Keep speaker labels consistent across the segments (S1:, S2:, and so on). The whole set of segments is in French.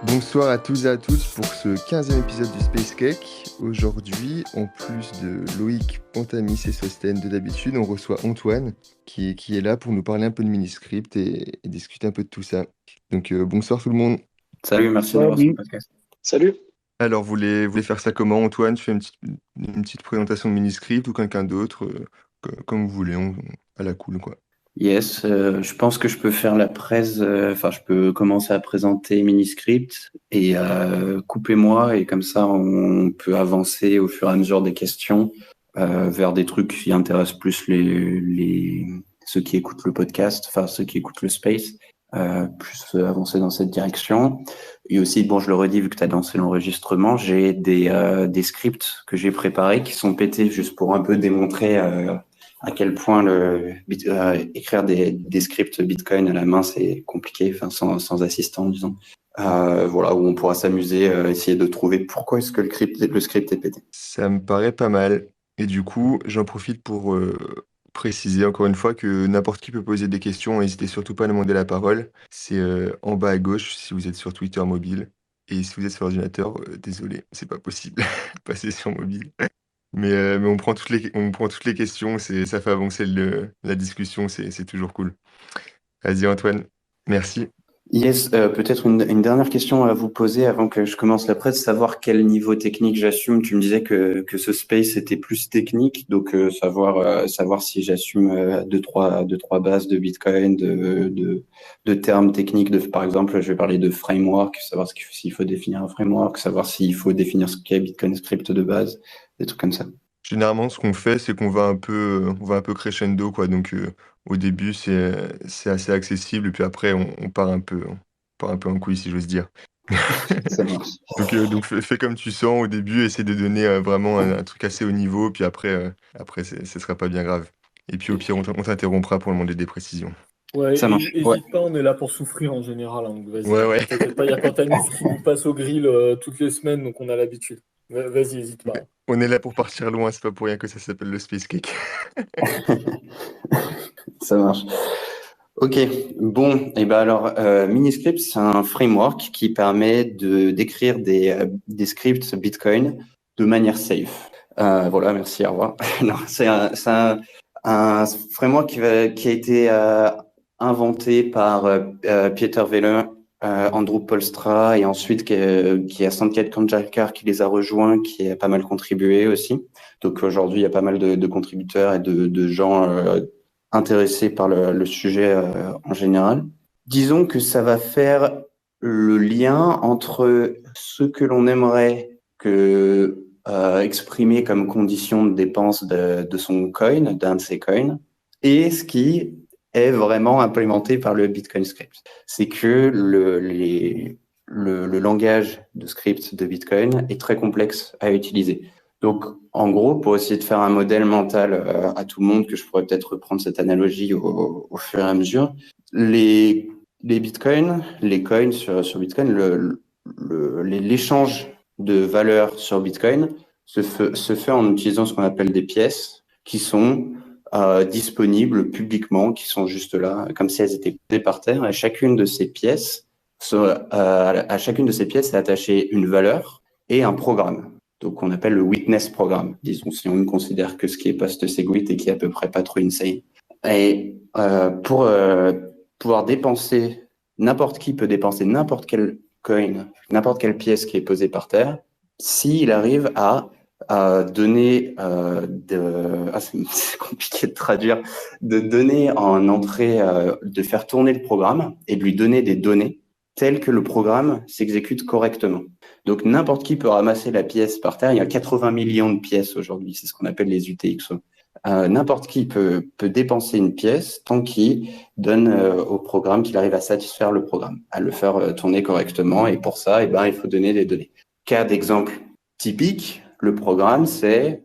S1: Bonsoir à tous et à toutes pour ce 15e épisode du Space Cake. Aujourd'hui, en plus de Loïc, Pontamis et Sosten de d'habitude, on reçoit Antoine qui est là pour nous parler un peu de Miniscript et discuter un peu de tout ça. Donc bonsoir tout le monde.
S2: Salut, merci de l'avoir sur le
S3: Salut.
S2: podcast.
S3: Salut.
S1: Alors, vous voulez faire ça comment, Antoine? Tu fais une petite présentation de Miniscript ou quelqu'un d'autre, comme vous voulez, à la cool, quoi.
S2: Yes, je pense que je peux faire la presse, enfin, je peux commencer à présenter Miniscript et couper-moi, et comme ça, on peut avancer au fur et à mesure des questions vers des trucs qui intéressent plus ceux qui écoutent le podcast, enfin, ceux qui écoutent le space, plus avancer dans cette direction. Et aussi, bon, je le redis, vu que tu as lancé l'enregistrement, j'ai des scripts que j'ai préparés qui sont pétés juste pour un peu démontrer à quel point écrire des scripts Bitcoin à la main, c'est compliqué, enfin, sans assistant, disons. Voilà, où on pourra s'amuser, essayer de trouver pourquoi est-ce que le script est pété.
S1: Ça me paraît pas mal. Et du coup, j'en profite pour préciser encore une fois que n'importe qui peut poser des questions. N'hésitez surtout pas à demander la parole. C'est en bas à gauche si vous êtes sur Twitter mobile. Et si vous êtes sur ordinateur, désolé, c'est pas possible. Passer sur mobile. Mais on prend toutes les questions. Ça fait avancer la discussion. C'est toujours cool. Vas-y, Antoine. Merci.
S2: Yes, peut-être une dernière question à vous poser avant que je commence la presse, savoir quel niveau technique j'assume. Tu me disais que ce space était plus technique, donc savoir si j'assume deux trois bases de Bitcoin, de termes techniques, par exemple, je vais parler de framework, savoir s'il faut définir un framework, savoir s'il faut définir ce qu'est Bitcoin Script de base, des trucs comme ça.
S1: Généralement, ce qu'on fait, c'est qu'on va un peu crescendo, quoi. Donc, au début, c'est assez accessible, et puis après, on part un peu en couille, si j'ose dire.
S2: Ça marche.
S1: Donc fais comme tu sens au début, essaie de donner vraiment un truc assez haut niveau, puis après, ce sera pas bien grave. Et puis au pire, on t'interrompra pour demander des précisions.
S3: Ouais,
S2: Ça marche. Ouais.
S3: hésite pas, on est là pour souffrir en général, hein, donc vas-y,
S1: Ouais, ouais.
S3: t'inquiète pas, il y a Pantanis qui nous passe au grill toutes les semaines, donc on a l'habitude. Vas-y, hésite pas.
S1: On est là pour partir loin, c'est pas pour rien que ça s'appelle le Space Cake.
S2: Ça marche. Ok, bon, et ben alors, Miniscript, c'est un framework qui permet d'écrire des scripts Bitcoin de manière safe. Voilà, merci, au revoir. Non, c'est un framework qui a été inventé par Pieter Welle, Andrew Polstra, et ensuite qui a Sanket Kanjalkar qui les a rejoints, qui a pas mal contribué aussi. Donc aujourd'hui, il y a pas mal de contributeurs et de gens intéressés par le sujet en général. Disons que ça va faire le lien entre ce que l'on aimerait exprimer comme condition de dépense de son coin, d'un de ses coins, et ce qui est vraiment implémenté par le Bitcoin Script. C'est que le langage de script de Bitcoin est très complexe à utiliser. Donc, en gros, pour essayer de faire un modèle mental à tout le monde, que je pourrais peut-être reprendre cette analogie au fur et à mesure, les bitcoins, les coins sur Bitcoin, l'échange de valeur sur Bitcoin se fait en utilisant ce qu'on appelle des pièces qui sont disponibles publiquement, qui sont juste là, comme si elles étaient posées par terre. Et chacune de ces pièces, à chacune de ces pièces est attachée une valeur et un programme. Donc, on appelle le witness programme, disons, si on ne considère que ce qui est post-segwit et qui est à peu près pas trop insane. Et pour pouvoir dépenser, n'importe qui peut dépenser n'importe quel coin, n'importe quelle pièce qui est posée par terre, s'il arrive à donner c'est compliqué de traduire, de donner en entrée, de faire tourner le programme et de lui donner des données telles que le programme s'exécute correctement. Donc n'importe qui peut ramasser la pièce par terre. Il y a 80 millions de pièces aujourd'hui, c'est ce qu'on appelle les UTXO. N'importe qui peut dépenser une pièce tant qu'il donne au programme qu'il arrive à satisfaire le programme, à le faire tourner correctement. Et pour ça, il faut donner des données. Cas d'exemple typique, le programme, c'est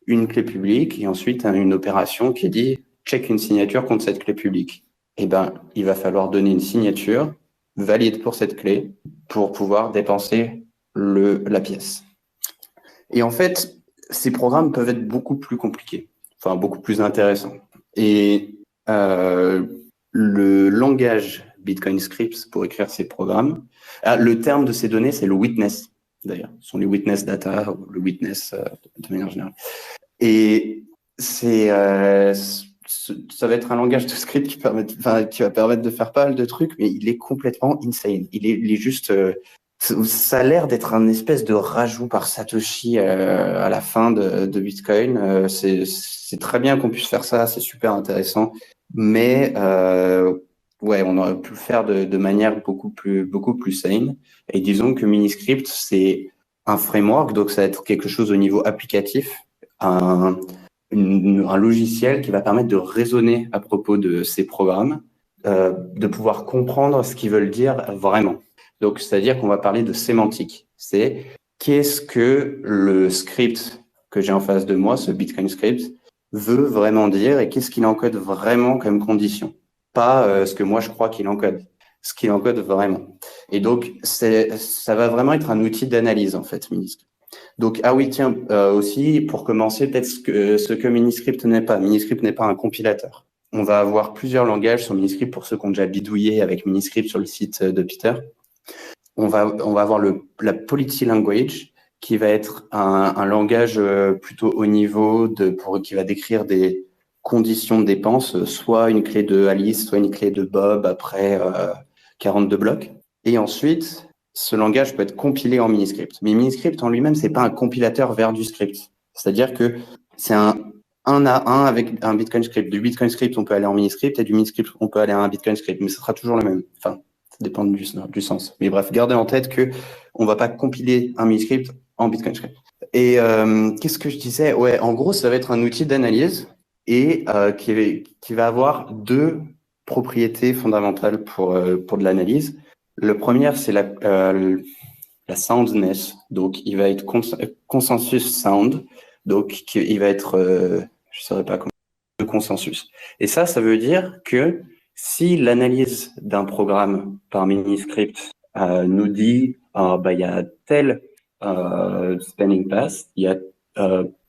S2: une clé publique et ensuite une opération qui dit check une signature contre cette clé publique. Il va falloir donner une signature valide pour cette clé pour pouvoir dépenser la pièce. Et en fait, ces programmes peuvent être beaucoup plus compliqués, enfin beaucoup plus intéressants. Et le langage Bitcoin scripts pour écrire ces programmes. Le terme de ces données, c'est le witness, d'ailleurs. Ce sont les witness data ou le witness de manière générale. Et ça va être un langage de script qui va permettre de faire pas mal de trucs, mais il est complètement insane. Il est juste, ça a l'air d'être un espèce de rajout par Satoshi à la fin de Bitcoin. C'est très bien qu'on puisse faire ça, c'est super intéressant, mais ouais, on aurait pu le faire de manière beaucoup plus sane. Et disons que Miniscript, c'est un framework, donc ça va être quelque chose au niveau applicatif, un logiciel qui va permettre de raisonner à propos de ces programmes, de pouvoir comprendre ce qu'ils veulent dire vraiment. Donc, c'est-à-dire qu'on va parler de sémantique. C'est qu'est-ce que le script que j'ai en face de moi, ce Bitcoin script, veut vraiment dire et qu'est-ce qu'il encode vraiment comme condition. Pas ce que moi je crois qu'il encode, ce qu'il encode vraiment. Et donc, ça va vraiment être un outil d'analyse, en fait, Miniscript. Donc, oui, tiens, aussi, pour commencer, peut-être ce que Miniscript n'est pas. Miniscript n'est pas un compilateur. On va avoir plusieurs langages sur Miniscript pour ceux qui ont déjà bidouillé avec Miniscript sur le site de Peter. On va avoir la Polity Language, qui va être un langage plutôt haut niveau qui va décrire des conditions de dépenses, soit une clé de Alice, soit une clé de Bob après 42 blocs. Et ensuite, ce langage peut être compilé en Miniscript. Mais Miniscript en lui-même, c'est pas un compilateur vers du script. C'est-à-dire que c'est un à un avec un Bitcoin script. Du Bitcoin script, on peut aller en Miniscript, et du Miniscript, on peut aller à un Bitcoin script, mais ce sera toujours le même. Enfin, ça dépend du sens. Mais bref, gardez en tête que on va pas compiler un Miniscript en Bitcoin script. Et qu'est-ce que je disais? Ouais, en gros, ça va être un outil d'analyse et qui va avoir deux propriétés fondamentales pour de l'analyse. Le premier, c'est la soundness. Donc, il va être consensus sound. Donc, il va être, je saurais pas comment, de consensus. Et ça veut dire que si l'analyse d'un programme par Miniscript nous dit, il y a tel spanning path, il y a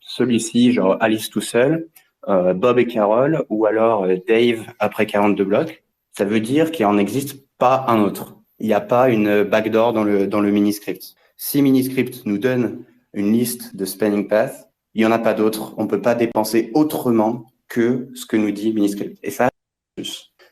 S2: celui-ci, genre Alice tout seul, Bob et Carol, ou alors Dave après 42 blocs, ça veut dire qu'il n'en existe pas un autre. Il n'y a pas une backdoor dans le Miniscript. Si Miniscript nous donne une liste de spanning path, il n'y en a pas d'autres. On ne peut pas dépenser autrement que ce que nous dit Miniscript. Et ça,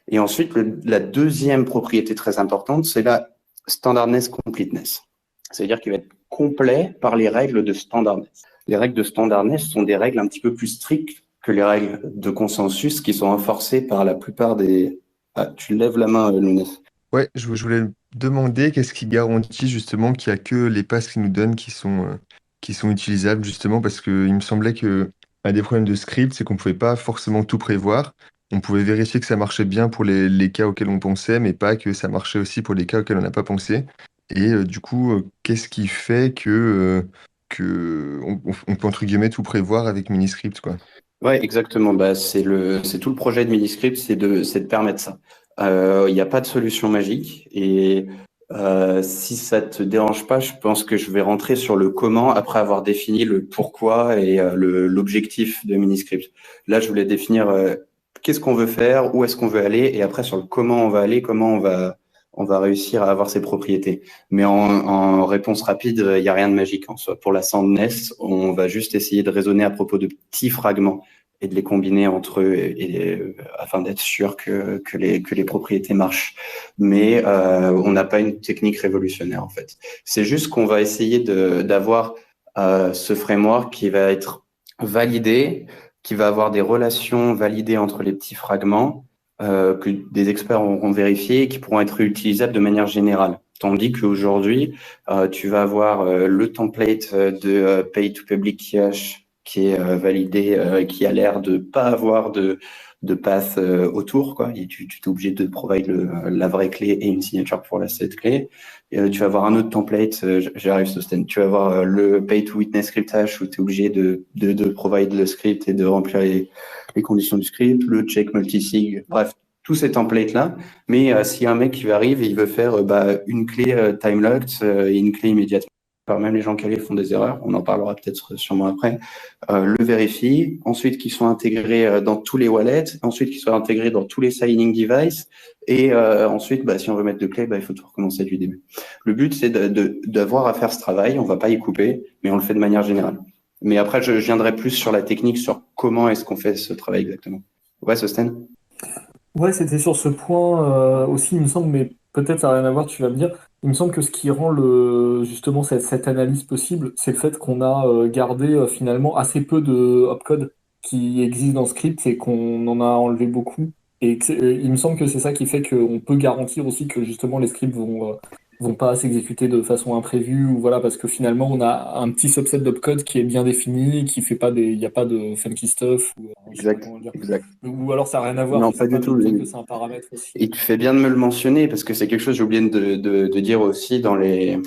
S2: et ensuite, la deuxième propriété très importante, c'est la standardness completeness. C'est-à-dire qu'il va être complet par les règles de standardness. Les règles de standardness sont des règles un petit peu plus strictes que les règles de consensus qui sont renforcées par la plupart des... Ah, tu lèves la main, Lounès.
S1: Ouais, je voulais demander qu'est-ce qui garantit justement qu'il n'y a que les passes qu'ils nous donnent qui sont utilisables justement parce qu'il me semblait que un des problèmes de script, c'est qu'on ne pouvait pas forcément tout prévoir. On pouvait vérifier que ça marchait bien pour les cas auxquels on pensait, mais pas que ça marchait aussi pour les cas auxquels on n'a pas pensé. Et du coup, qu'est-ce qui fait que on peut entre guillemets tout prévoir avec Miniscript, quoi.
S2: Ouais, exactement. C'est tout le projet de Miniscript, c'est de permettre ça. Il n'y a pas de solution magique et si ça te dérange pas, je pense que je vais rentrer sur le comment après avoir défini le pourquoi et l'objectif de Miniscript. Là, je voulais définir qu'est-ce qu'on veut faire, où est-ce qu'on veut aller et après sur le comment on va aller, comment on va réussir à avoir ces propriétés. Mais en réponse rapide, il n'y a rien de magique en soi. Pour la soundness, on va juste essayer de raisonner à propos de petits fragments et de les combiner entre eux afin d'être sûr que les propriétés marchent. Mais on n'a pas une technique révolutionnaire en fait. C'est juste qu'on va essayer d'avoir ce framework qui va être validé, qui va avoir des relations validées entre les petits fragments que des experts auront vérifié et qui pourront être utilisables de manière générale. Tandis qu'aujourd'hui, tu vas avoir le template de Pay to Public Cache qui est validé, qui a l'air de pas avoir de path autour, quoi. Et tu es obligé de provide la vraie clé et une signature pour cette clé. Tu vas avoir un autre template, j'arrive sur Stan. Tu vas avoir le Pay to Witness Script Hash où tu es obligé de provide le script et de remplir les conditions du script, le check multisig, bref, tous ces templates-là. Mais s'il y a un mec qui arrive et il veut faire une clé time locked et une clé immédiatement, même les gens calés font des erreurs, on en parlera peut-être sûrement après, le vérifie, ensuite qu'ils soient intégrés dans tous les wallets, ensuite qu'ils soient intégrés dans tous les signing devices, et ensuite, si on veut mettre de clé, il faut tout recommencer du début. Le but, c'est d'avoir à faire ce travail, on va pas y couper, mais on le fait de manière générale. Mais après, je viendrai plus sur la technique, sur comment est-ce qu'on fait ce travail exactement. Ouais, Sosten?
S3: Ouais, c'était sur ce point aussi, il me semble, mais peut-être ça n'a rien à voir, tu vas me dire. Il me semble que ce qui rend justement cette analyse possible, c'est le fait qu'on a gardé finalement assez peu de opcode qui existent dans le script et qu'on en a enlevé beaucoup. Et il me semble que c'est ça qui fait qu'on peut garantir aussi que justement les scripts vont pas s'exécuter de façon imprévue, ou voilà, parce que finalement on a un petit subset d'opcode qui est bien défini, qui fait pas il n'y a pas de funky stuff, ou je sais pas
S2: Exact,
S3: comment le dire.
S2: exact.
S3: Ou alors ça n'a rien à voir,
S2: Non,
S3: je
S2: pas
S3: sais
S2: du
S3: pas, mais il
S2: tout.
S3: me semble que c'est un paramètre aussi.
S2: Et tu fais bien de me le mentionner parce que c'est quelque chose que j'ai oublié de dire aussi dans les.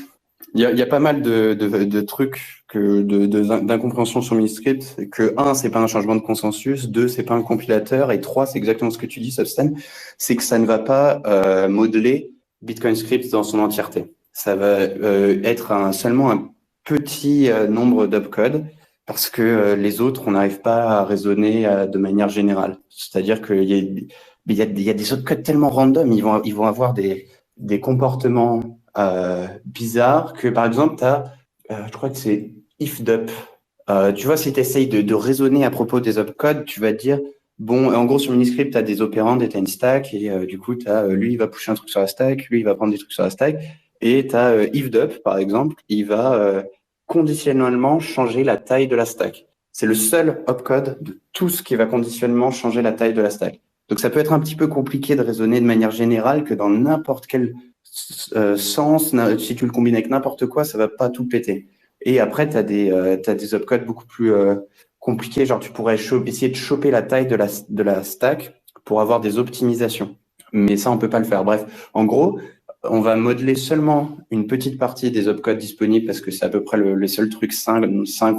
S2: Il y a pas mal de trucs d'incompréhension sur Miniscript. Que un, c'est pas un changement de consensus. Deux, c'est pas un compilateur. Et trois, c'est exactement ce que tu dis, Substan, c'est que ça ne va pas modeler Bitcoin Script dans son entièreté. Ça va être seulement un petit nombre d'opcodes parce que les autres, on n'arrive pas à raisonner de manière générale. C'est-à-dire qu'il y a des opcodes tellement random, ils vont avoir des comportements bizarre que, par exemple, tu as, je crois que c'est ifdup. Tu vois, si tu essayes de raisonner à propos des opcodes, tu vas te dire, bon, en gros, sur Miniscript, tu as des opérandes et tu as une stack, et du coup, lui, il va pusher un truc sur la stack, lui, il va prendre des trucs sur la stack, et tu as ifdup, par exemple, il va conditionnellement changer la taille de la stack. C'est le seul opcode de tout ce qui va conditionnellement changer la taille de la stack. Donc, ça peut être un petit peu compliqué de raisonner de manière générale que dans n'importe quel sens, si tu le combines avec n'importe quoi, ça va pas tout péter. Et après, tu as des opcodes beaucoup plus compliqués. Genre, tu pourrais essayer de choper la taille de la stack pour avoir des optimisations. Mais ça, on peut pas le faire. Bref, en gros, on va modeler seulement une petite partie des opcodes disponibles parce que c'est à peu près les seuls trucs sains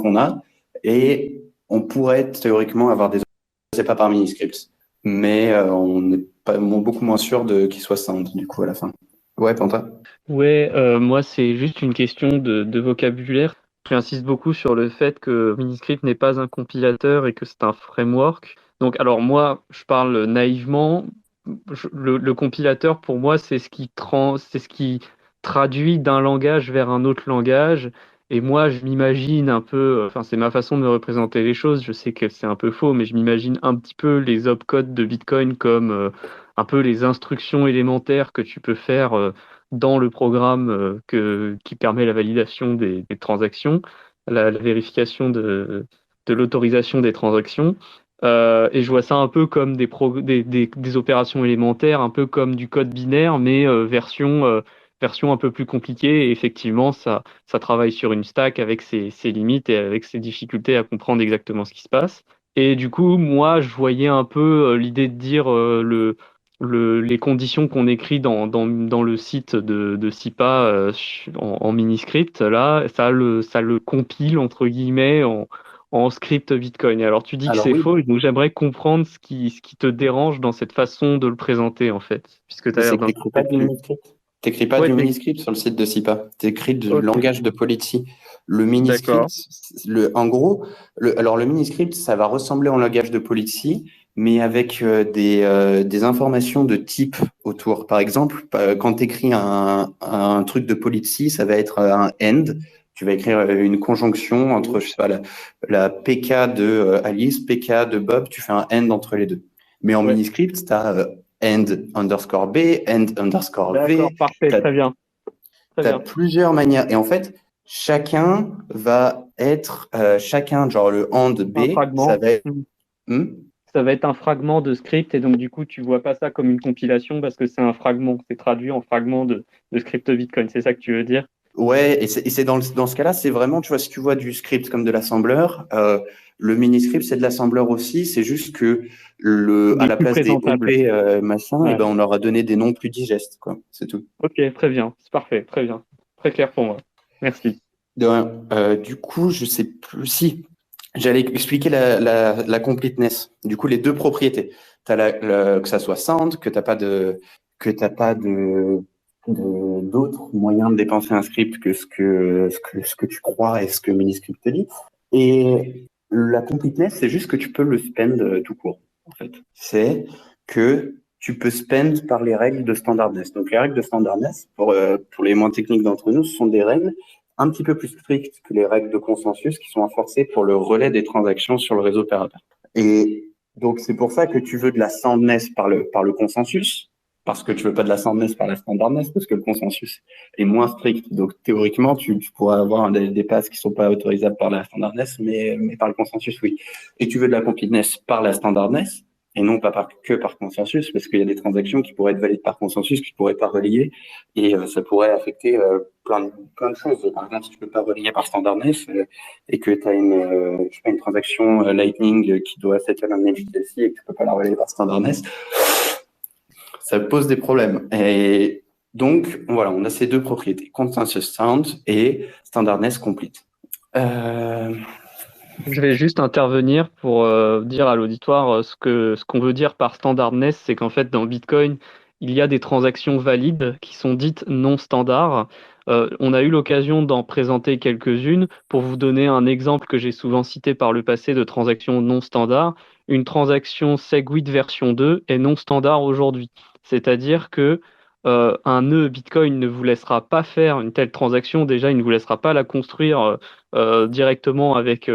S2: qu'on a. Et on pourrait théoriquement avoir des opcodes, c'est pas par Miniscript. Mais on est beaucoup moins sûr qu'ils soient sains, du coup, à la fin. Ouais, Panta.
S4: Ouais, moi c'est juste une question de vocabulaire. J'insiste beaucoup sur le fait que Miniscript n'est pas un compilateur et que c'est un framework. Donc, alors moi, je parle naïvement. Le compilateur, pour moi, c'est ce qui traduit d'un langage vers un autre langage. Et moi, je m'imagine un peu, enfin, c'est ma façon de me représenter les choses. Je sais que c'est un peu faux, mais je m'imagine un petit peu les opcodes de Bitcoin comme un peu les instructions élémentaires que tu peux faire. Dans le programme qui permet la validation des transactions, la vérification de l'autorisation des transactions. Et je vois ça un peu comme des opérations élémentaires, un peu comme du code binaire, mais version un peu plus compliquée. Et effectivement, ça travaille sur une stack avec ses limites et avec ses difficultés à comprendre exactement ce qui se passe. Et du coup, moi, je voyais un peu l'idée de dire les conditions qu'on écrit dans le site de SIPA en Miniscript, là, ça le compile, entre guillemets, en script Bitcoin. Et alors, tu dis que
S2: Alors
S4: c'est
S2: oui,
S4: faux, et donc j'aimerais comprendre ce qui te dérange dans cette façon de le présenter, en fait, puisque tu as
S2: mais
S4: l'air
S2: c'est que
S4: d'un peu
S2: pas du
S4: têtu.
S2: Miniscript. T'écris pas
S4: Ouais,
S2: du Miniscript sur le site de SIPA. T'écris du
S4: ok,
S2: langage de Polity. Le Miniscript,
S4: d'accord.
S2: en gros, alors le Miniscript, ça va ressembler au langage de Polity, mais avec des informations de type autour. Par exemple, quand tu écris un truc de Polity, ça va être un end. Tu vas écrire une conjonction entre, je sais pas, la PK de Alice, PK de Bob, tu fais un end entre les deux. Mais en
S3: Ouais,
S2: Miniscript, tu as end underscore B, end underscore
S4: D'accord,
S2: V.
S4: parfait,
S2: Tu
S4: très bien, très
S2: as
S4: bien.
S2: plusieurs manières. Et en fait, chacun va être, genre le end
S4: Un
S2: B, ça
S4: fragment.
S2: va être, hmm.
S4: Ça va être un fragment de script et donc du coup tu vois pas ça comme une compilation parce que c'est un fragment, c'est traduit en fragment de script Bitcoin, c'est ça que tu veux dire?
S2: Ouais, et c'est dans ce cas-là, c'est vraiment, tu vois, si tu vois du script comme de l'assembleur, le mini-script, c'est de l'assembleur aussi, c'est juste que
S4: Il
S2: à
S4: est
S2: la
S4: plus
S2: place des OP,
S4: présentable.
S2: machin, et
S4: Ouais.
S2: ben, on leur a donné des noms plus digestes, quoi. C'est tout.
S4: Ok, très bien, c'est parfait, très bien. Très clair pour moi. Merci.
S2: De rien. Du coup, je sais plus si j'allais expliquer la completeness. Du coup, les deux propriétés. T'as que ça soit sound, que t'as pas de d'autres moyens de dépenser un script que ce que tu crois et ce que Miniscript te dit. Et la completeness, c'est juste que tu peux le spend tout court, en fait. C'est que tu peux spend par les règles de standardness. Donc, les règles de standardness, pour les moins techniques d'entre nous, ce sont des règles un petit peu plus strictes que les règles de consensus qui sont enforcées pour le relais des transactions sur le réseau opérateur. Et donc, c'est pour ça que tu veux de la soundness par le consensus, parce que tu veux pas de la soundness par la standardness, parce que le consensus est moins strict. Donc, théoriquement, tu pourrais avoir des passes qui sont pas autorisables par la standardness, mais par le consensus, oui. Et tu veux de la completeness par la standardness, et non pas que par consensus, parce qu'il y a des transactions qui pourraient être validées par consensus, qui ne pourraient pas relayer, et ça pourrait affecter plein de choses. Par exemple, si tu ne peux pas relayer par standardness, et que tu as une transaction Lightning qui doit settle un HTLC et que tu peux pas la relayer par standardness, ça pose des problèmes. Et donc, voilà, on a ces deux propriétés, consensus sound et standardness complete.
S4: Je vais juste intervenir pour dire à l'auditoire ce qu'on veut dire par standardness, c'est qu'en fait, dans Bitcoin, il y a des transactions valides qui sont dites non standards. On a eu l'occasion d'en présenter quelques-unes. Pour vous donner un exemple que j'ai souvent cité par le passé de transactions non standards, une transaction SegWit version 2 est non standard aujourd'hui. C'est-à-dire que un nœud Bitcoin ne vous laissera pas faire une telle transaction. Déjà, il ne vous laissera pas la construire directement avec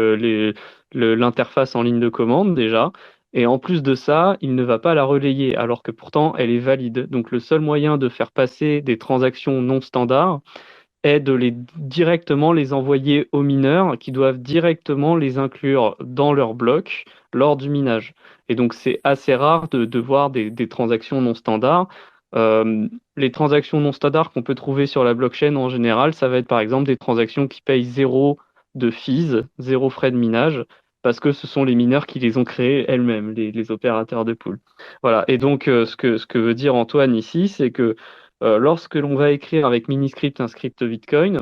S4: l'interface en ligne de commande déjà. Et en plus de ça, il ne va pas la relayer, alors que pourtant elle est valide. Donc le seul moyen de faire passer des transactions non standards est de directement les envoyer aux mineurs qui doivent directement les inclure dans leur bloc lors du minage. Et donc c'est assez rare de voir des transactions non standards. Les transactions non standards qu'on peut trouver sur la blockchain en général, ça va être par exemple des transactions qui payent zéro de fees, zéro frais de minage, parce que ce sont les mineurs qui les ont créés elles-mêmes, les opérateurs de pool. Voilà. Et donc, ce que veut dire Antoine ici, c'est que lorsque l'on va écrire avec Miniscript un script Bitcoin,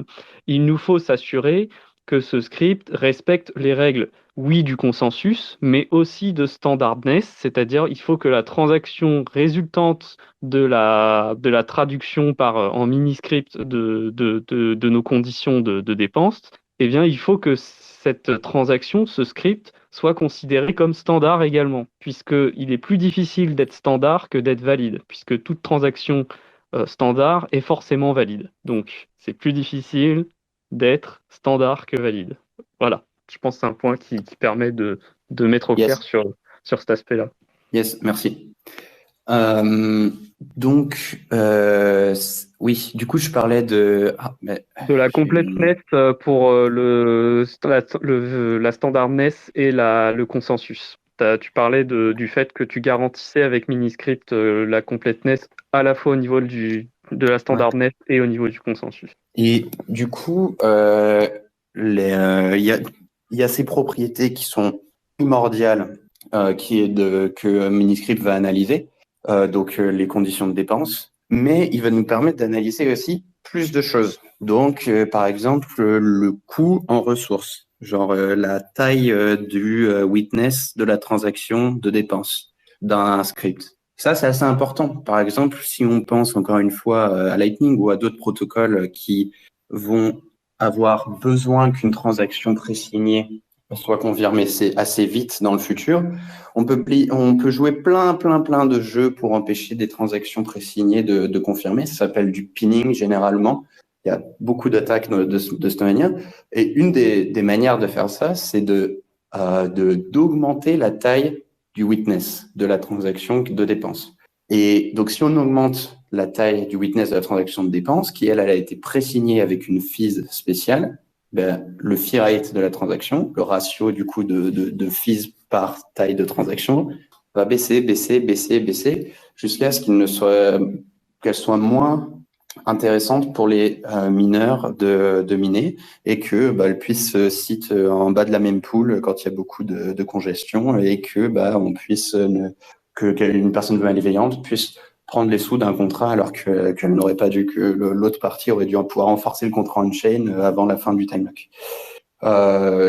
S4: il nous faut s'assurer que ce script respecte les règles, oui, du consensus, mais aussi de standardness, c'est-à-dire il faut que la transaction résultante de la traduction en Miniscript de nos conditions de dépenses, eh bien, il faut que cette transaction, ce script, soit considéré comme standard également, puisqu'il est plus difficile d'être standard que d'être valide, puisque toute transaction standard est forcément valide. Donc, c'est plus difficile d'être standard que valide. Voilà, je pense que c'est un point qui permet de mettre au clair sur cet aspect-là.
S2: Yes, merci. Donc, oui, du coup, je parlais de
S4: la completeness pour la standardness et le consensus. Tu parlais du fait que tu garantissais avec Miniscript la completeness à la fois au niveau de la standardness et au niveau du consensus.
S2: Et du coup, il y a ces propriétés qui sont primordiales que Miniscript va analyser, donc les conditions de dépense, mais il va nous permettre d'analyser aussi plus de choses. Donc, par exemple, le coût en ressources, genre la taille du witness de la transaction de dépense d'un script. Ça, c'est assez important. Par exemple, si on pense encore une fois à Lightning ou à d'autres protocoles qui vont avoir besoin qu'une transaction présignée soit confirmée assez vite dans le futur, on peut jouer plein de jeux pour empêcher des transactions présignées de confirmer. Ça s'appelle du pinning généralement. Il y a beaucoup d'attaques de cette manière. Et une des manières de faire ça, c'est d'augmenter la taille du witness de la transaction de dépense. Et donc, si on augmente la taille du witness de la transaction de dépense, qui elle a été présignée avec une fees spéciale, le fee rate de la transaction, le ratio du coup de fees par taille de transaction, va baisser jusqu'à ce qu'elle soit moins intéressante pour les mineurs de miner et que elle puisse sit en bas de la même pool quand il y a beaucoup de congestion et que on puisse qu'une personne malveillante puisse prendre les sous d'un contrat alors qu'elle n'aurait pas dû, que l'autre partie aurait dû pouvoir renforcer le contrat on-chain avant la fin du time lock.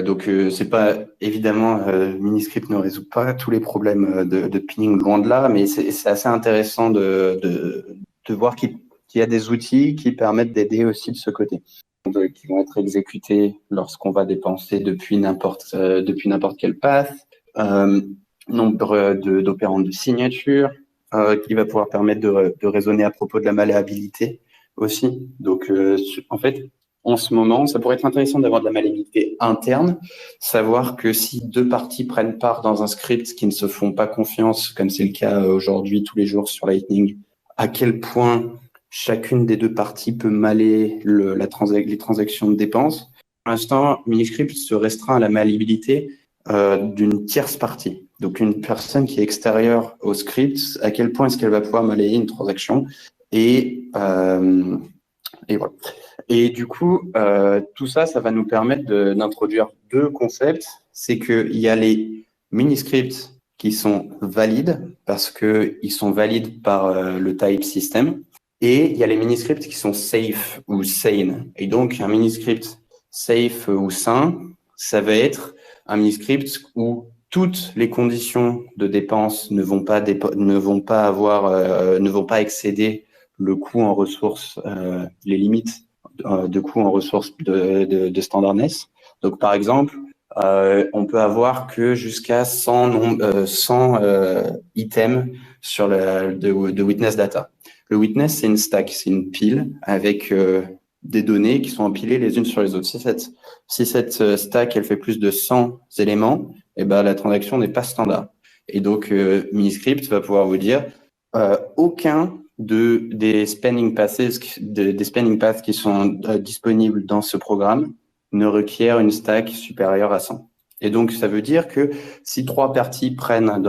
S2: Donc c'est pas évidemment Miniscript ne résout pas tous les problèmes de pinning, loin de là, mais c'est assez intéressant de voir qu'il qu'il y a des outils qui permettent d'aider aussi de ce côté, qui vont être exécutés lorsqu'on va dépenser depuis n'importe quel path, nombre d'opérandes de signature, qui va pouvoir permettre de raisonner à propos de la malléabilité aussi. Donc, en fait, en ce moment, ça pourrait être intéressant d'avoir de la malléabilité interne, savoir que si deux parties prennent part dans un script qui ne se font pas confiance, comme c'est le cas aujourd'hui tous les jours sur Lightning, à quel point chacune des deux parties peut maller les transactions de dépenses. Pour l'instant, Miniscript se restreint à la malléabilité d'une tierce partie. Donc, une personne qui est extérieure au script, à quel point est-ce qu'elle va pouvoir malayer une transaction et voilà. Et du coup, tout ça, ça va nous permettre d'introduire deux concepts. C'est qu'il y a les mini-scripts qui sont valides parce qu'ils sont valides par le type system. Et il y a les mini-scripts qui sont safe ou sane. Et donc, un mini-script safe ou sain, ça va être un mini-script où toutes les conditions de dépense ne vont pas excéder le coût en ressources, les limites de coût en ressources de standardness. Donc, par exemple, on peut avoir que jusqu'à 100 items sur de witness data. Le witness, c'est une stack, c'est une pile avec des données qui sont empilées les unes sur les autres. Si cette stack, elle fait plus de 100 éléments, eh ben, la transaction n'est pas standard. Et donc, Miniscript va pouvoir vous dire aucun des spending paths qui sont disponibles dans ce programme ne requiert une stack supérieure à 100. Et donc, ça veut dire que si trois parties prennent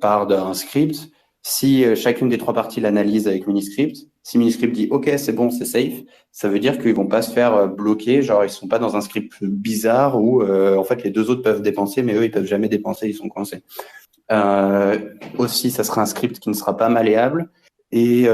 S2: part d'un script, si chacune des trois parties l'analyse avec Miniscript, si Miniscript dit « OK, c'est bon, c'est safe », ça veut dire qu'ils vont pas se faire bloquer, genre ils sont pas dans un script bizarre où en fait les deux autres peuvent dépenser, mais eux ils peuvent jamais dépenser, ils sont coincés. Aussi, ça sera un script qui ne sera pas malléable. Et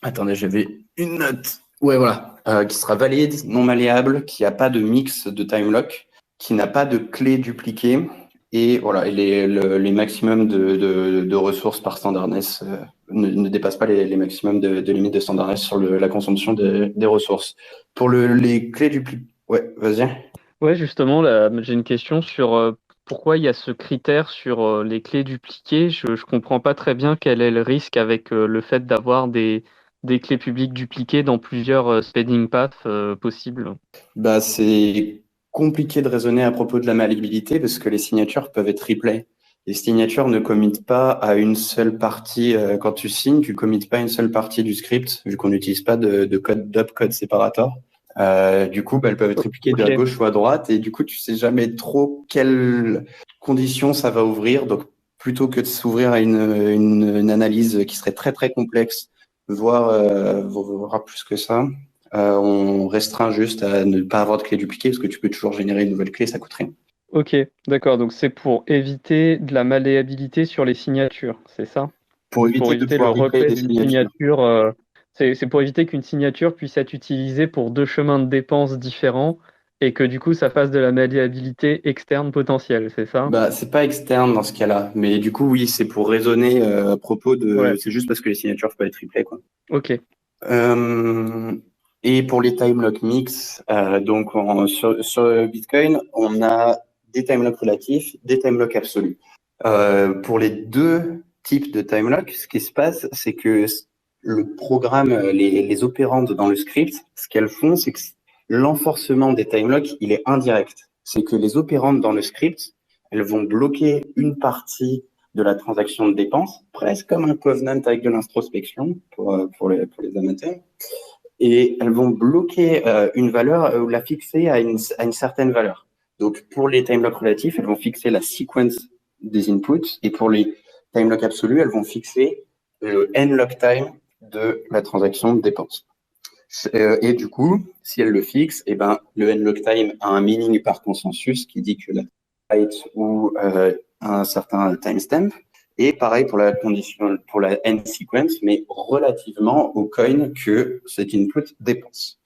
S2: attendez, j'avais une note. Ouais, voilà. Qui sera valide, non malléable, qui n'a pas de mix de time lock, qui n'a pas de clé dupliquée. Et voilà, et les maximums de ressources par standardness ne dépassent pas les maximums de limites de standardness sur la consommation des ressources. Pour les clés dupliquées. Ouais, vas-y.
S4: Ouais, justement, là, j'ai une question sur pourquoi il y a ce critère sur les clés dupliquées. Je ne comprends pas très bien quel est le risque avec le fait d'avoir des clés publiques dupliquées dans plusieurs spending paths possibles.
S2: Bah, c'est compliqué de raisonner à propos de la malléabilité parce que les signatures peuvent être replay. Les signatures ne committent pas à une seule partie. Quand tu signes, tu committes pas une seule partie du script, vu qu'on n'utilise pas de code separator. Du coup, elles peuvent être répliquées de à gauche ou à droite, et du coup, tu sais jamais trop quelles conditions ça va ouvrir. Donc, plutôt que de s'ouvrir à une analyse qui serait très très complexe, voire plus que ça, on restreint juste à ne pas avoir de clé dupliquée parce que tu peux toujours générer une nouvelle clé, ça coûte rien.
S4: Ok, d'accord. Donc c'est pour éviter de la malléabilité sur les signatures, c'est ça?
S2: Pour éviter de pouvoir
S4: le replay
S2: replay des
S4: d'une
S2: signatures.
S4: signature. C'est pour éviter qu'une signature puisse être utilisée pour deux chemins de dépenses différents et que du coup ça fasse de la malléabilité externe potentielle, c'est ça?
S2: Bah, c'est pas externe dans ce cas-là, mais du coup, oui, c'est pour raisonner à propos de.
S4: Ouais.
S2: C'est juste parce que les signatures peuvent être triplées, quoi.
S4: Ok.
S2: Et pour les time lock mix, donc sur Bitcoin, on a des time lock relatifs, des time lock absolus. Pour les deux types de time lock, ce qui se passe, c'est que le programme, les opérandes dans le script, ce qu'elles font, c'est que l'enforcement des time lock, il est indirect. C'est que les opérandes dans le script, elles vont bloquer une partie de la transaction de dépense, presque comme un covenant avec de l'introspection pour les amateurs. Et elles vont bloquer une valeur ou la fixer à une certaine valeur. Donc, pour les time lock relatifs, elles vont fixer la sequence des inputs, et pour les time lock absolus, elles vont fixer le n lock time de la transaction de dépense. Et du coup, si elles le fixent, eh ben, le n lock time a un meaning par consensus qui dit que la byte ou un certain timestamp. Et pareil pour la condition, pour la n sequence, mais relativement au coin que cet input dépense.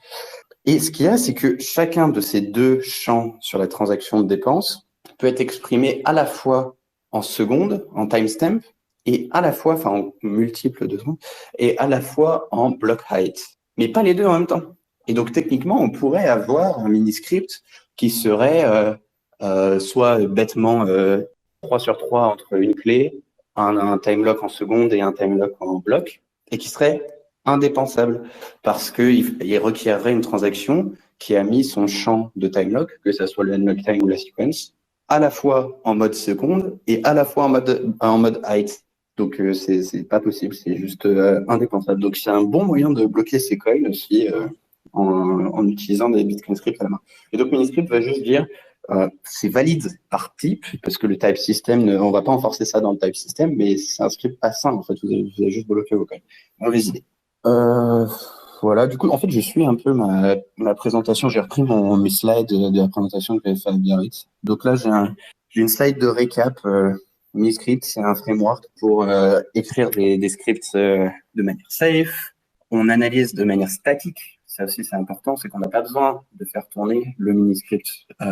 S2: Et ce qu'il y a, c'est que chacun de ces deux champs sur la transaction de dépense peut être exprimé à la fois en secondes, en timestamp, et à la fois, enfin en multiples de secondes, et à la fois en block height, mais pas les deux en même temps. Et donc techniquement, on pourrait avoir un mini-script qui serait soit bêtement 3 sur 3 entre une clé, un time lock en seconde et un time lock en bloc, et qui serait indépensable parce qu'il requerrait une transaction qui a mis son champ de time lock, que ce soit le unlock time ou la sequence, à la fois en mode seconde et à la fois en mode height. Donc c'est pas possible, c'est juste indépensable. Donc c'est un bon moyen de bloquer ces coils aussi en utilisant des Bitcoin scripts à la main. Et donc Miniscript va juste dire c'est valide par type, parce que le type system, on va pas enforcer ça dans le type system, mais c'est un script pas simple en fait, vous avez juste bloqué vos coils. Mauvaise idée. Voilà, du coup, en fait, je suis un peu ma présentation. J'ai repris mes slides de la présentation que j'avais fait à Biarritz. Donc là, j'ai une slide de récap. Miniscript, c'est un framework pour écrire des scripts de manière safe. On analyse de manière statique. Ça aussi, c'est important, c'est qu'on n'a pas besoin de faire tourner le Miniscript. On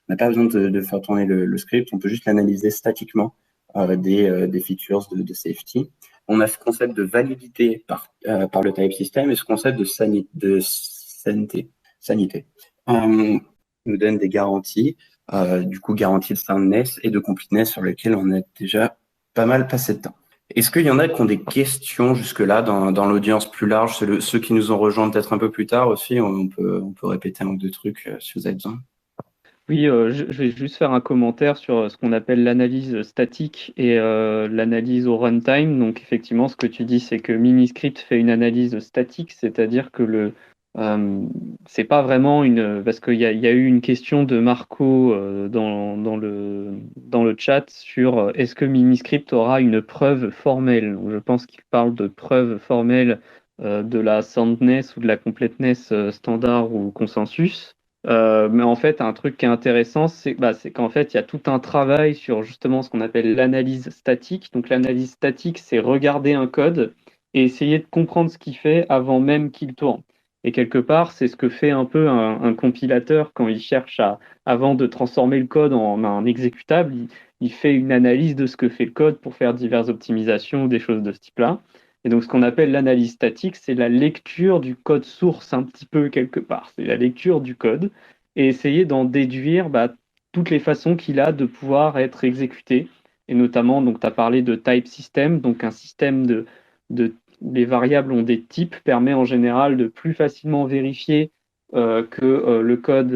S2: n'a pas besoin de faire tourner le script. On peut juste l'analyser statiquement des features de safety. On a ce concept de validité par le type system et ce concept de sanité. On nous donne des garanties, du coup garanties de soundness et de completeness sur lesquelles on a déjà pas mal passé de temps. Est-ce qu'il y en a qui ont des questions jusque-là dans l'audience plus large, ceux qui nous ont rejoints peut-être un peu plus tard aussi, on peut répéter un ou deux trucs si vous avez besoin.
S4: Oui, je vais juste faire un commentaire sur ce qu'on appelle l'analyse statique et l'analyse au runtime. Donc effectivement, ce que tu dis, c'est que Miniscript fait une analyse statique, c'est-à-dire que c'est pas vraiment parce qu'il y a eu une question de Marco dans le chat sur est-ce que Miniscript aura une preuve formelle. Donc, je pense qu'il parle de preuve formelle de la soundness ou de la completeness standard ou consensus. Mais en fait, un truc qui est intéressant, c'est qu'en fait, il y a tout un travail sur justement ce qu'on appelle l'analyse statique. Donc, l'analyse statique, c'est regarder un code et essayer de comprendre ce qu'il fait avant même qu'il tourne. Et quelque part, c'est ce que fait un peu un compilateur quand il cherche avant de transformer le code en un exécutable, il fait une analyse de ce que fait le code pour faire diverses optimisations ou des choses de ce type-là. Et donc, ce qu'on appelle l'analyse statique, c'est la lecture du code source un petit peu quelque part. C'est la lecture du code et essayer d'en déduire toutes les façons qu'il a de pouvoir être exécuté. Et notamment, donc, tu as parlé de type system, donc un système les variables ont des types, permet en général de plus facilement vérifier que le code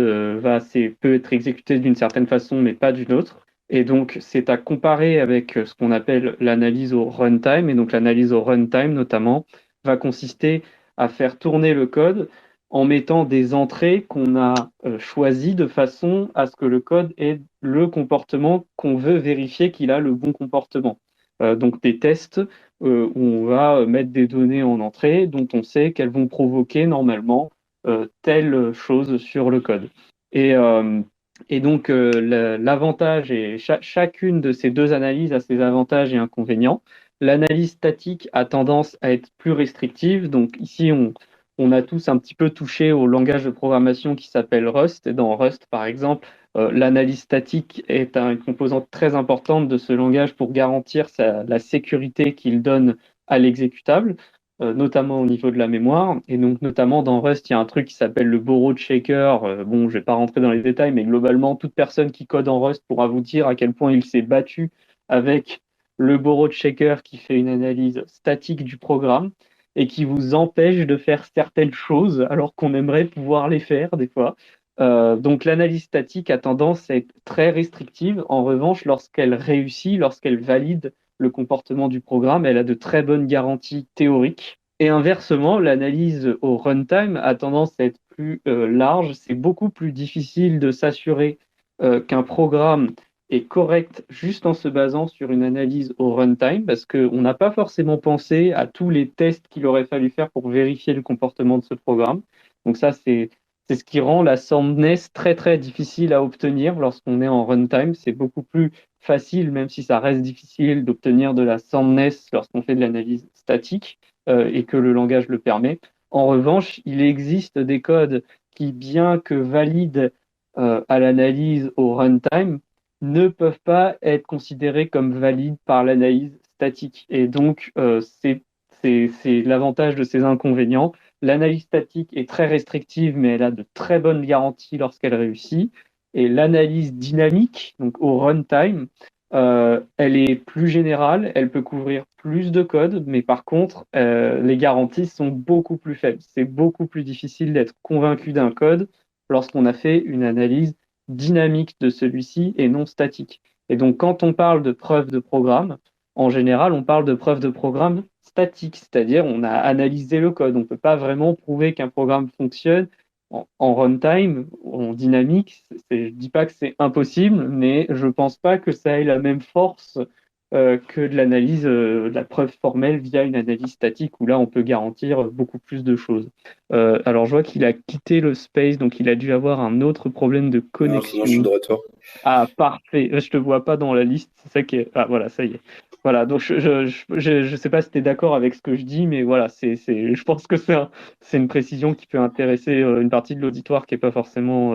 S4: peut être exécuté d'une certaine façon, mais pas d'une autre. Et donc, c'est à comparer avec ce qu'on appelle l'analyse au runtime. Et donc, l'analyse au runtime, notamment, va consister à faire tourner le code en mettant des entrées qu'on a choisies de façon à ce que le code ait le comportement qu'on veut vérifier qu'il a le bon comportement. Donc, des tests où on va mettre des données en entrée dont on sait qu'elles vont provoquer normalement telle chose sur le code. Et donc, l'avantage et chacune de ces deux analyses a ses avantages et inconvénients. L'analyse statique a tendance à être plus restrictive. Donc, ici, on a tous un petit peu touché au langage de programmation qui s'appelle Rust. Et dans Rust, par exemple, l'analyse statique est une composante très importante de ce langage pour garantir la sécurité qu'il donne à l'exécutable, notamment au niveau de la mémoire. Et donc, notamment dans Rust, il y a un truc qui s'appelle le borrowed shaker. Bon, je ne vais pas rentrer dans les détails, mais globalement, toute personne qui code en Rust pourra vous dire à quel point il s'est battu avec le borrowed shaker qui fait une analyse statique du programme et qui vous empêche de faire certaines choses alors qu'on aimerait pouvoir les faire des fois. Donc l'analyse statique a tendance à être très restrictive. En revanche, lorsqu'elle réussit, lorsqu'elle valide le comportement du programme, elle a de très bonnes garanties théoriques. Et inversement, l'analyse au runtime a tendance à être plus large. C'est beaucoup plus difficile de s'assurer qu'un programme est correct juste en se basant sur une analyse au runtime parce qu'on n'a pas forcément pensé à tous les tests qu'il aurait fallu faire pour vérifier le comportement de ce programme. Donc ça, c'est ce qui rend la soundness très très difficile à obtenir lorsqu'on est en runtime. C'est beaucoup plus facile, même si ça reste difficile, d'obtenir de la soundness lorsqu'on fait de l'analyse statique et que le langage le permet. En revanche, il existe des codes qui, bien que valides à l'analyse au runtime, ne peuvent pas être considérés comme valides par l'analyse statique. Et donc, c'est l'avantage de ces inconvénients. L'analyse statique est très restrictive, mais elle a de très bonnes garanties lorsqu'elle réussit. Et l'analyse dynamique, donc au runtime, elle est plus générale, elle peut couvrir plus de code, mais par contre, les garanties sont beaucoup plus faibles. C'est beaucoup plus difficile d'être convaincu d'un code lorsqu'on a fait une analyse dynamique de celui-ci et non statique. Et donc, quand on parle de preuve de programme, en général, on parle de preuve de programme statique, c'est-à-dire on a analysé le code. On ne peut pas vraiment prouver qu'un programme fonctionne en runtime, en dynamique. Je ne dis pas que c'est impossible, mais je ne pense pas que ça ait la même force que de l'analyse, de la preuve formelle via une analyse statique, où là, on peut garantir beaucoup plus de choses. Alors, je vois qu'il a quitté le space, donc il a dû avoir un autre problème de
S2: Non, sinon, je suis
S4: connexion.
S2: de retour.
S4: Ah, parfait. Je te vois pas dans la liste. C'est ça qui est. Ah, voilà, ça y est. Voilà. Donc, je sais pas si tu es d'accord avec ce que je dis, mais voilà, je pense que c'est une précision qui peut intéresser une partie de l'auditoire qui a pas forcément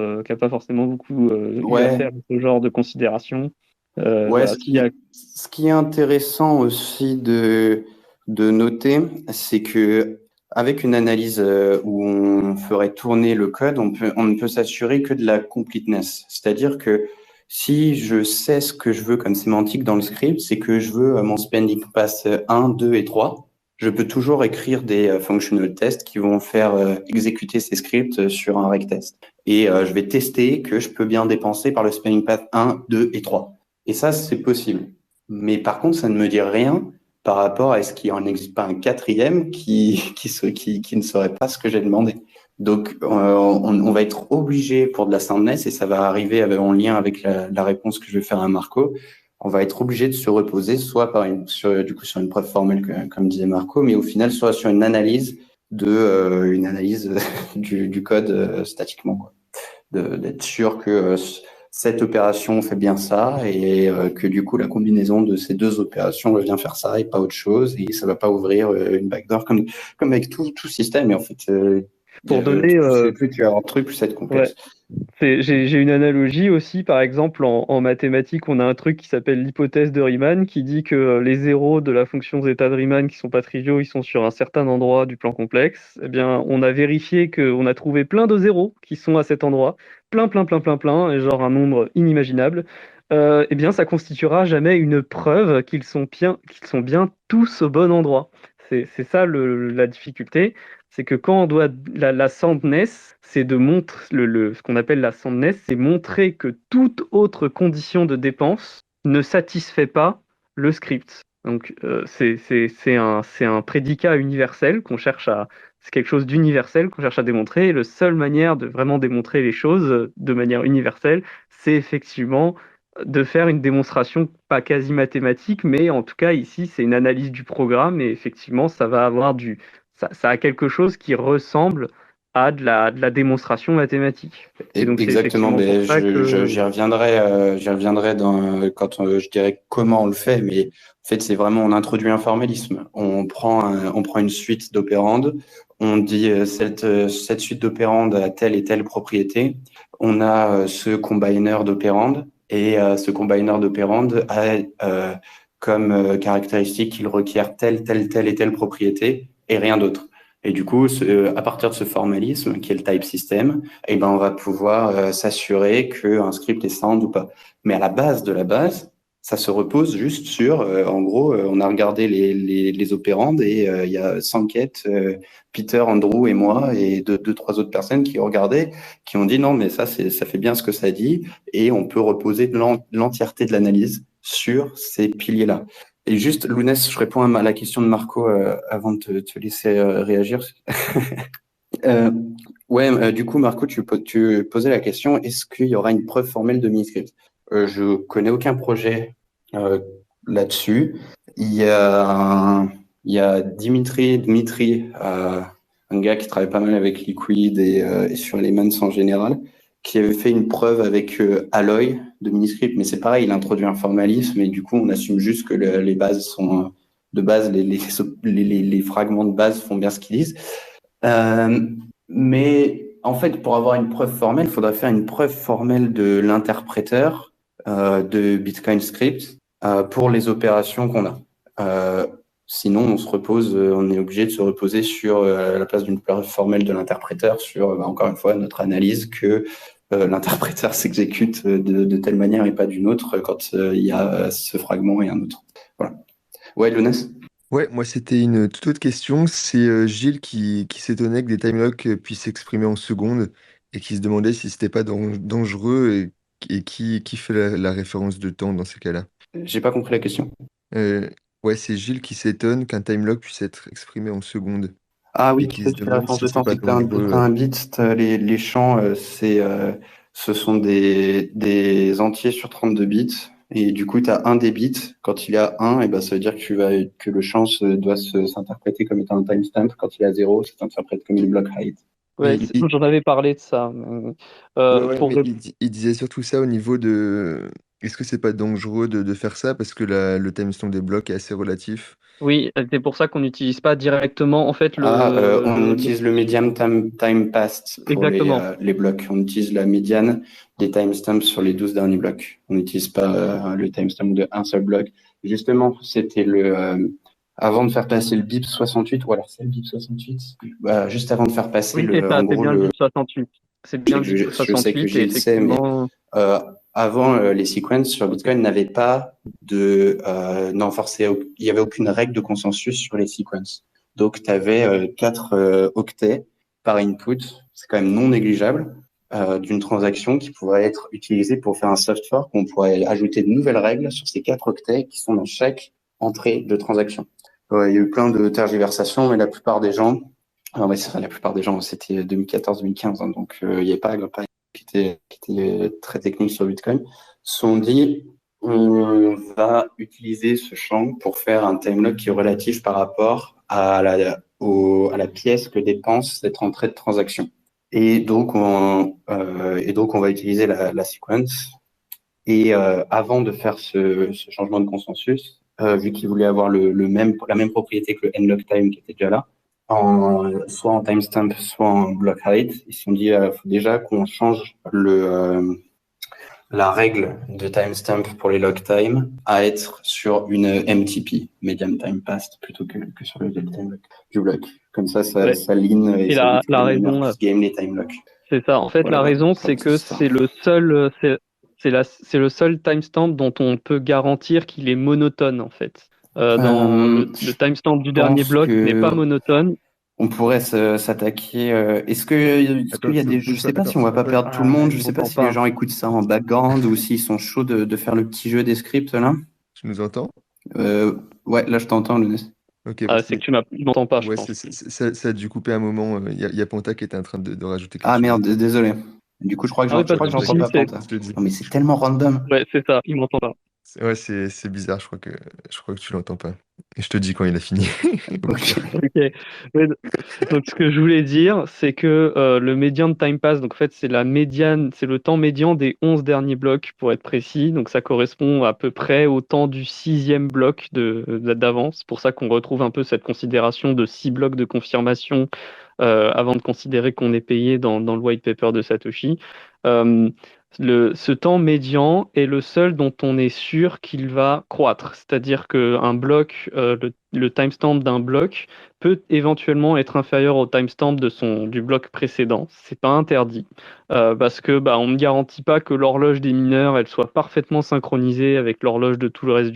S4: beaucoup eu
S2: Ouais,
S4: affaire à ce genre de considération.
S2: ouais,
S4: Voilà. S'il y a.
S2: ce qui est intéressant aussi de noter, c'est que avec une analyse où on ferait tourner le code, on ne peut s'assurer que de la completeness. C'est-à-dire que si je sais ce que je veux comme sémantique dans le script, c'est que je veux mon spending pass 1, 2 et 3. Je peux toujours écrire des functional tests qui vont faire exécuter ces scripts sur un rec test. Et je vais tester que je peux bien dépenser par le spending path 1, 2 et 3. Et ça, c'est possible. Mais par contre, ça ne me dit rien par rapport à est-ce qu'il n'en existe pas un quatrième qui ne saurait pas ce que j'ai demandé. Donc, on va être obligé pour de la soundness, et ça va arriver en lien avec la réponse que je vais faire à Marco, on va être obligé de se reposer soit sur une preuve formelle, comme disait Marco, mais au final, soit sur une analyse du code statiquement, quoi. D'être sûr que cette opération fait bien ça et que du coup la combinaison de ces deux opérations va bien faire ça et pas autre chose, et ça va pas ouvrir une backdoor comme avec tout système. Et en fait,
S4: Pour donner.
S2: plus tu vas avoir de trucs, plus ça va être
S4: Ouais.
S2: complexe.
S4: J'ai une analogie aussi, par exemple, en mathématiques, on a un truc qui s'appelle l'hypothèse de Riemann, qui dit que les zéros de la fonction zeta de Riemann, qui sont pas triviaux, ils sont sur un certain endroit du plan complexe. Eh bien, on a vérifié qu'on a trouvé plein de zéros qui sont à cet endroit, plein, et genre un nombre inimaginable. Eh bien, ça constituera jamais une preuve qu'ils sont bien tous au bon endroit. C'est ça la difficulté, c'est que quand on doit la soundness, c'est de montrer ce qu'on appelle la soundness, c'est montrer que toute autre condition de dépense ne satisfait pas le script. Donc c'est un prédicat universel c'est quelque chose d'universel qu'on cherche à démontrer. Et la seule manière de vraiment démontrer les choses de manière universelle, c'est effectivement de faire une démonstration pas quasi mathématique, mais en tout cas ici c'est une analyse du programme, et effectivement ça va avoir ça a quelque chose qui ressemble à de la démonstration mathématique. Et donc c'est
S2: Exactement,
S4: effectivement pour
S2: mais
S4: ça que.
S2: j'y reviendrai quand je dirais comment on le fait, mais en fait c'est vraiment, on introduit un formalisme. On prend une suite d'opérandes, on dit cette suite d'opérandes a telle et telle propriété. On a ce combiner d'opérandes, et ce combiner d'opérandes a comme caractéristique qu'il requiert telle et telle propriété et rien d'autre. Et du coup, à partir de ce formalisme, qui est le type system, eh ben, on va pouvoir s'assurer qu'un script est sound ou pas. Mais à la base de la base, ça se repose juste sur, en gros, on a regardé les opérandes, et il y a Sanket, Peter, Andrew et moi et deux, trois autres personnes qui ont regardé, qui ont dit non, mais ça fait bien ce que ça dit, et on peut reposer l'entièreté de l'analyse sur ces piliers-là. Et juste, Lounès, je réponds à la question de Marco avant de te laisser réagir. Du coup, Marco, tu posais la question, est-ce qu'il y aura une preuve formelle de Miniscript? Je connais aucun projet là-dessus. Il y a Dimitri, un gars qui travaille pas mal avec Liquid et sur les mans en général, qui avait fait une preuve avec Alloy de Miniscript, mais c'est pareil, il introduit un formalisme, et du coup, on assume juste que les bases sont de base, les fragments de base font bien ce qu'ils disent. Mais en fait, pour avoir une preuve formelle, il faudrait faire une preuve formelle de l'interpréteur de Bitcoin Script pour les opérations qu'on a. Sinon, on est obligé de se reposer sur la place d'une preuve formelle de l'interpréteur, sur, encore une fois, notre analyse que l'interpréteur s'exécute de telle manière et pas d'une autre quand il y a ce fragment et un autre. Voilà. Ouais, Younes?
S1: Ouais, moi c'était une toute autre question. C'est Gilles qui s'étonnait que des time locks puissent s'exprimer en secondes et qui se demandait si c'était pas dangereux et qui fait la référence de temps dans ces cas-là.
S2: J'ai pas compris la question.
S1: Euh, ouais, c'est Gilles qui s'étonne qu'un time lock puisse être exprimé en secondes
S2: Ah
S1: et
S2: oui,
S1: qui
S2: tu
S1: se
S2: sais, tu fais
S1: demande
S2: référence
S1: si
S2: de
S1: c'est
S2: temps,
S1: pas
S2: c'est que t'as
S1: dangereux.
S2: un bit, les champs, ce sont des entiers sur 32 bits. Et du coup, tu as un des bits. Quand il est à 1, et ben, ça veut dire que le champ doit s'interpréter comme étant un timestamp. Quand il est à 0, ça s'interprète comme une block height.
S1: Mais
S4: Ouais, j'en avais parlé de ça.
S1: ouais, ouais,
S4: Pour
S1: mais il disait surtout ça au niveau de... Est-ce que c'est pas dangereux de faire ça parce que le timestamp des blocs est assez relatif?
S4: Oui, c'est pour ça qu'on n'utilise pas directement en fait
S2: On utilise le median time passed pour
S4: exactement.
S2: les blocs. On utilise la médiane des timestamps sur les 12 derniers blocs. On n'utilise pas le timestamp de un seul bloc. Justement, c'était avant de faire passer le BIP 68, ou alors c'est le BIP 68, juste avant de faire passer
S4: Oui, c'est ça,
S2: en
S4: c'est
S2: gros,
S4: bien le BIP 68. C'est bien le BIP
S2: je sais que
S4: 68 et
S2: Gilles sait, mais
S4: effectivement,
S2: avant, les sequences sur Bitcoin n'avaient pas il y avait aucune règle de consensus sur les sequences. Donc, tu avais 4 octets par input. C'est quand même non négligeable d'une transaction qui pourrait être utilisée pour faire un soft fork. On pourrait ajouter de nouvelles règles sur ces 4 octets qui sont dans chaque entrée de transaction. Il y a eu plein de tergiversations, mais la plupart des gens, alors ouais, c'est ça, la plupart des gens, c'était 2014-2015, hein, donc il n'y avait pas qui était très technique sur Bitcoin, se sont dit on va utiliser ce champ pour faire un timelock qui est relatif par rapport à la pièce que dépense cette entrée de transaction. Et donc, on va utiliser la sequence. Et avant de faire ce changement de consensus, vu qu'ils voulaient avoir la même propriété que le nlock time qui était déjà là, soit en timestamp, soit en block height, ils se sont dit faut déjà qu'on change la règle de timestamp pour les log time à être sur une MTP, median time passed, plutôt que sur le dead time lock du bloc. Comme ça
S4: ouais.
S2: lean et
S4: Et
S2: ça évite que
S4: la
S2: les mineurs
S4: raison,
S2: puissent game les time locks.
S4: c'est ça. En fait, la
S2: Voilà,
S4: raison,
S2: pour la
S4: c'est
S2: petite
S4: que
S2: histoire.
S4: c'est le seul, c'est le seul timestamp dont on peut garantir qu'il est monotone, en fait. Dans
S2: Je
S4: le timestamp du dernier
S2: pense
S4: bloc n'est pas
S2: que
S4: monotone.
S2: on pourrait s'attaquer. Est-ce qu'il
S1: Attends,
S2: y a des. Je sais pas si on va pas perdre tout le monde. Je
S4: Je
S2: sais pas
S4: m'entends
S2: si les
S4: pas.
S2: gens écoutent ça en background ou s'ils sont chauds de faire le petit jeu des scripts là.
S1: Tu nous entends?
S2: Ouais, là je t'entends, Lounes.
S1: Ok,
S4: Ah, c'est que tu m'entends pas, je
S1: ouais,
S4: pense.
S1: ça a dû couper un moment. Il y a Panta qui était en train de rajouter quelque
S2: Ah
S1: chose.
S2: merde, désolé. Du coup,
S4: Ah oui,
S2: je
S4: pas de
S2: crois que j'entends
S4: souci,
S2: pas Panta.
S1: Je te dis.
S2: Non, mais c'est tellement random.
S4: ouais, c'est ça, il m'entend pas.
S1: Ouais, c'est bizarre, je crois que tu l'entends pas. Et je te dis quand il a fini. Au
S2: Ok.
S1: pire.
S4: Ok. Ouais, donc ce que je voulais dire, c'est que le median time pass, donc en fait c'est la médiane, c'est le temps médian des 11 derniers blocs pour être précis. Donc ça correspond à peu près au temps du sixième bloc d'avance. C'est pour ça qu'on retrouve un peu cette considération de 6 blocs de confirmation avant de considérer qu'on est payé dans le white paper de Satoshi. Euh, ce temps médian est le seul dont on est sûr qu'il va croître. C'est-à-dire qu'un bloc, le timestamp d'un bloc peut éventuellement être inférieur au timestamp du bloc précédent. C'est pas interdit. Parce que on ne garantit pas que l'horloge des mineurs elle soit parfaitement synchronisée avec l'horloge de tout le reste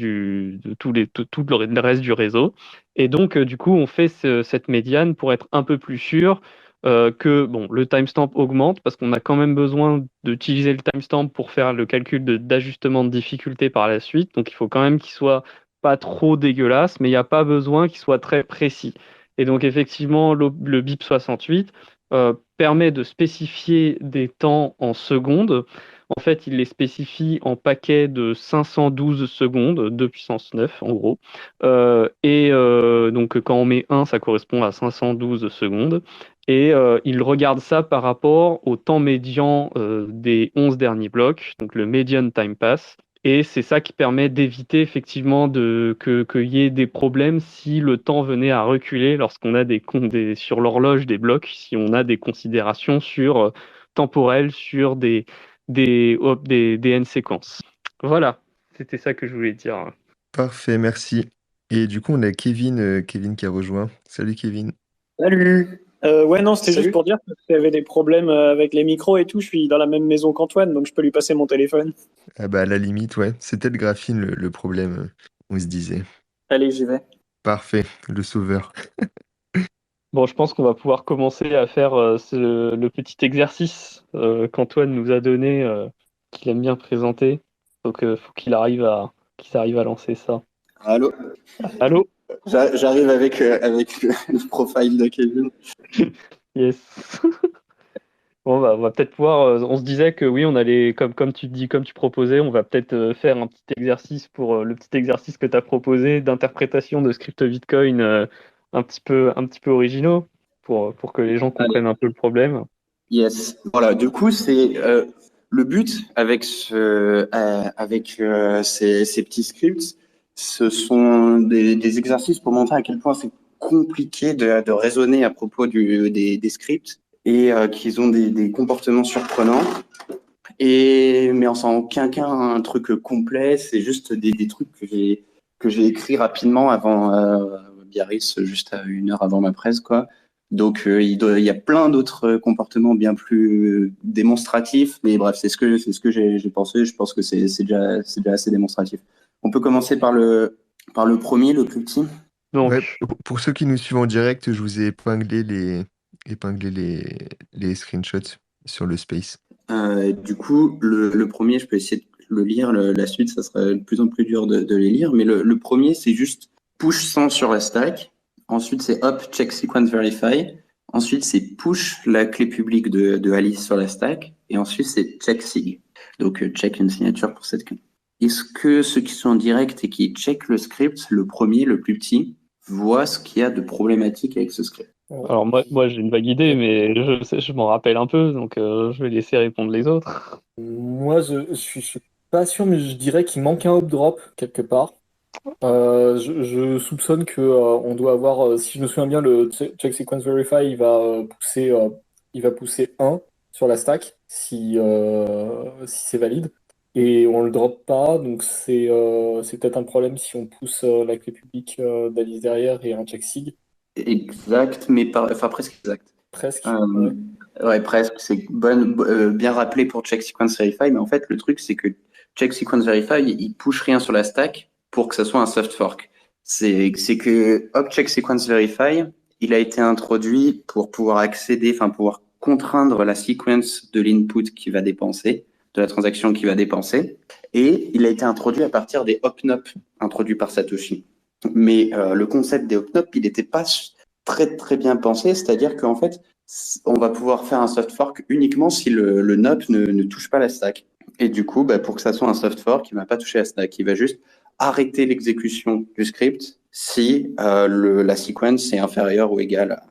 S4: tout le reste du réseau. Et donc, du coup, on fait cette médiane pour être un peu plus sûr que le timestamp augmente parce qu'on a quand même besoin d'utiliser le timestamp pour faire le calcul d'ajustement de difficulté par la suite. Donc il faut quand même qu'il soit pas trop dégueulasse, mais il n'y a pas besoin qu'il soit très précis. Et donc effectivement, le BIP 68 permet de spécifier des temps en secondes. En fait, il les spécifie en paquets de 512 secondes, 2 puissance 9 en gros. Donc quand on met 1, ça correspond à 512 secondes. Et il regarde ça par rapport au temps médian des 11 derniers blocs, donc le median time pass. Et c'est ça qui permet d'éviter effectivement qu'il y ait des problèmes si le temps venait à reculer lorsqu'on a sur l'horloge des blocs, si on a des considérations temporelles sur des N séquences. Voilà, c'était ça que je voulais dire.
S1: Parfait, merci. Et du coup, on a Kevin qui a rejoint. Salut Kevin.
S5: Salut. Ouais, non, c'était juste
S2: Salut.
S5: pour dire qu'il y avait des problèmes avec les micros et tout. Je suis dans la même maison qu'Antoine, donc je peux lui passer mon téléphone.
S1: Ah bah à la limite, ouais. C'était le graphine le problème, on se disait.
S5: Allez, j'y vais.
S1: Parfait, le sauveur.
S4: Bon, je pense qu'on va pouvoir commencer à faire le petit exercice qu'Antoine nous a donné, qu'il aime bien présenter. Donc, faut qu'il arrive à lancer ça.
S2: Allô?
S4: Allô?
S2: J'arrive avec le profile de Kevin.
S4: Yes. Bon, bah, on va peut-être pouvoir. On se disait que oui, on allait, comme tu dis, comme tu proposais, on va peut-être faire un petit exercice pour le petit exercice que tu as proposé d'interprétation de script Bitcoin un petit peu originaux pour que les gens
S2: Allez.
S4: comprennent un peu le problème.
S2: Yes. Voilà, du coup, c'est le but avec ces petits scripts, ce sont des exercices pour montrer à quel point c'est compliqué de raisonner à propos des scripts et qu'ils ont des comportements surprenants. Mais on s'en aucun cas un truc complet, c'est juste des trucs que j'ai écrit rapidement avant Biarritz, juste à 1 heure avant ma presse, quoi. Donc il y a plein d'autres comportements bien plus démonstratifs, mais bref, c'est ce que j'ai pensé. Je pense que c'est déjà assez démonstratif. On peut commencer par le premier, le plus petit.
S1: Ouais,
S4: Donc,
S1: pour ceux qui nous suivent en direct, je vous ai épinglé les screenshots sur le space.
S2: Du coup, le premier, je peux essayer de le lire. La suite, ça sera de plus en plus dur de les lire. Mais le premier, c'est juste push 100 sur la stack. Ensuite, c'est hop, check sequence verify. Ensuite, c'est push la clé publique de Alice sur la stack. Et ensuite, c'est check sig. Donc, check une signature pour cette clé. Est-ce que ceux qui sont en direct et qui check le script, le premier, le plus petit, voient ce qu'il y a de problématique avec ce script?
S4: alors moi j'ai une vague idée, mais je m'en rappelle un peu, donc je vais laisser répondre les autres.
S3: Moi, je suis pas sûr, mais je dirais qu'il manque un hop drop quelque part. Je soupçonne que on doit avoir, si je me souviens bien, le check sequence verify, il va pousser 1 sur la stack si c'est valide, et on le drop pas, donc c'est peut-être un problème si on pousse la clé publique d'Alice derrière et un check sig,
S2: Exact, mais enfin presque exact.
S3: presque.
S2: Euh,
S3: Ouais.
S2: ouais, presque. C'est bien rappelé pour Check Sequence Verify, mais en fait, le truc, c'est que Check Sequence Verify, il push rien sur la stack pour que ça soit un soft fork. C'est que Hop Check Sequence Verify, il a été introduit pour pouvoir accéder, enfin, pouvoir contraindre la sequence de l'input qui va dépenser, de la transaction qui va dépenser. Et il a été introduit à partir des hop-nop introduits par Satoshi. Mais le concept des hop-nop, il n'était pas très très bien pensé, c'est-à-dire qu'en fait, on va pouvoir faire un soft fork uniquement si le nop ne touche pas la stack. Et du coup, bah, pour que ça soit un soft fork, il ne va pas toucher la stack. Il va juste arrêter l'exécution du script si la sequence est inférieure ou égale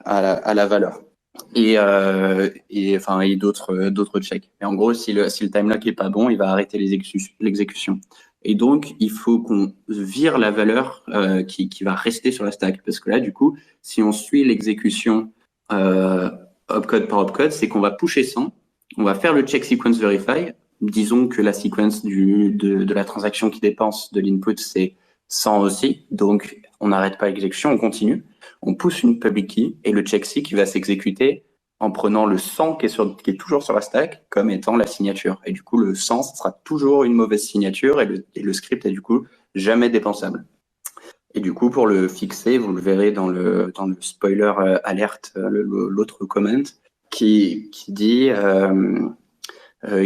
S2: à la valeur. Et d'autres checks. Et en gros, si le time lock est pas bon, il va arrêter l'exécution. Et donc, il faut qu'on vire la valeur qui va rester sur la stack. Parce que là, du coup, si on suit l'exécution opcode par opcode, c'est qu'on va pusher 100, on va faire le check sequence verify. Disons que la sequence de la transaction qui dépense de l'input, c'est 100 aussi. Donc, on n'arrête pas l'exécution, on continue. On pousse une public key et le check sig qui va s'exécuter en prenant le 100 qui est toujours sur la stack comme étant la signature. Et du coup, le 100, ça sera toujours une mauvaise signature et le script est du coup jamais dépensable. Et du coup, pour le fixer, vous le verrez dans le spoiler alert, l'autre comment, qui dit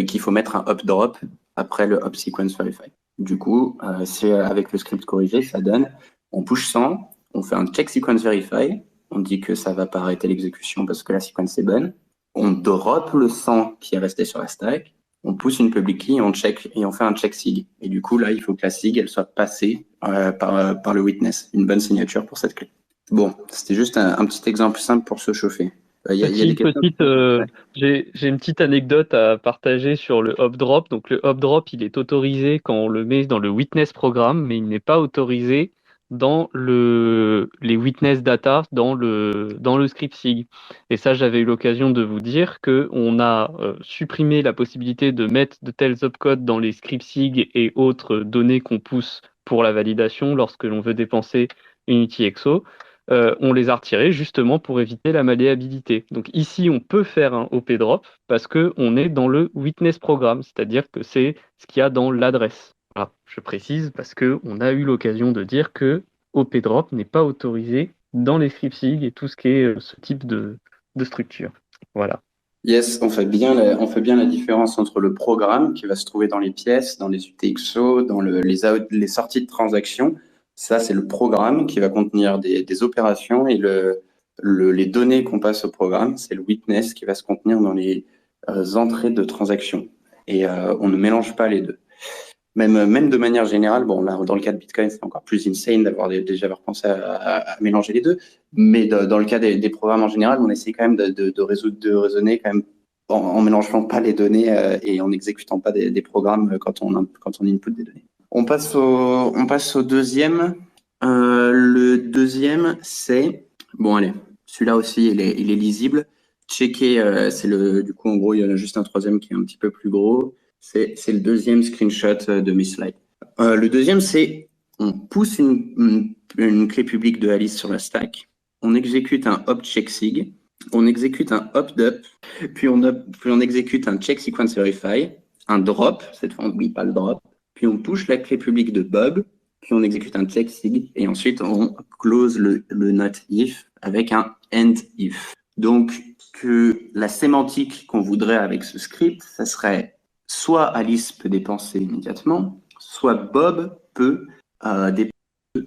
S2: qu'il faut mettre un up drop après le up sequence verify. Du coup, c'est avec le script corrigé, ça donne, on push 100, on fait un check sequence verify, on dit que ça va pas arrêter l'exécution parce que la sequence est bonne, on drop le 100 qui est resté sur la stack, on pousse une public key et on check et on fait un check sig. Et du coup, là, il faut que la sig elle soit passée par le witness, une bonne signature pour cette clé. Bon, c'était juste un petit exemple simple pour se chauffer. Il y a des questions.
S4: J'ai une petite anecdote à partager sur le hop drop. Donc le hop drop, il est autorisé quand on le met dans le witness programme, mais il n'est pas autorisé dans les witness data dans le script SIG. Et ça, j'avais eu l'occasion de vous dire que on a supprimé la possibilité de mettre de tels opcodes dans les scripts SIG et autres données qu'on pousse pour la validation lorsque l'on veut dépenser UnityXO. On les a retirés justement pour éviter la malléabilité. Donc ici, on peut faire un OP drop parce qu'on est dans le witness programme, c'est-à-dire que c'est ce qu'il y a dans l'adresse. Voilà, je précise parce qu'on a eu l'occasion de dire que OP drop n'est pas autorisé dans les scripting et tout ce qui est ce type de structure. Voilà.
S2: Yes, on fait bien la différence entre le programme qui va se trouver dans les pièces, dans les UTXO, dans les sorties de transactions. Ça, c'est le programme qui va contenir des opérations et les données qu'on passe au programme, c'est le witness qui va se contenir dans les entrées de transactions. Et on ne mélange pas les deux. Même de manière générale, bon, là, dans le cas de Bitcoin, c'est encore plus insane déjà avoir pensé à mélanger les deux. Mais dans le cas des programmes en général, on essaie quand même de raisonner quand même en mélangeant pas les données et en n'exécutant pas des programmes quand on input des données. On passe au deuxième. Le deuxième, c'est bon, allez, celui-là aussi, il est lisible. Checker, du coup, en gros, il y en a juste un troisième qui est un petit peu plus gros. C'est le deuxième screenshot de mes slides. Le deuxième, c'est on pousse une clé publique de Alice sur la stack, on exécute un opt check sig, on exécute un opt-up, puis on exécute un check sequence verify, un drop, cette fois on n'oublie pas le drop, puis on push la clé publique de Bob, puis on exécute un check sig, et ensuite on close le not if avec un end if. Donc, que la sémantique qu'on voudrait avec ce script, ça serait soit Alice peut dépenser immédiatement, soit Bob peut dépenser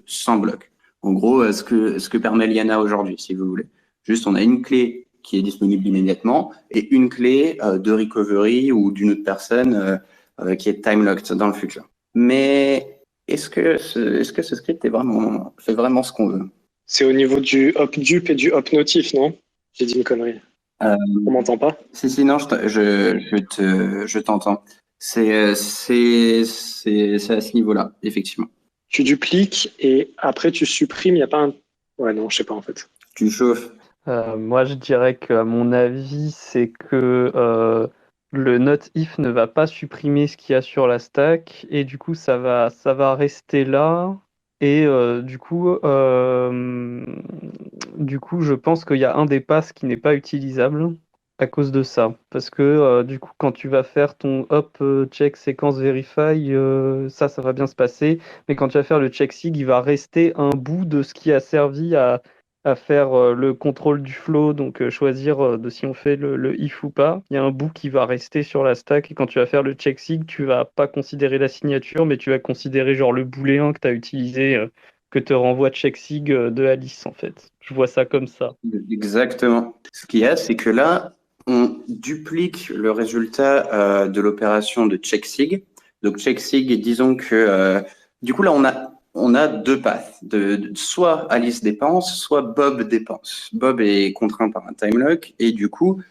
S2: sans bloc. En gros, ce que permet Liana aujourd'hui, si vous voulez. Juste, on a une clé qui est disponible immédiatement et une clé de recovery ou d'une autre personne qui est time-locked dans le futur. Mais est-ce que ce script fait vraiment ce qu'on veut?
S5: C'est au niveau du hop-dupe et hop notif, non? J'ai dit une connerie. On m'entend pas?
S2: Si, non, je t'entends. C'est à ce niveau-là, effectivement.
S5: Tu dupliques et après tu supprimes, il n'y a pas un... Ouais, non, je sais pas en fait.
S2: Tu chauffes.
S4: Moi, je dirais qu'à mon avis, c'est que le not if ne va pas supprimer ce qu'il y a sur la stack et du coup, ça va rester là. Et du coup, je pense qu'il y a un des passes qui n'est pas utilisable à cause de ça. Parce que du coup, quand tu vas faire ton hop check séquence verify, ça va bien se passer. Mais quand tu vas faire le check sig, il va rester un bout de ce qui a servi à faire le contrôle du flow, donc choisir de si on fait le if ou pas. Il y a un bout qui va rester sur la stack et quand tu vas faire le check sig, tu vas pas considérer la signature, mais tu vas considérer genre le booléen que tu as utilisé, que te renvoie check sig de Alice en fait. Je vois ça comme ça.
S2: Exactement. Ce qu'il y a, c'est que là, on duplique le résultat de l'opération de check sig. Donc check sig, disons que du coup là on a deux paths. Soit Alice dépense, soit Bob dépense. Bob est contraint par un time lock et du coup,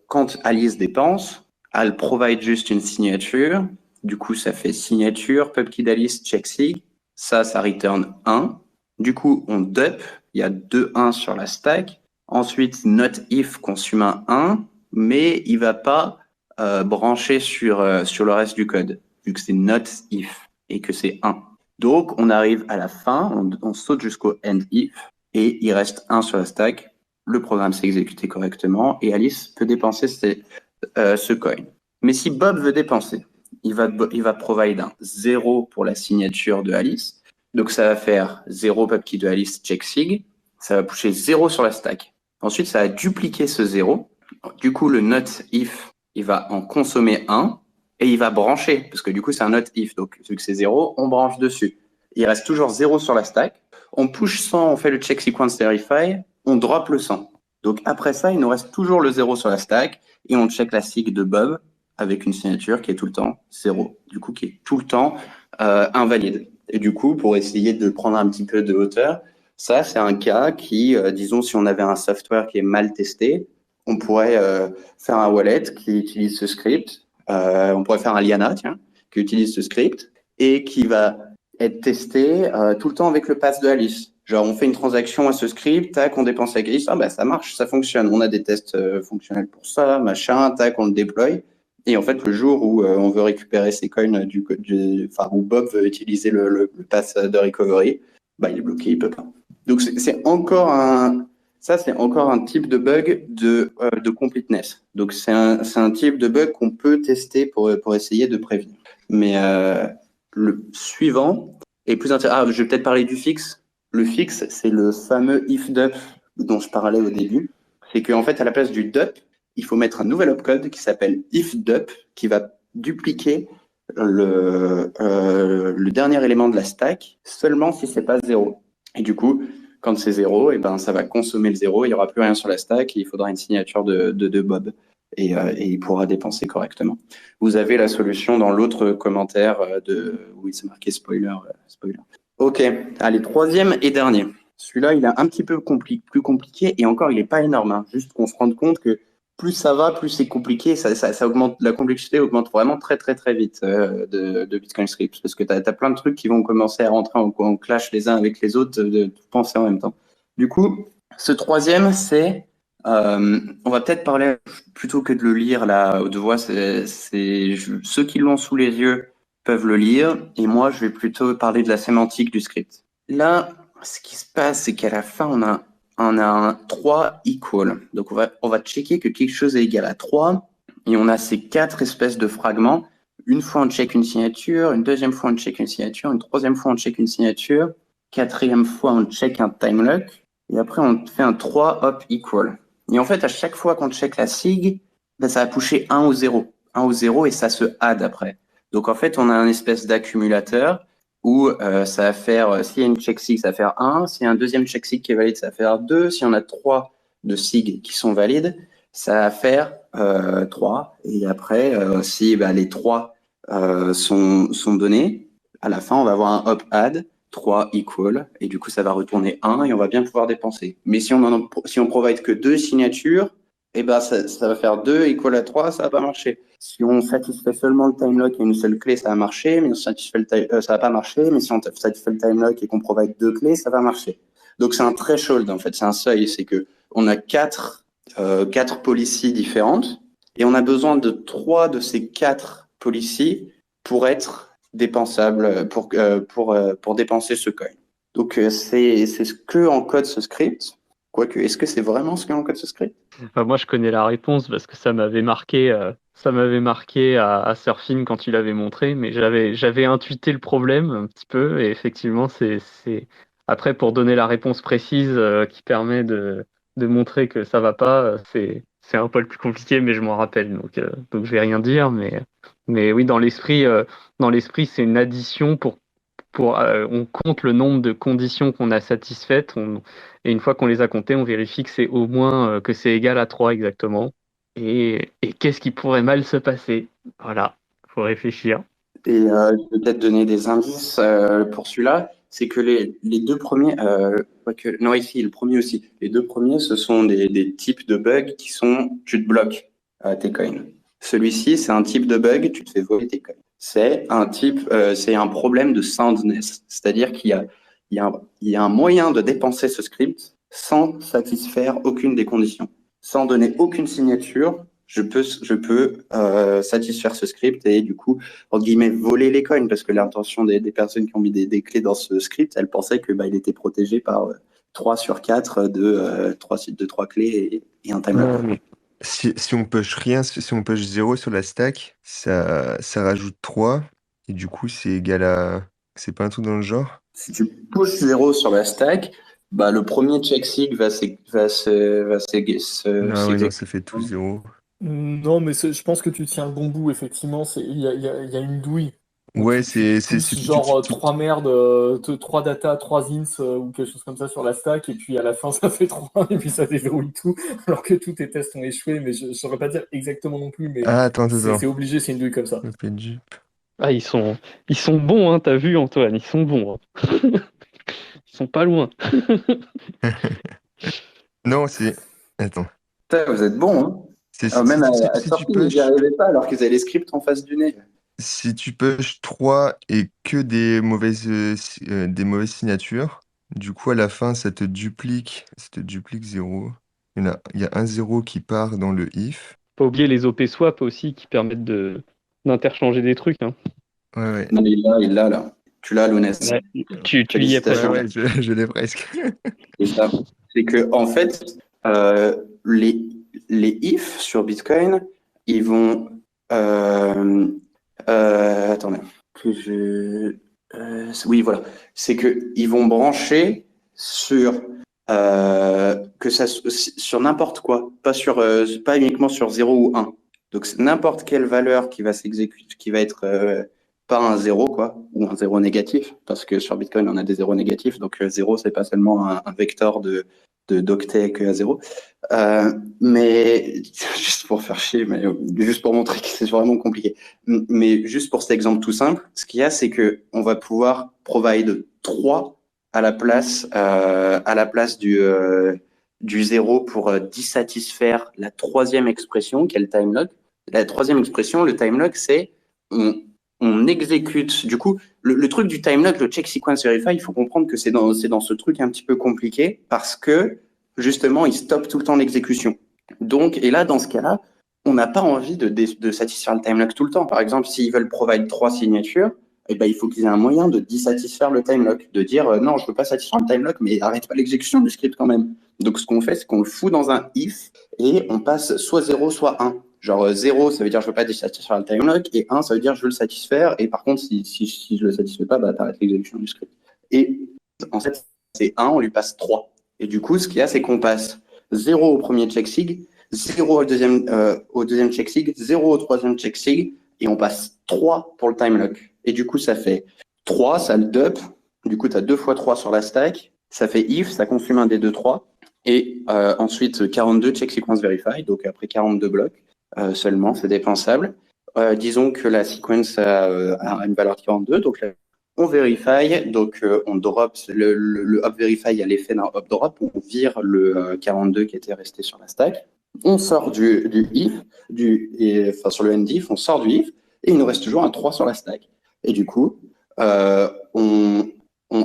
S2: quand Alice dépense, elle provide juste une signature. Du coup, ça fait signature, pubkey d'Alice, check sig. Ça return 1. Du coup, on dup. Il y a 2 1 sur la stack. Ensuite, not if consume un 1, mais il va pas brancher sur le reste du code, vu que c'est not if et que c'est 1. Donc, on arrive à la fin, on saute jusqu'au end if, et il reste 1 sur la stack. Le programme s'est exécuté correctement, et Alice peut dépenser ce coin. Mais si Bob veut dépenser, il va provide un 0 pour la signature de Alice. Donc, ça va faire 0 pubkey de Alice check sig. Ça va pusher 0 sur la stack. Ensuite, ça va dupliquer ce 0. Du coup, le not if, il va en consommer 1. Et il va brancher, parce que du coup, c'est un not if. Donc, vu que c'est 0, on branche dessus. Il reste toujours 0 sur la stack. On push 100, on fait le check sequence verify. On drop le 100. Donc, après ça, il nous reste toujours le 0 sur la stack. Et on check la sig de Bob avec une signature qui est tout le temps 0. Du coup, qui est tout le temps invalide. Et du coup, pour essayer de prendre un petit peu de hauteur, ça, c'est un cas qui, disons, si on avait un software qui est mal testé, on pourrait faire un wallet qui utilise ce script. On pourrait faire un Liana, tiens, qui utilise ce script et qui va être testé tout le temps avec le pass de Alice. Genre, on fait une transaction à ce script, tac, on dépense avec Alice, ça marche, ça fonctionne. On a des tests fonctionnels pour ça, machin, tac, on le déploie. Et en fait, le jour où on veut récupérer ces coins où Bob veut utiliser le pass de recovery, bah, il est bloqué, il peut pas. Donc c'est encore un type de bug de completeness. Donc c'est un type de bug qu'on peut tester pour essayer de prévenir. Mais le suivant est plus intéressant. Ah, je vais peut-être parler du fixe. Le fixe, c'est le fameux if dup dont je parlais au début. C'est qu'en fait, à la place du dup, il faut mettre un nouvel opcode qui s'appelle if dup, qui va dupliquer le dernier élément de la stack seulement si c'est pas 0. Et du coup, quand c'est 0, et ben ça va consommer le 0, il n'y aura plus rien sur la stack et il faudra une signature de Bob. Et il pourra dépenser correctement. Vous avez la solution dans l'autre commentaire où il s'est marqué spoiler. Ok, allez, troisième et dernier. Celui-là, il est un petit peu plus compliqué et encore, il n'est pas énorme. Hein. Juste qu'on se rende compte que plus ça va, plus c'est compliqué. Ça augmente, la complexité augmente vraiment très, très, très vite de Bitcoin Scripts parce que tu as plein de trucs qui vont commencer à rentrer en clash les uns avec les autres, de penser en même temps. Du coup, ce troisième, c'est on va peut-être parler, plutôt que de le lire là à haute voix, ceux qui l'ont sous les yeux peuvent le lire, et moi je vais plutôt parler de la sémantique du script. Là, ce qui se passe, c'est qu'à la fin, on a un 3 equal. Donc on va checker que quelque chose est égal à 3, et on a ces 4 espèces de fragments. Une fois on check une signature, une deuxième fois on check une signature, une troisième fois on check une signature, quatrième fois on check un time lock, et après on fait un 3 hop equal. Et en fait, à chaque fois qu'on check la sig, ben, ça va pusher 1 au 0. 1 au 0 et ça se add après. Donc en fait, on a un espèce d'accumulateur où ça va faire, s'il y a une check sig, ça va faire 1. S'il y a un deuxième check sig qui est valide, ça va faire 2. Si on a 3 de sig qui sont valides, ça va faire 3. Et après, si les 3 sont donnés, à la fin, on va avoir un hop add. 3 equal, et du coup, ça va retourner 1 et on va bien pouvoir dépenser. Mais si on provide que 2 signatures, et ben ça va faire 2 equal à 3, ça va pas marcher. Si on satisfait seulement le time lock et une seule clé, ça va marcher, mais ça va pas marcher. Mais si on satisfait le time lock et qu'on provide 2 clés, ça va marcher. Donc c'est un threshold en fait, c'est un seuil, c'est que on a 4 policies différentes et on a besoin de 3 de ces 4 policies pour être dépensable pour dépenser ce coin. Donc c'est ce que encode ce script. Quoique, est-ce que c'est vraiment ce que encode ce script?
S4: Enfin, moi, je connais la réponse parce que ça m'avait marqué à Surfing quand il avait montré, mais j'avais intuité le problème un petit peu, et effectivement, après, pour donner la réponse précise qui permet de montrer que ça va pas, c'est un peu le plus compliqué, mais je m'en rappelle, donc je vais rien dire, mais oui, dans l'esprit, c'est une addition on compte le nombre de conditions qu'on a satisfaites, et une fois qu'on les a comptées, on vérifie que c'est au moins que c'est égal à 3 exactement. Et qu'est-ce qui pourrait mal se passer? Voilà, faut réfléchir.
S2: Et je vais peut-être donner des indices pour celui-là. C'est que les deux premiers, non ici, le premier aussi. Les deux premiers, ce sont des types de bugs qui sont tu te bloques tes coins. Celui-ci, c'est un type de bug, tu te fais voler tes coins. C'est un problème de soundness, c'est-à-dire qu'il y a un moyen de dépenser ce script sans satisfaire aucune des conditions, sans donner aucune signature. Je peux satisfaire ce script et du coup, entre guillemets, voler les coins, parce que l'intention des personnes qui ont mis des clés dans ce script, elles pensaient que il était protégé par 3 sur 4 de 3 clés et un timelock.
S1: Si on push rien, si on push 0 sur la stack, ça rajoute 3. Et du coup, c'est égal à. C'est pas un truc dans le genre?
S2: Si tu pushes 0 sur la stack, le premier check sig va
S1: Ah ouais, non, ça fait tout 0.
S3: Non, mais je pense que tu tiens le bon bout, effectivement. Il y a une douille. Donc
S1: Ouais,
S3: tu pousses genre trois merdes, 3 data, 3 ins ou quelque chose comme ça sur la stack, et puis à la fin ça fait 3, et puis ça déverrouille tout, alors que tous tes tests ont échoué, mais je ne saurais pas dire exactement non plus, mais
S1: Ah, attends.
S3: c'est obligé, c'est une douille comme ça.
S4: Ah, ils sont bons, hein, t'as vu Antoine, ils sont bons. Hein. Ils sont pas loin.
S1: Non, c'est. Attends.
S2: Putain, vous êtes bons, hein. Même à sortir, ils n'y arrivaient pas alors qu'ils avaient les scripts en face du nez.
S1: Si tu push 3 et que des mauvaises signatures, du coup, à la fin, ça te duplique 0. Il y a un 0 qui part dans le if.
S4: pas oublier les OP swap aussi qui permettent d'interchanger des trucs. Hein.
S1: Ouais.
S2: Non, mais il l'a là. Tu l'as, Lounès.
S4: Ouais, tu y es
S2: Félicitations.
S1: Ouais, je l'ai presque.
S2: C'est ça. C'est que, en fait, les if sur Bitcoin, ils vont. Attendez. Oui, voilà. C'est que ils vont brancher sur. Sur n'importe quoi, pas uniquement sur 0 ou 1. Donc, c'est n'importe quelle valeur qui va s'exécuter, qui va être pas un 0, quoi, ou un 0 négatif, parce que sur Bitcoin, on a des zéros négatifs, donc 0, c'est pas seulement un vecteur d'octet que à 0. Mais juste pour faire chier, mais juste pour montrer que c'est vraiment compliqué. Mais juste pour cet exemple tout simple, ce qu'il y a, c'est que on va pouvoir provide 3 à la place du 0 pour dissatisfaire la troisième expression, qui est le time lock. La troisième expression, le time lock, c'est on exécute. Du coup, le truc du time lock, le check sequence verify, il faut comprendre que c'est dans ce truc un petit peu compliqué parce que justement, il stoppe tout le temps l'exécution. Donc, et là, dans ce cas-là, on n'a pas envie de satisfaire le time lock tout le temps. Par exemple, s'ils veulent provide 3 signatures, eh ben, il faut qu'ils aient un moyen de dissatisfaire le time lock, de dire non, je ne veux pas satisfaire le time lock, mais arrête pas l'exécution du script quand même. Donc, ce qu'on fait, c'est qu'on le fout dans un if et on passe soit 0, soit 1. Genre 0, ça veut dire je veux pas satisfaire le time lock, et 1, ça veut dire je veux le satisfaire, et par contre, si je le satisfais pas, bah, t'arrêtes l'exécution du script. Et en fait, c'est 1, on lui passe 3. Et du coup, ce qu'il y a, c'est qu'on passe 0 au premier check sig, 0 au deuxième check sig, 0 au troisième check sig, et on passe 3 pour le time lock. Et du coup, ça fait 3, ça le dump. Du coup, tu as 2 fois 3 sur la stack. Ça fait if, ça consomme un des 2, 3. Et ensuite, 42 check sequence verify, donc après 42 blocs seulement, c'est dépensable. Disons que la sequence a une valeur de 42, donc là, on vérifie, donc on drop le up verify a l'effet d'un up drop, on vire le 42 qui était resté sur la stack, on sort du if, enfin sur le end if, on sort du if, et il nous reste toujours un 3 sur la stack. Et du coup, on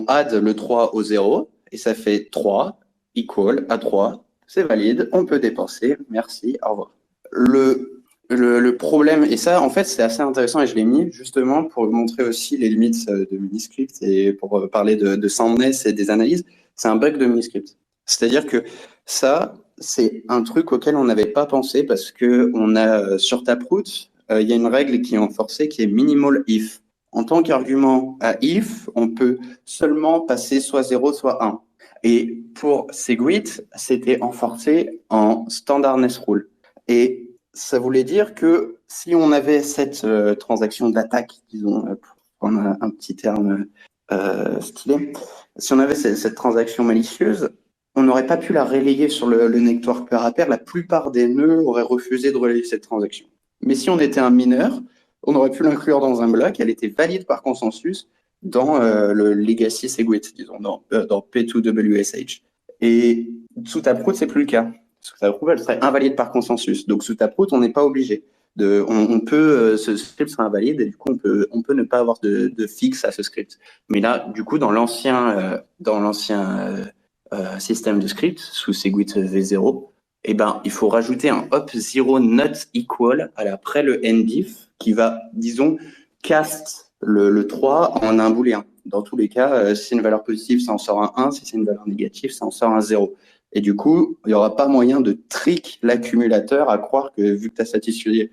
S2: add le 3 au 0, et ça fait 3 equal à 3, c'est valide, on peut dépenser, merci, au revoir. Le problème, et ça, en fait, c'est assez intéressant et je l'ai mis justement pour montrer aussi les limites de Miniscript et pour parler de soundness et des analyses. C'est un bug de Miniscript. C'est-à-dire que ça, c'est un truc auquel on n'avait pas pensé parce que on a sur Taproot, il y a une règle qui est enforcée qui est minimal if. En tant qu'argument à if, on peut seulement passer soit 0, soit 1. Et pour Segwit, c'était enforcé en standardness rule. Et ça voulait dire que si on avait cette transaction d'attaque, disons, pour prendre un petit terme stylé, si on avait cette transaction malicieuse, on n'aurait pas pu la relayer sur le network pair à pair. La plupart des nœuds auraient refusé de relayer cette transaction. Mais si on était un mineur, on aurait pu l'inclure dans un bloc. Elle était valide par consensus dans le legacy Segwit, disons, dans P2WSH. Et sous Taproot, c'est plus le cas. Parce que Taproot, elle serait invalide par consensus. Donc, sous Taproot, on n'est pas obligé. Ce script sera invalide et du coup, on peut ne pas avoir de fixe à ce script. Mais là, du coup, dans l'ancien système de script, sous Segwit V0, eh ben, il faut rajouter un hop 0 not equal après le endif qui va, disons, cast le 3 en un booléen. Dans tous les cas, si c'est une valeur positive, ça en sort un 1. Si c'est une valeur négative, ça en sort un 0. Et du coup, il n'y aura pas moyen de trick l'accumulateur à croire que vu que tu as satisfait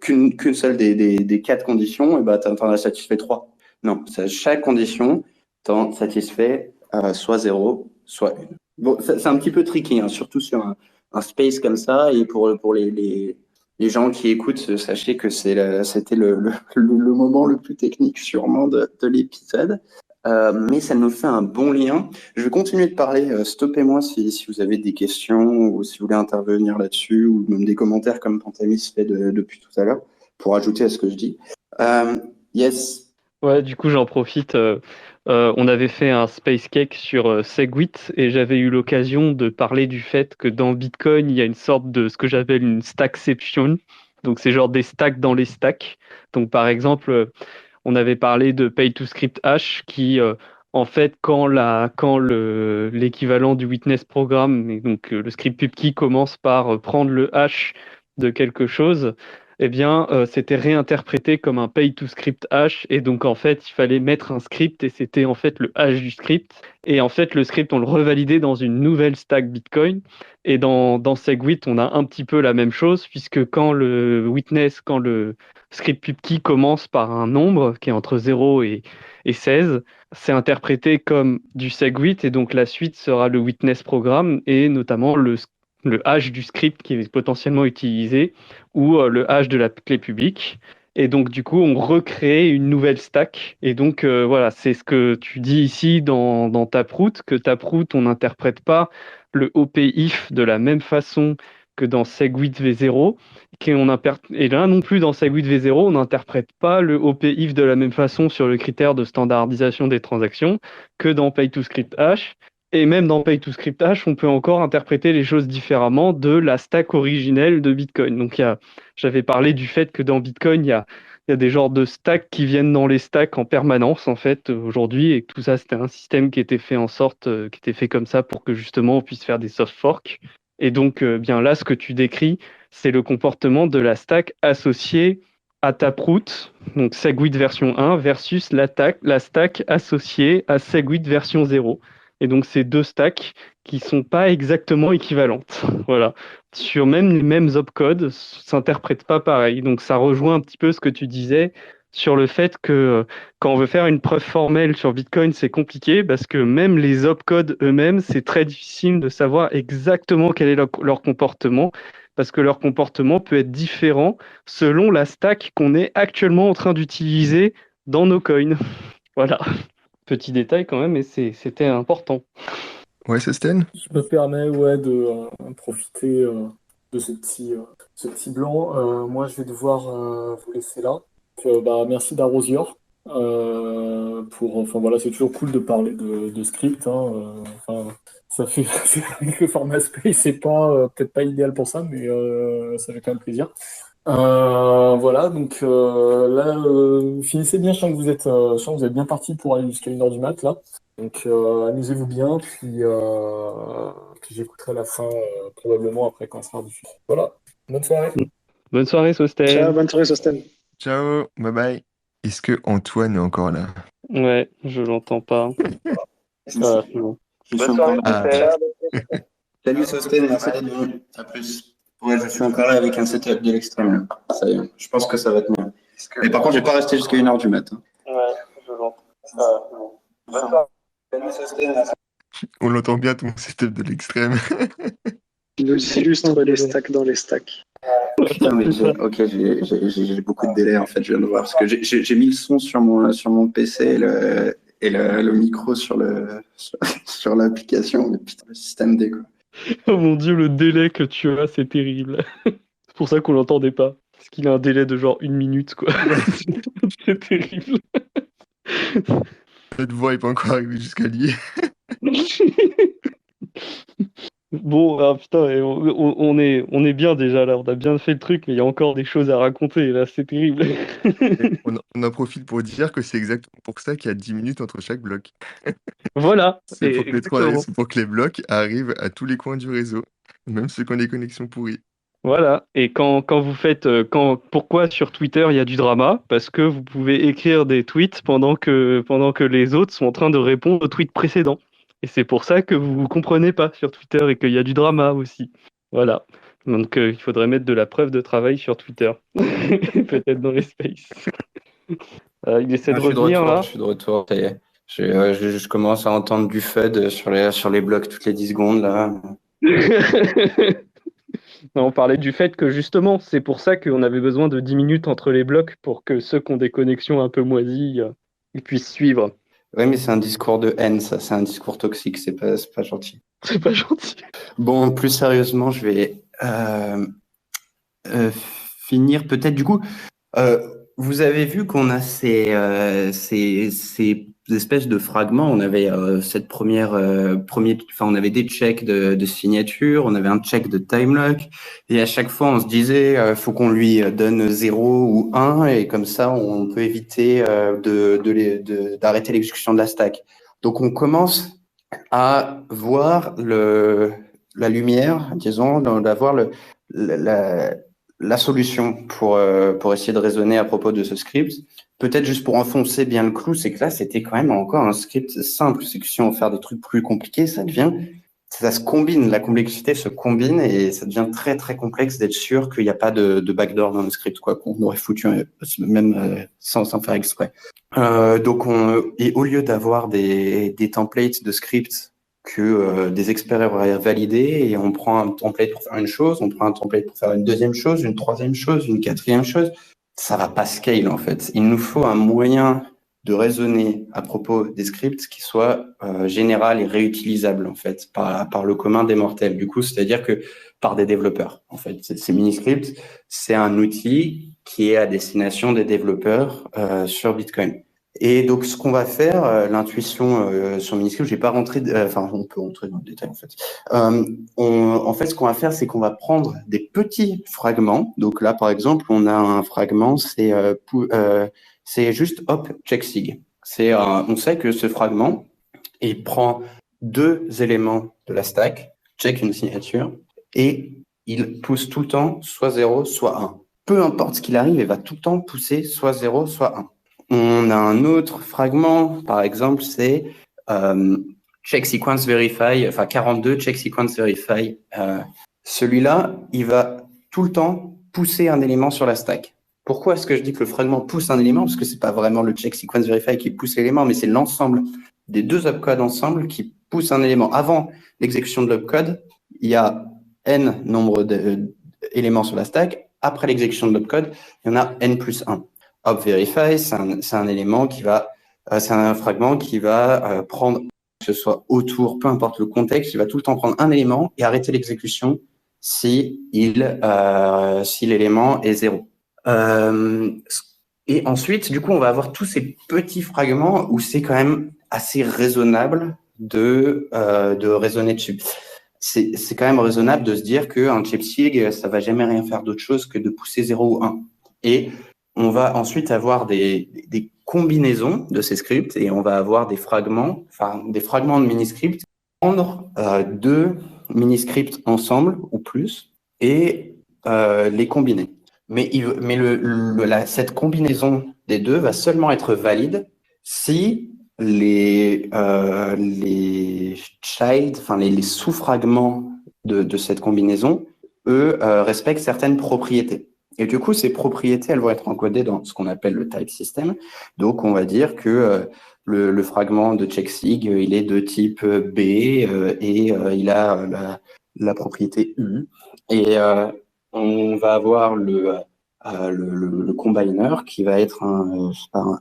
S2: qu'une seule des 4 conditions, ben, tu en as satisfait 3. Non, chaque condition t'en satisfait soit 0, soit 1. Bon, c'est un petit peu tricky, hein, surtout sur un space comme ça. Et pour les gens qui écoutent, sachez que c'était le moment le plus technique sûrement de l'épisode. Mais ça nous fait un bon lien. Je vais continuer de parler. Stoppez-moi si vous avez des questions ou si vous voulez intervenir là-dessus ou même des commentaires comme Pantamis fait depuis tout à l'heure pour ajouter à ce que je dis. Yes.
S4: Ouais, du coup, j'en profite. On avait fait un Space Cake sur Segwit et j'avais eu l'occasion de parler du fait que dans Bitcoin, il y a une sorte de ce que j'appelle une stackception. Donc, c'est genre des stacks dans les stacks. Donc, par exemple, on avait parlé de Pay to Script Hash qui, en fait, quand l'équivalent du witness programme, et donc le script pubkey commence par prendre le hash de quelque chose, eh bien, c'était réinterprété comme un pay to script hash. Et donc, en fait, il fallait mettre un script et c'était en fait le hash du script. Et en fait, le script, on le revalidait dans une nouvelle stack Bitcoin. Et dans SegWit, on a un petit peu la même chose, puisque quand le script pubkey commence par un nombre qui est entre 0 et 16, c'est interprété comme du SegWit. Et donc, la suite sera le witness programme et notamment le hash du script qui est potentiellement utilisé ou le hash de la clé publique. Et donc, du coup, on recrée une nouvelle stack. Et donc, voilà, c'est ce que tu dis ici dans Taproot, que Taproot, on n'interprète pas le OP if de la même façon que dans SegWit V0. Et là non plus, dans SegWit V0, on n'interprète pas le OP if de la même façon sur le critère de standardisation des transactions que dans Pay-to-Script-Hash. Et même dans Pay-to-Script-Hash, on peut encore interpréter les choses différemment de la stack originelle de Bitcoin. Donc, j'avais parlé du fait que dans Bitcoin, il y a des genres de stacks qui viennent dans les stacks en permanence, en fait, aujourd'hui, et que tout ça, c'était un système qui était fait en sorte, qui était fait comme ça pour que justement on puisse faire des soft forks. Et donc, bien là, ce que tu décris, c'est le comportement de la stack associée à Taproot, donc SegWit version 1, versus la stack associée à SegWit version 0. Et donc, c'est deux stacks qui sont pas exactement équivalentes. Voilà. Sur même les mêmes opcodes, s'interprètent pas pareil. Donc, ça rejoint un petit peu ce que tu disais sur le fait que quand on veut faire une preuve formelle sur Bitcoin, c'est compliqué parce que même les opcodes eux-mêmes, c'est très difficile de savoir exactement quel est leur comportement parce que leur comportement peut être différent selon la stack qu'on est actuellement en train d'utiliser dans nos coins. Voilà. Petit détail quand même, mais c'était important.
S1: Ouais, Sosten?
S3: Je me permets de profiter de ce petit blanc. Moi, je vais devoir vous laisser là. Donc, merci d'Arrosior. Enfin voilà, c'est toujours cool de parler de script, hein. Enfin, ça fait c'est vrai que le format Space, c'est pas peut-être pas idéal pour ça, mais ça fait quand même plaisir. Voilà, donc là, finissez bien. Je sens que vous êtes bien parti pour aller jusqu'à 1h du mat là. Donc amusez-vous bien, puis j'écouterai la fin probablement après quand ça sera diffusé. Voilà, bonne soirée.
S4: Bonne soirée,
S5: Ciao,
S4: Sosten.
S5: bonne soirée, Sosten.
S1: Ciao, bye bye. Est-ce que Antoine est encore là?
S4: Ouais, je l'entends pas. Ah, non.
S2: Je suis
S4: Bonne
S2: encore
S4: soirée,
S2: là.
S4: Sosten.
S2: Salut Sosten, merci d'être venu. À plus. Ouais, je suis encore là avec un setup de l'extrême. Là. Ça y est, je pense que ça va tenir. Mais par contre, je vais pas rester jusqu'à 1h du matin.
S4: Ouais, je l'entends. Ah, non. Bonne soirée.
S2: Salut Sosten, merci.
S1: On l'entend bien, ton setup de l'extrême.
S5: Il nous illustre les stacks dans les stacks.
S2: Putain, mais j'ai beaucoup de délai en fait, je viens de voir. Parce que j'ai mis le son sur mon PC et le micro sur l'application. Mais putain, le système D quoi.
S4: Oh mon Dieu, le délai que tu as, c'est terrible. C'est pour ça qu'on l'entendait pas. Parce qu'il a un délai de genre 1 minute, quoi.
S1: Ouais,
S4: C'est terrible.
S1: notre voix est pas encore arrivée jusqu'à lui.
S4: Bon, ah, putain, et on est bien déjà là, on a bien fait le truc, mais il y a encore des choses à raconter, là, c'est terrible.
S1: On en profite pour dire que c'est exactement pour ça qu'il y a 10 minutes entre chaque bloc.
S4: Voilà,
S1: C'est pour que
S4: exactement.
S1: pour que les blocs arrivent à tous les coins du réseau, même ceux qui ont des connexions pourries.
S4: Voilà, et quand vous faites, pourquoi sur Twitter il y a du drama? Parce que vous pouvez écrire des tweets pendant que les autres sont en train de répondre aux tweets précédents. Et c'est pour ça que vous ne comprenez pas sur Twitter et qu'il y a du drama aussi. Voilà. Donc il faudrait mettre de la preuve de travail sur Twitter. Peut-être dans les spaces. Il essaie de revenir là.
S2: Je suis de retour, ça y est. Je commence à entendre du FUD sur les blocs toutes les 10 secondes là.
S4: Non, on parlait du fait que justement, c'est pour ça qu'on avait besoin de 10 minutes entre les blocs pour que ceux qui ont des connexions un peu moisies, ils puissent suivre.
S2: Oui, mais c'est un discours de haine, ça. C'est un discours toxique, c'est pas gentil.
S4: C'est pas gentil.
S2: Bon, plus sérieusement, je vais finir peut-être du coup. Vous avez vu qu'on a ces espèces de fragments. On avait cette on avait des checks de signature, on avait un check de time lock, et à chaque fois on se disait, faut qu'on lui donne 0 ou 1, et comme ça on peut éviter d'arrêter l'exécution de la stack. Donc on commence à voir la lumière, disons, d'avoir la solution pour essayer de raisonner à propos de ce script. Peut-être juste pour enfoncer bien le clou, c'est que là, c'était quand même encore un script simple. C'est que si on veut faire des trucs plus compliqués, ça se combine, la complexité se combine et ça devient très très complexe d'être sûr qu'il n'y a pas de backdoor dans le script, quoi, qu'on aurait foutu même sans faire exprès. Et au lieu d'avoir des templates de scripts que des experts auraient validés, et on prend un template pour faire une chose, on prend un template pour faire une deuxième chose, une troisième chose, une quatrième chose, ça va pas scale en fait. Il nous faut un moyen de raisonner à propos des scripts qui soit général et réutilisable en fait par le commun des mortels. Du coup, c'est-à-dire que par des développeurs. En fait, ces mini-scripts, c'est un outil qui est à destination des développeurs sur Bitcoin. Et donc, ce qu'on va faire, l'intuition sur Miniscript, je vais pas rentrer, enfin, on peut rentrer dans le détail en fait. En fait, ce qu'on va faire, c'est qu'on va prendre des petits fragments. Donc là, par exemple, on a un fragment, c'est juste hop check sig. On sait que ce fragment, il prend deux éléments de la stack, check une signature, et il pousse tout le temps soit 0, soit 1. Peu importe ce qu'il arrive, il va tout le temps pousser soit 0, soit 1. On a un autre fragment, par exemple, c'est check sequence verify, enfin 42 check sequence verify. Celui-là, il va tout le temps pousser un élément sur la stack. Pourquoi est-ce que je dis que le fragment pousse un élément? Parce que c'est pas vraiment le check sequence verify qui pousse l'élément, mais c'est l'ensemble des deux opcodes ensemble qui pousse un élément. Avant l'exécution de l'opcode, il y a n nombre d'éléments sur la stack. Après l'exécution de l'opcode, il y en a n plus 1. Op verify, c'est un élément qui va, c'est un fragment qui va prendre, que ce soit autour, peu importe le contexte, il va tout le temps prendre un élément et arrêter l'exécution si l'élément est 0. Et ensuite, du coup, on va avoir tous ces petits fragments où c'est quand même assez raisonnable de raisonner dessus. C'est quand même raisonnable de se dire qu'un chipsig, ça va jamais rien faire d'autre chose que de pousser 0 ou 1. Et on va ensuite avoir des combinaisons de ces scripts et on va avoir des fragments de mini-scripts, prendre deux mini-scripts ensemble ou plus et les combiner. Mais cette combinaison des deux va seulement être valide si les sous-fragments de cette combinaison, eux, respectent certaines propriétés. Et du coup, ces propriétés, elles vont être encodées dans ce qu'on appelle le type system. Donc, on va dire que le fragment de checksig, il est de type B et il a la propriété U. Et on va avoir le combiner qui va être un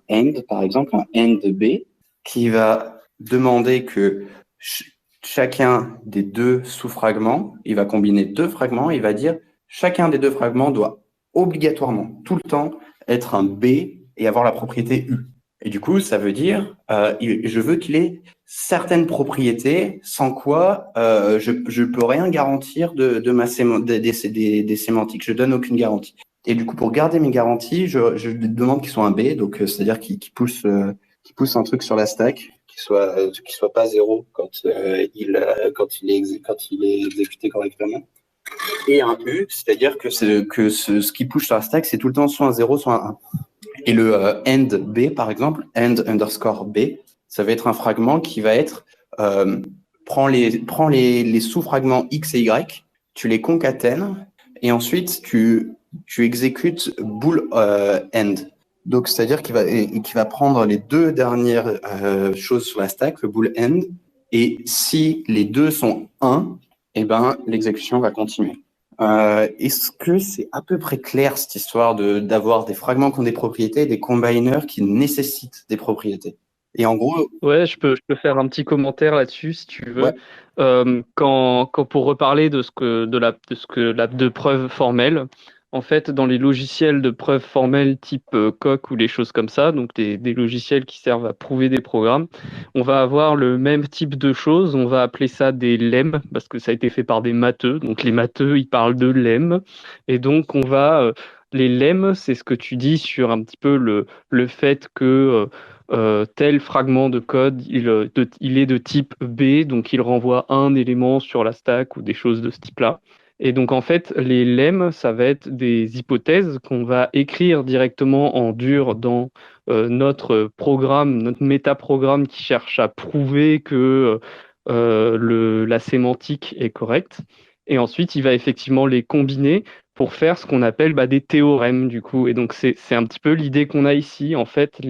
S2: AND, par exemple, un AND B, qui va demander que chacun des deux sous-fragments, il va combiner deux fragments, il va dire chacun des deux fragments doit obligatoirement tout le temps être un B et avoir la propriété U. Et du coup, ça veut dire je veux qu'il ait certaines propriétés sans quoi je peux rien garantir des sémantiques. Je donne aucune garantie. Et du coup, pour garder mes garanties, je demande qu'ils soient un B, donc c'est-à-dire qu'ils poussent un truc sur la stack, qui soit pas 0 quand il est exécuté correctement. Et un U, c'est-à-dire que ce qui pousse sur la stack, c'est tout le temps soit un 0, soit un 1. Et le end B, par exemple, end underscore B, ça va être un fragment qui va être prends les sous-fragments X et Y, tu les concatènes, et ensuite tu exécutes bool end. Donc, c'est-à-dire qu'il va prendre les deux dernières choses sur la stack, le bool end, et si les deux sont 1, eh ben, l'exécution va continuer. Est-ce que c'est à peu près clair cette histoire d'avoir des fragments qui ont des propriétés et des combiners qui nécessitent des propriétés? Et en gros,
S4: Ouais, je peux faire un petit commentaire là-dessus si tu veux.
S2: ouais.
S4: Quand pour reparler de de preuve formelle, en fait, dans les logiciels de preuve formelle type Coq ou les choses comme ça, donc des logiciels qui servent à prouver des programmes, on va avoir le même type de choses. On va appeler ça des lemmes parce que ça a été fait par des matheux. Donc les matheux, ils parlent de lemmes. Et donc on va les lemmes, c'est ce que tu dis sur un petit peu le fait que tel fragment de code, il est de type B, donc il renvoie un élément sur la stack ou des choses de ce type-là. Et donc en fait, les lemmes, ça va être des hypothèses qu'on va écrire directement en dur dans notre programme, notre métaprogramme qui cherche à prouver que la sémantique est correcte. Et ensuite, il va effectivement les combiner pour faire ce qu'on appelle des théorèmes du coup. Et donc c'est un petit peu l'idée qu'on a ici. En fait,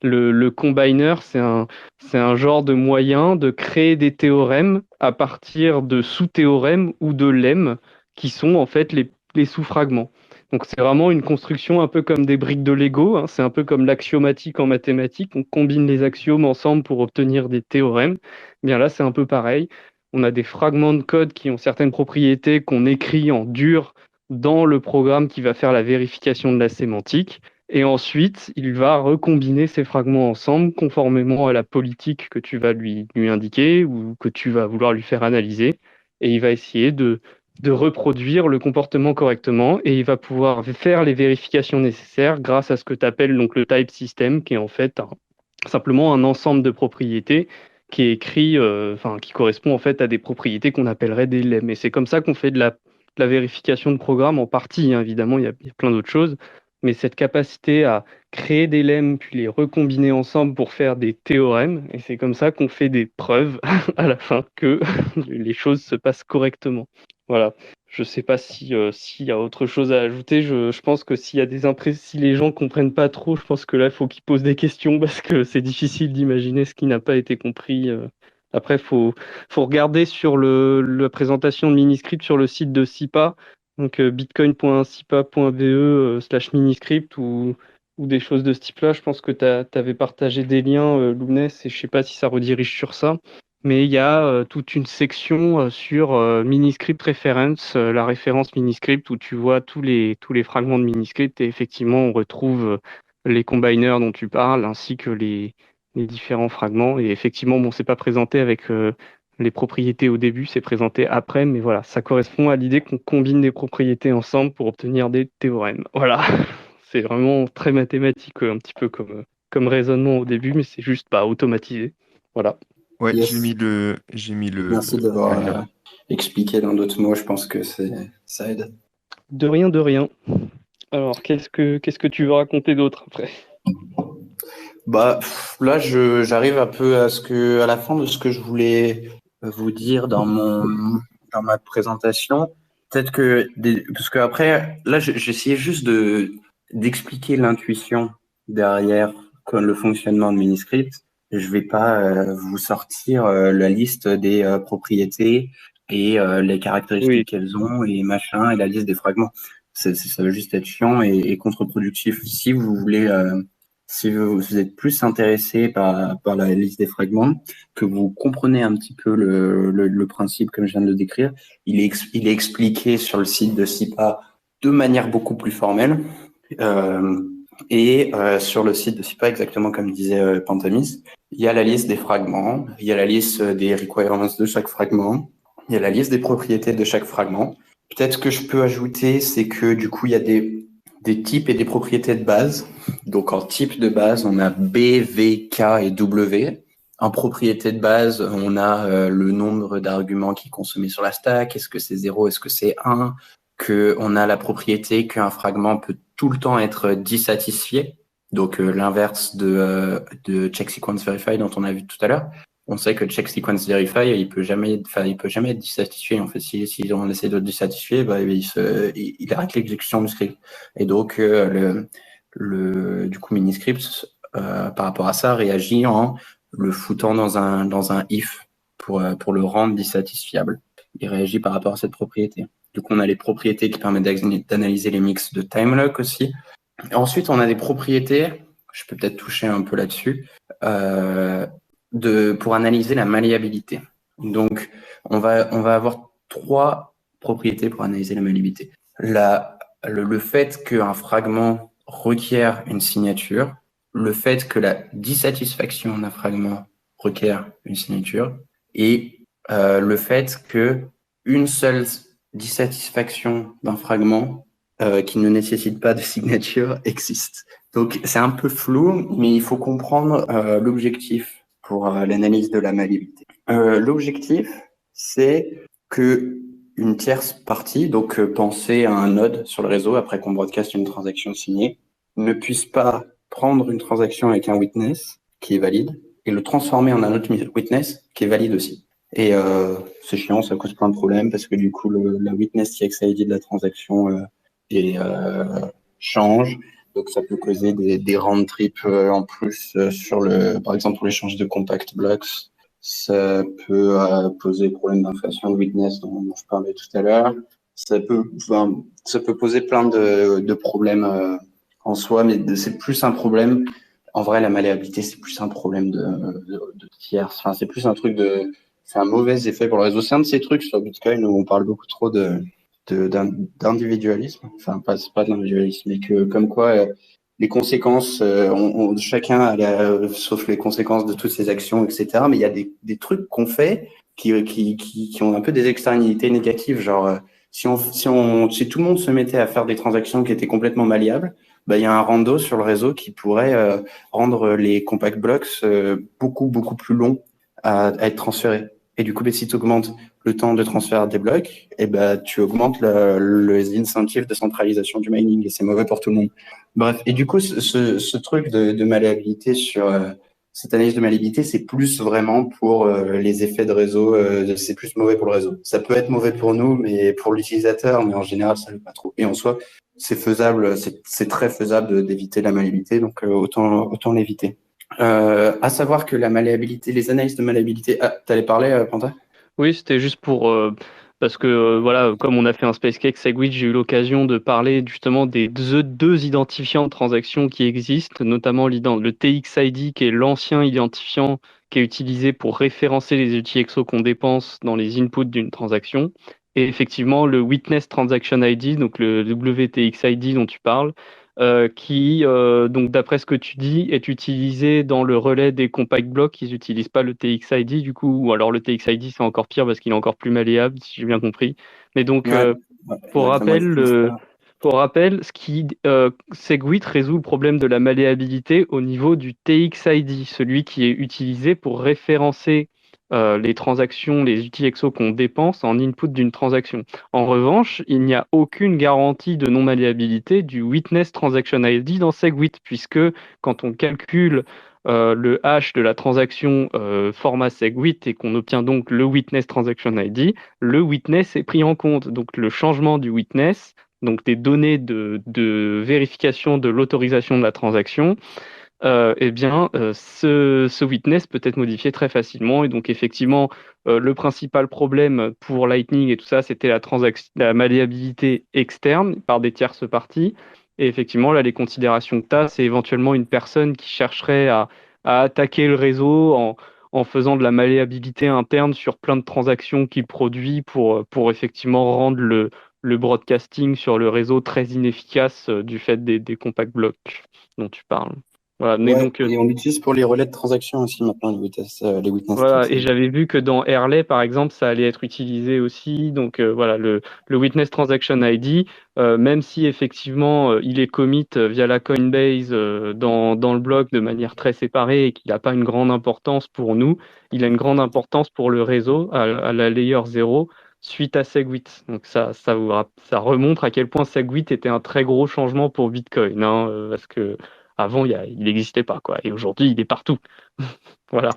S4: le combiner, c'est un genre de moyen de créer des théorèmes à partir de sous-théorèmes ou de lemmes qui sont en fait les sous-fragments. Donc c'est vraiment une construction un peu comme des briques de Lego, hein. C'est un peu comme l'axiomatique en mathématiques. On combine les axiomes ensemble pour obtenir des théorèmes. Bien là, c'est un peu pareil. On a des fragments de code qui ont certaines propriétés qu'on écrit en dur dans le programme qui va faire la vérification de la sémantique. Et ensuite, il va recombiner ces fragments ensemble conformément à la politique que tu vas lui indiquer ou que tu vas vouloir lui faire analyser. Et il va essayer de reproduire le comportement correctement et il va pouvoir faire les vérifications nécessaires grâce à ce que tu appelles donc le type system, qui est en fait simplement un ensemble de propriétés qui est écrit, qui correspond en fait à des propriétés qu'on appellerait des lemmes. Et c'est comme ça qu'on fait de la vérification de programme en partie, hein. Évidemment, il y a plein d'autres choses, mais cette capacité à créer des lemmes puis les recombiner ensemble pour faire des théorèmes, et c'est comme ça qu'on fait des preuves à la fin que les choses se passent correctement. Voilà. Je sais pas s'il y a autre chose à ajouter. Je pense que s'il y a si les gens comprennent pas trop, je pense que là, il faut qu'ils posent des questions parce que c'est difficile d'imaginer ce qui n'a pas été compris. Après, faut regarder sur la présentation de Miniscript sur le site de SIPA, donc bitcoin.sipa.be/miniscript ou des choses de ce type-là. Je pense que tu avais partagé des liens, Lounès, et je sais pas si ça redirige sur ça. Mais il y a toute une section sur Miniscript Reference, la référence Miniscript, où tu vois tous les fragments de Miniscript et effectivement on retrouve les combiners dont tu parles ainsi que les différents fragments. Et effectivement, bon, c'est pas présenté avec les propriétés au début, c'est présenté après, mais voilà, ça correspond à l'idée qu'on combine des propriétés ensemble pour obtenir des théorèmes. Voilà, c'est vraiment très mathématique, un petit peu comme raisonnement au début, mais c'est juste pas automatisé. Voilà.
S1: Ouais,
S2: Yes.
S1: j'ai mis
S2: Merci
S1: le lien.
S2: d'avoir expliqué dans d'autres mots. Je pense que ça aide.
S4: De rien, de rien. Alors, qu'est-ce que tu veux raconter d'autre après?
S2: Là, j'arrive un peu à la fin de ce que je voulais vous dire dans ma présentation. Peut-être parce que après, là, j'essayais juste d'expliquer l'intuition derrière le fonctionnement de Miniscript. Je vais pas vous sortir la liste des propriétés et les caractéristiques qu'elles ont et machin et la liste des fragments. Ça va juste être chiant et contre-productif. Si vous voulez si vous êtes plus intéressé par la liste des fragments, que vous comprenez un petit peu le principe comme je viens de le décrire, il est expliqué sur le site de SIPA de manière beaucoup plus formelle. Sur le site de SIPA, exactement comme disait Pantamis, il y a la liste des fragments, il y a la liste des requirements de chaque fragment, il y a la liste des propriétés de chaque fragment. Peut-être ce que je peux ajouter, c'est que du coup, il y a des types et des propriétés de base. Donc, en type de base, on a B, V, K et W. En propriété de base, on a le nombre d'arguments qui est consommé sur la stack. Est-ce que c'est 0? Est-ce que c'est 1? On a la propriété qu'un fragment peut tout le temps être dissatisfié. Donc, l'inverse de check sequence verify dont on a vu tout à l'heure. On sait que check sequence verify, il peut jamais être dissatisfié. En fait, si on essaie de le dissatisfier, il arrête l'exécution du script. Et donc, du coup, Miniscript, par rapport à ça, réagit en le foutant dans un if pour le rendre dissatisfiable. Il réagit par rapport à cette propriété. Du coup, on a les propriétés qui permettent d'analyser les mix de timelock aussi. Et ensuite, on a des propriétés, je peux peut-être toucher un peu là-dessus, pour analyser la malléabilité. Donc, on va avoir 3 propriétés pour analyser la malléabilité. Le fait qu'un fragment requiert une signature, le fait que la dissatisfaction d'un fragment requiert une signature, et le fait que une seule dissatisfaction d'un fragment qui ne nécessite pas de signature existe. Donc, c'est un peu flou, mais il faut comprendre l'objectif pour l'analyse de la malléabilité. L'objectif, c'est que une tierce partie, donc pensez à un node sur le réseau après qu'on broadcast une transaction signée, ne puisse pas prendre une transaction avec un witness qui est valide et le transformer en un autre witness qui est valide aussi. Et c'est chiant, ça cause plein de problèmes parce que du coup, la witness qui accède ID de la transaction change. Donc, ça peut causer des round trips en plus par exemple, pour l'échange de compact blocks. Ça peut poser problème d'inflation de witness dont je parlais tout à l'heure. Ça peut poser plein de problèmes en soi, mais c'est plus un problème. En vrai, la malléabilité, c'est plus un problème de tierces. Enfin, c'est plus un truc c'est un mauvais effet pour le réseau. C'est un de ces trucs sur Bitcoin où on parle beaucoup trop d'individualisme. Enfin, pas d'individualisme, mais que comme quoi les conséquences, chacun sauf les conséquences de toutes ses actions, etc. Mais il y a des trucs qu'on fait qui ont un peu des externalités négatives. Genre, si tout le monde se mettait à faire des transactions qui étaient complètement malléables, bah, il y a un rando sur le réseau qui pourrait rendre les compact blocks beaucoup, beaucoup plus longs à être transférés. Et du coup, bah, si tu augmentes le temps de transfert des blocs, et ben tu augmentes les incentives de centralisation du mining et c'est mauvais pour tout le monde. Bref, et du coup, ce truc de malléabilité cette analyse de malléabilité, c'est plus vraiment pour les effets de réseau, c'est plus mauvais pour le réseau. Ça peut être mauvais pour nous, mais pour l'utilisateur, mais en général, ça ne l'est pas trop. Et en soi, c'est faisable, c'est très faisable d'éviter la malléabilité, donc autant l'éviter. À savoir que la malléabilité, les analyses de malléabilité, t'allais parler, Panta?
S4: Oui, c'était juste pour parce que voilà, comme on a fait un Space Cake Segwit, j'ai eu l'occasion de parler justement des deux identifiants de transactions qui existent, notamment le TXID qui est l'ancien identifiant qui est utilisé pour référencer les UTXO qu'on dépense dans les inputs d'une transaction, et effectivement le Witness Transaction ID, donc le WTXID dont tu parles, qui, donc d'après ce que tu dis, est utilisé dans le relais des compact blocks. Ils n'utilisent pas le TXID du coup, ou alors le TXID c'est encore pire parce qu'il est encore plus malléable, si j'ai bien compris. Mais donc,
S2: Ouais,
S4: pour
S2: exactement.
S4: rappel, Segwit résout le problème de la malléabilité au niveau du TXID, celui qui est utilisé pour référencer les transactions, les UTXO qu'on dépense en input d'une transaction. En revanche, il n'y a aucune garantie de non-malléabilité du Witness Transaction ID dans Segwit, puisque quand on calcule le hash de la transaction format Segwit et qu'on obtient donc le Witness Transaction ID, le Witness est pris en compte. Donc le changement du Witness, donc des données de vérification de l'autorisation de la transaction, ce witness peut être modifié très facilement. Et donc, effectivement, le principal problème pour Lightning et tout ça, c'était la malléabilité externe par des tierces parties. Et effectivement, là, les considérations que tu as, c'est éventuellement une personne qui chercherait à attaquer le réseau en faisant de la malléabilité interne sur plein de transactions qu'il produit pour effectivement rendre le broadcasting sur le réseau très inefficace du fait des compact blocks dont tu parles. Voilà, mais
S2: Ouais,
S4: donc,
S2: et on l'utilise pour les relais de transactions aussi maintenant, les witness
S4: voilà, et
S2: TXID.
S4: j'avais vu que dans Airlay, par exemple, ça allait être utilisé aussi. Donc voilà, le Witness Transaction ID, même si effectivement il est commit via la Coinbase dans le bloc de manière très séparée et qu'il n'a pas une grande importance pour nous, il a une grande importance pour le réseau à la layer 0 suite à Segwit. Donc ça remontre à quel point Segwit était un très gros changement pour Bitcoin, hein, parce que avant il n'existait pas, quoi, et aujourd'hui il est partout. Voilà.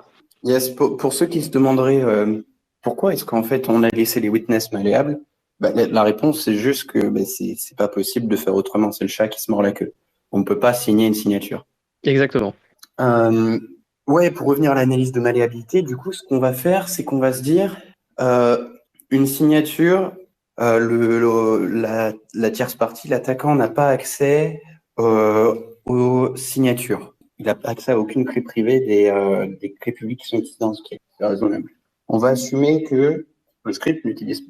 S2: Yes, pour ceux qui se demanderaient pourquoi est-ce qu'en fait on a laissé les witness malléables, bah, la réponse c'est juste que bah, c'est pas possible de faire autrement. C'est le chat qui se mord la queue. On ne peut pas signer une signature.
S4: Exactement.
S2: Ouais, pour revenir à l'analyse de malléabilité, du coup, ce qu'on va faire, c'est qu'on va se dire une signature, la tierce partie, l'attaquant n'a pas accès aux signatures. Il n'a pas accès à aucune clé privée des clés publiques qui sont utilisées dans ce script. C'est raisonnable. On va assumer que le script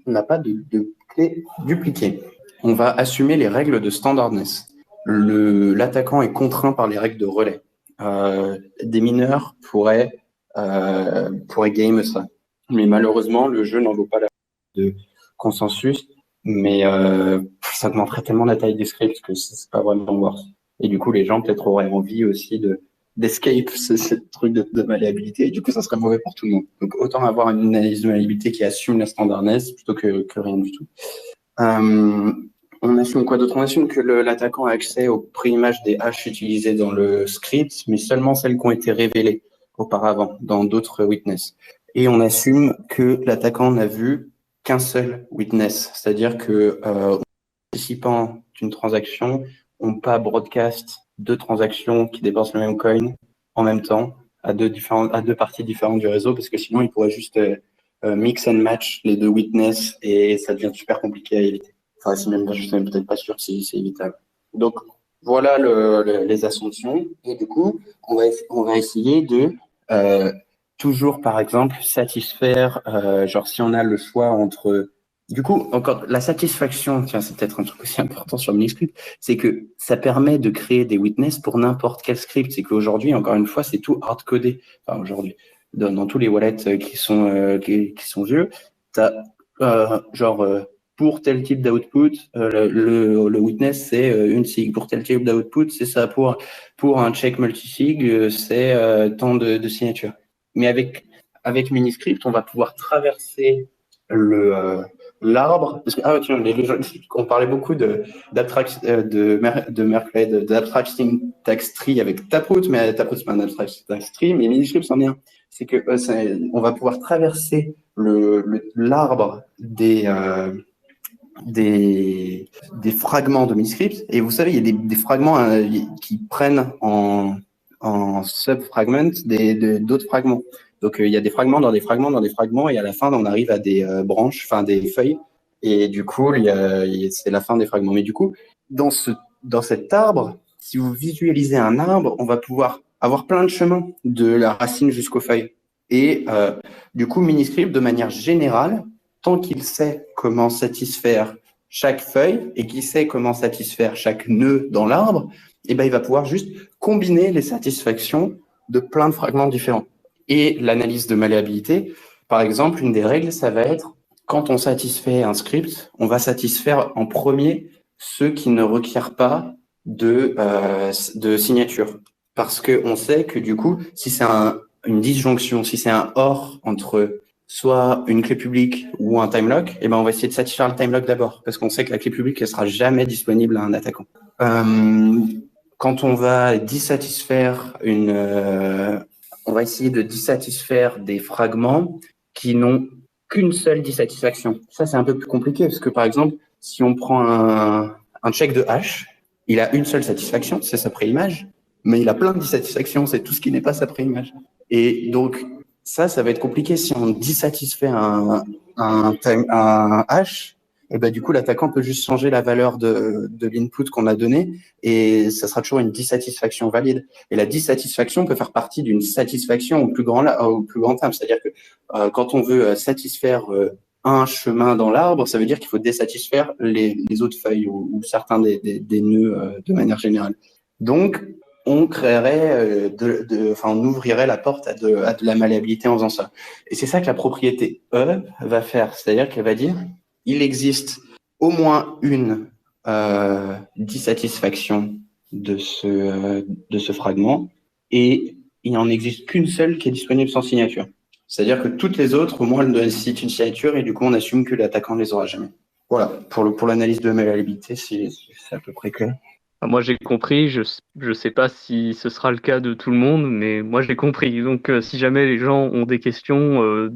S2: n'a pas de clé dupliquée. On va assumer les règles de standardness. L'attaquant est contraint par les règles de relais. Des mineurs pourraient game ça. Mais malheureusement, le jeu n'en vaut pas la de consensus. Mais ça augmenterait tellement la taille des scripts que c'est pas vraiment worth. Et du coup, les gens peut-être auraient envie aussi d'escape ce truc de malléabilité, et du coup, ça serait mauvais pour tout le monde. Donc, autant avoir une analyse de malléabilité qui assume la standardness plutôt que rien du tout. On assume quoi d'autre? On assume que l'attaquant a accès aux préimages des hashes utilisées dans le script, mais seulement celles qui ont été révélées auparavant dans d'autres witness. Et on assume que l'attaquant n'a vu qu'un seul witness, c'est-à-dire que participants d'une transaction n'ont pas broadcast deux transactions qui dépensent le même coin en même temps à deux parties différentes du réseau, parce que sinon ils pourraient juste mix and match les deux witness et ça devient super compliqué à éviter. Enfin, je suis même peut-être pas sûr si c'est évitable. Donc voilà les assumptions, et du coup on va essayer de toujours par exemple satisfaire, genre si on a le choix entre. Du coup, encore, la satisfaction, tiens, c'est peut-être un truc aussi important sur Miniscript, c'est que ça permet de créer des witness pour n'importe quel script. C'est qu'aujourd'hui, encore une fois, c'est tout hard-codé. Enfin, aujourd'hui, dans tous les wallets qui sont vieux, t'as, pour tel type d'output, le witness, c'est une sig. Pour tel type d'output, c'est ça. Pour un check multisig, c'est tant de signatures. Mais avec Miniscript, on va pouvoir traverser l'arbre, parce que tiens, on parlait beaucoup d'abstracting tax tree avec Taproot, mais Taproot c'est pas un abstracting tax tree, mais Miniscript c'en est un. C'est que on va pouvoir traverser l'arbre des fragments de Miniscript, et vous savez, il y a des fragments qui prennent en sub-fragments d'autres fragments. Donc, il y a des fragments dans des fragments dans des fragments, et à la fin, on arrive à des branches, enfin des feuilles, et du coup, c'est la fin des fragments. Mais du coup, dans cet arbre, si vous visualisez un arbre, on va pouvoir avoir plein de chemins de la racine jusqu'aux feuilles. Et du coup, Miniscript, de manière générale, tant qu'il sait comment satisfaire chaque feuille et qu'il sait comment satisfaire chaque nœud dans l'arbre, il va pouvoir juste combiner les satisfactions de plein de fragments différents. Et l'analyse de malléabilité, par exemple, une des règles, ça va être, quand on satisfait un script, on va satisfaire en premier ceux qui ne requièrent pas de signature. Parce qu'on sait que du coup, si c'est une disjonction, si c'est un OR entre soit une clé publique ou un time lock, on va essayer de satisfaire le time lock d'abord, parce qu'on sait que la clé publique ne sera jamais disponible à un attaquant. Quand on va dissatisfaire on va essayer de dissatisfaire des fragments qui n'ont qu'une seule dissatisfaction. Ça, c'est un peu plus compliqué, parce que par exemple, si on prend un check de hash, il a une seule satisfaction, c'est sa préimage, mais il a plein de dissatisfactions, c'est tout ce qui n'est pas sa préimage. Et donc, ça va être compliqué si on dissatisfait un hash. Et du coup, l'attaquant peut juste changer la valeur de l'input qu'on a donné, et ça sera toujours une dissatisfaction valide. Et la dissatisfaction peut faire partie d'une satisfaction au plus grand terme. C'est-à-dire que quand on veut satisfaire un chemin dans l'arbre, ça veut dire qu'il faut désatisfaire les autres feuilles ou certains des nœuds de manière générale. Donc, on créerait, on ouvrirait la porte à de la malléabilité en faisant ça. Et c'est ça que la propriété E va faire. C'est-à-dire qu'elle va dire, il existe au moins une dissatisfaction de ce fragment, et il n'en existe qu'une seule qui est disponible sans signature. C'est-à-dire que toutes les autres, au moins, elles nécessitent une signature, et du coup, on assume que l'attaquant ne les aura jamais. Voilà, pour l'analyse de malléabilité, c'est à peu près clair.
S4: Moi, j'ai compris. Je sais pas si ce sera le cas de tout le monde, mais moi, j'ai compris. Donc, si jamais les gens ont des questions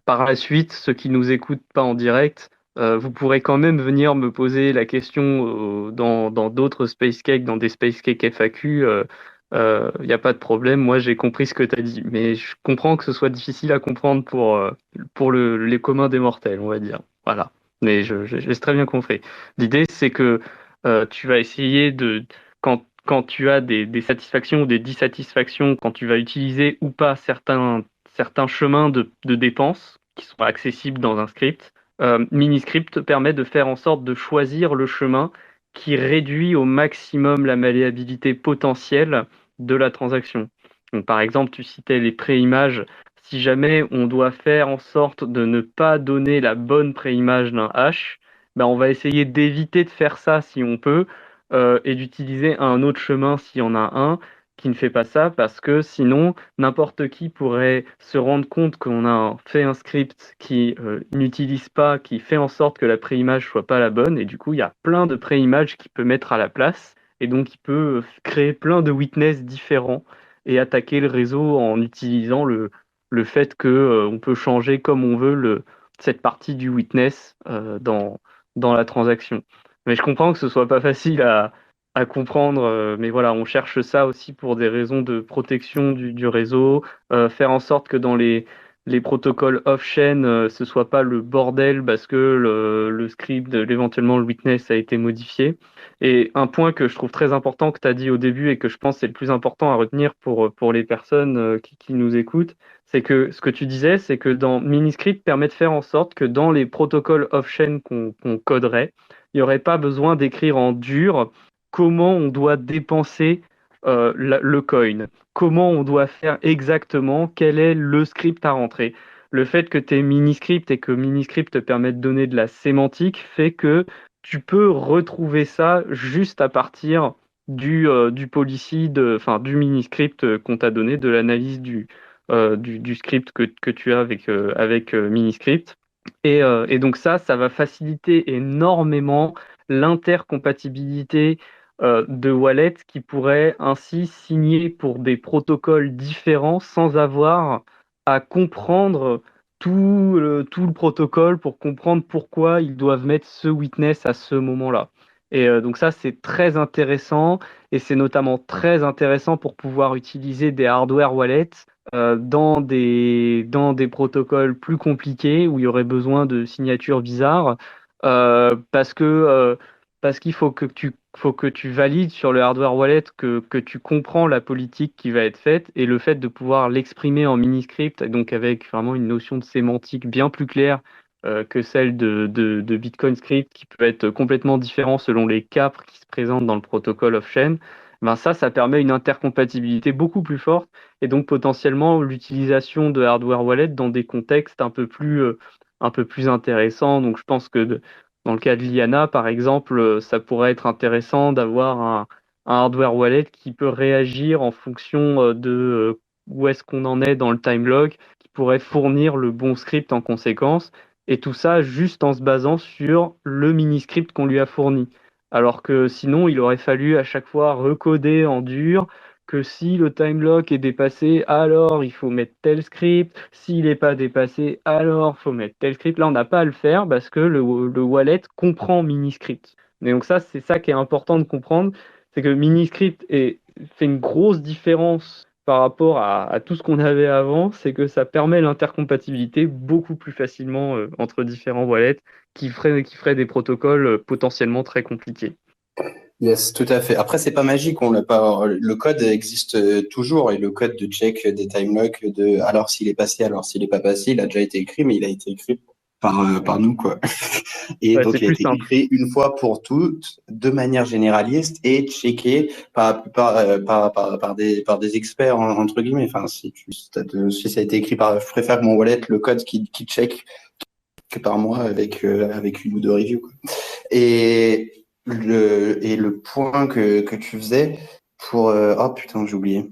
S4: par la suite, ceux qui nous écoutent pas en direct, vous pourrez quand même venir me poser la question dans d'autres Space Cake, dans des Space Cake FAQ. Il n'y a pas de problème. Moi, j'ai compris ce que tu as dit. Mais je comprends que ce soit difficile à comprendre pour les communs des mortels, on va dire. Voilà. Mais je l'ai très bien compris. L'idée, c'est que tu vas essayer quand tu as des satisfactions ou des dissatisfactions, quand tu vas utiliser ou pas certains chemins de dépenses qui sont accessibles dans un script, Miniscript te permet de faire en sorte de choisir le chemin qui réduit au maximum la malléabilité potentielle de la transaction. Donc, par exemple, tu citais les préimages. Si jamais on doit faire en sorte de ne pas donner la bonne préimage d'un hash, on va essayer d'éviter de faire ça si on peut, et d'utiliser un autre chemin s'il y en a un, qui ne fait pas ça, parce que sinon, n'importe qui pourrait se rendre compte qu'on a fait un script qui n'utilise pas, qui fait en sorte que la préimage soit pas la bonne, et du coup, il y a plein de préimages qu'il peut mettre à la place, et donc il peut créer plein de witness différents et attaquer le réseau en utilisant le fait que on peut changer comme on veut cette partie du witness dans la transaction. Mais je comprends que ce soit pas facile à comprendre, mais voilà, on cherche ça aussi pour des raisons de protection du réseau, faire en sorte que dans les protocoles off-chain, ce soit pas le bordel parce que le script, éventuellement le witness a été modifié. Et un point que je trouve très important que tu as dit au début et que je pense c'est le plus important à retenir pour les personnes qui nous écoutent, c'est que ce que tu disais, c'est que dans Miniscript permet de faire en sorte que dans les protocoles off-chain qu'on coderait, il n'y aurait pas besoin d'écrire en dur comment on doit dépenser le coin, comment on doit faire exactement, quel est le script à rentrer. Le fait que tu aies Miniscript et que Miniscript te permet de donner de la sémantique fait que tu peux retrouver ça juste à partir du policy, enfin du Miniscript qu'on t'a donné, de l'analyse du script que tu as avec Miniscript. Et donc ça va faciliter énormément l'intercompatibilité de wallets qui pourraient ainsi signer pour des protocoles différents sans avoir à comprendre tout le protocole pour comprendre pourquoi ils doivent mettre ce witness à ce moment-là. Et donc ça, c'est très intéressant et c'est notamment très intéressant pour pouvoir utiliser des hardware wallets dans des protocoles plus compliqués où il y aurait besoin de signatures bizarres parce qu'il faut que tu valides sur le hardware wallet que tu comprends la politique qui va être faite et le fait de pouvoir l'exprimer en mini-script, donc avec vraiment une notion de sémantique bien plus claire que celle de Bitcoin Script qui peut être complètement différent selon les capes qui se présentent dans le protocole off-chain. Ben ça permet une intercompatibilité beaucoup plus forte et donc potentiellement l'utilisation de hardware wallet dans des contextes un peu plus intéressants. Donc je pense que dans le cas de Liana, par exemple, ça pourrait être intéressant d'avoir un hardware wallet qui peut réagir en fonction de où est-ce qu'on en est dans le time log, qui pourrait fournir le bon script en conséquence, et tout ça juste en se basant sur le mini-script qu'on lui a fourni. Alors que sinon, il aurait fallu à chaque fois recoder en dur que si le time lock est dépassé, alors il faut mettre tel script. S'il n'est pas dépassé, alors il faut mettre tel script. Là, on n'a pas à le faire parce que le wallet comprend Miniscript. Et donc ça, c'est ça qui est important de comprendre, c'est que Miniscript fait une grosse différence par rapport à tout ce qu'on avait avant, c'est que ça permet l'intercompatibilité beaucoup plus facilement entre différents wallets qui feraient des protocoles potentiellement très compliqués.
S2: Yes, tout à fait. Après, c'est pas magique, on l'a pas. Le code existe toujours et le code de check des time locks alors s'il est passé, alors s'il est pas passé, il a déjà été écrit, mais il a été écrit par nous, quoi. Et
S4: Ouais,
S2: donc,
S4: c'est
S2: il a
S4: plus
S2: été
S4: simple.
S2: écrit une fois pour toutes, de manière généraliste et checké par des experts, entre guillemets. Enfin, si ça a été écrit je préfère que mon wallet, le code qui check que par moi avec une ou deux reviews, quoi. Et le point que tu faisais pour oh putain, j'ai oublié.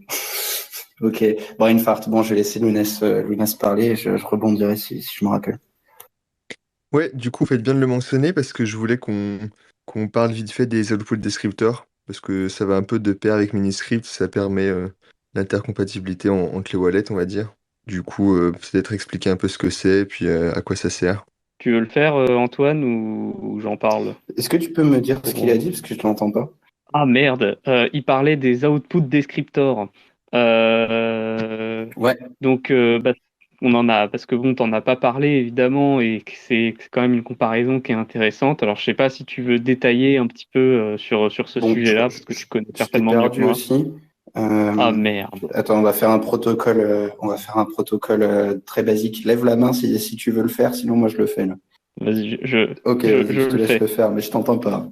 S2: Ok, brain fart. Bon, je vais laisser Lounès parler et je rebondirai si je me rappelle.
S1: Ouais, du coup, faites bien de le mentionner parce que je voulais qu'on parle vite fait des output descriptors parce que ça va un peu de pair avec Miniscript, ça permet l'intercompatibilité entre les wallets, on va dire. Du coup, peut-être expliquer un peu ce que c'est et puis à quoi ça sert.
S4: Tu veux le faire, Antoine, ou j'en parle?
S2: Est-ce que tu peux me dire ce qu'il a dit parce que je ne l'entends pas?
S4: Ah merde, il parlait des output descriptors. Euh,
S2: Ouais.
S4: donc, on en a, parce que bon, t'en as pas parlé évidemment, et que c'est quand même une comparaison qui est intéressante. Alors, je sais pas si tu veux détailler un petit peu sur ce
S2: Bon,
S4: sujet-là, parce que tu connais
S2: je t'ai
S4: certainement mieux que
S2: perdu
S4: moi.
S2: aussi.
S4: Ah merde.
S2: Attends, on va faire un protocole très basique. Lève la main si tu veux le faire, sinon moi je le fais là.
S4: Vas-y, je,
S2: Ok,
S4: je,
S2: vas-y,
S4: je
S2: je te
S4: le
S2: laisse
S4: fais.
S2: le faire, mais je t'entends pas.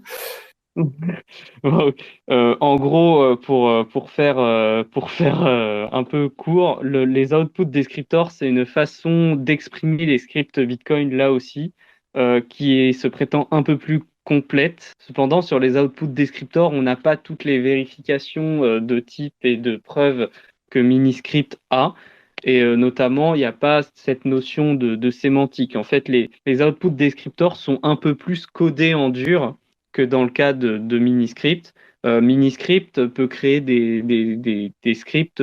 S4: En gros, pour faire un peu court, les output descriptors, c'est une façon d'exprimer les scripts Bitcoin là aussi, qui se prétend un peu plus complète. Cependant, sur les output descriptors, on n'a pas toutes les vérifications de type et de preuves que Miniscript a. Et notamment, il n'y a pas cette notion de sémantique. En fait, les output descriptors sont un peu plus codés en dur que dans le cas de Miniscript. Miniscript peut créer des scripts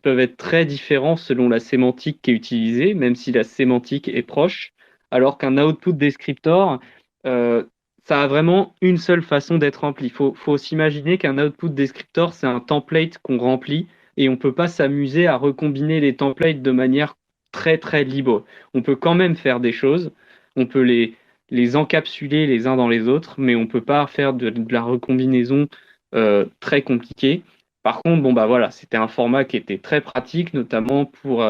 S4: peuvent être très différents selon la sémantique qui est utilisée, même si la sémantique est proche, alors qu'un output descriptor, euh, ça a vraiment une seule façon d'être rempli. Faut s'imaginer qu'un output descriptor, c'est un template qu'on remplit et on ne peut pas s'amuser à recombiner les templates de manière très très libre. On peut quand même faire des choses, on peut les encapsuler les uns dans les autres, mais on ne peut pas faire de la recombinaison très compliquée. Par contre, bon bah voilà, c'était un format qui était très pratique, notamment pour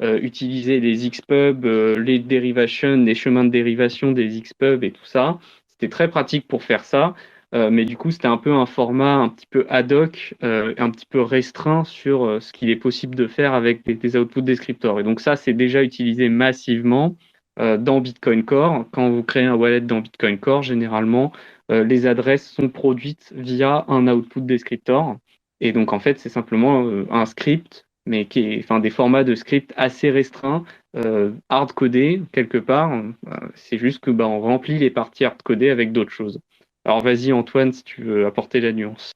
S4: utiliser les Xpub, les dérivations, les chemins de dérivation des Xpub et tout ça. C'était très pratique pour faire ça, mais du coup, c'était un peu un format un petit peu ad hoc, un petit peu restreint sur ce qu'il est possible de faire avec des outputs descriptors. Et donc ça, c'est déjà utilisé massivement dans Bitcoin Core. Quand vous créez un wallet dans Bitcoin Core, généralement, les adresses sont produites via un output descriptor. Et donc, en fait, c'est simplement un script, mais enfin, des formats de script assez restreints, hard-codés quelque part. C'est juste que on remplit les parties hard-codées avec d'autres choses. Alors, vas-y, Antoine, si tu veux apporter la nuance.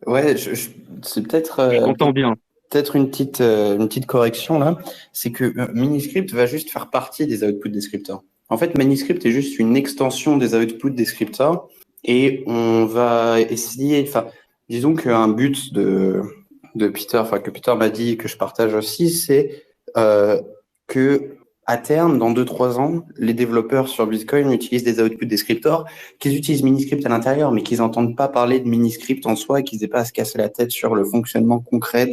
S2: Ouais, c'est peut-être
S4: Je t'entends bien.
S2: peut-être une petite correction là. C'est que Miniscript va juste faire partie des output descriptors. En fait, Miniscript est juste une extension des output descriptors et on va essayer, enfin, disons qu'un but de Peter, enfin que Peter m'a dit et que je partage aussi, c'est que à terme, dans 2-3 ans, les développeurs sur Bitcoin utilisent des output descriptors, qu'ils utilisent Miniscript à l'intérieur, mais qu'ils n'entendent pas parler de Miniscript en soi et qu'ils n'aient pas à se casser la tête sur le fonctionnement concret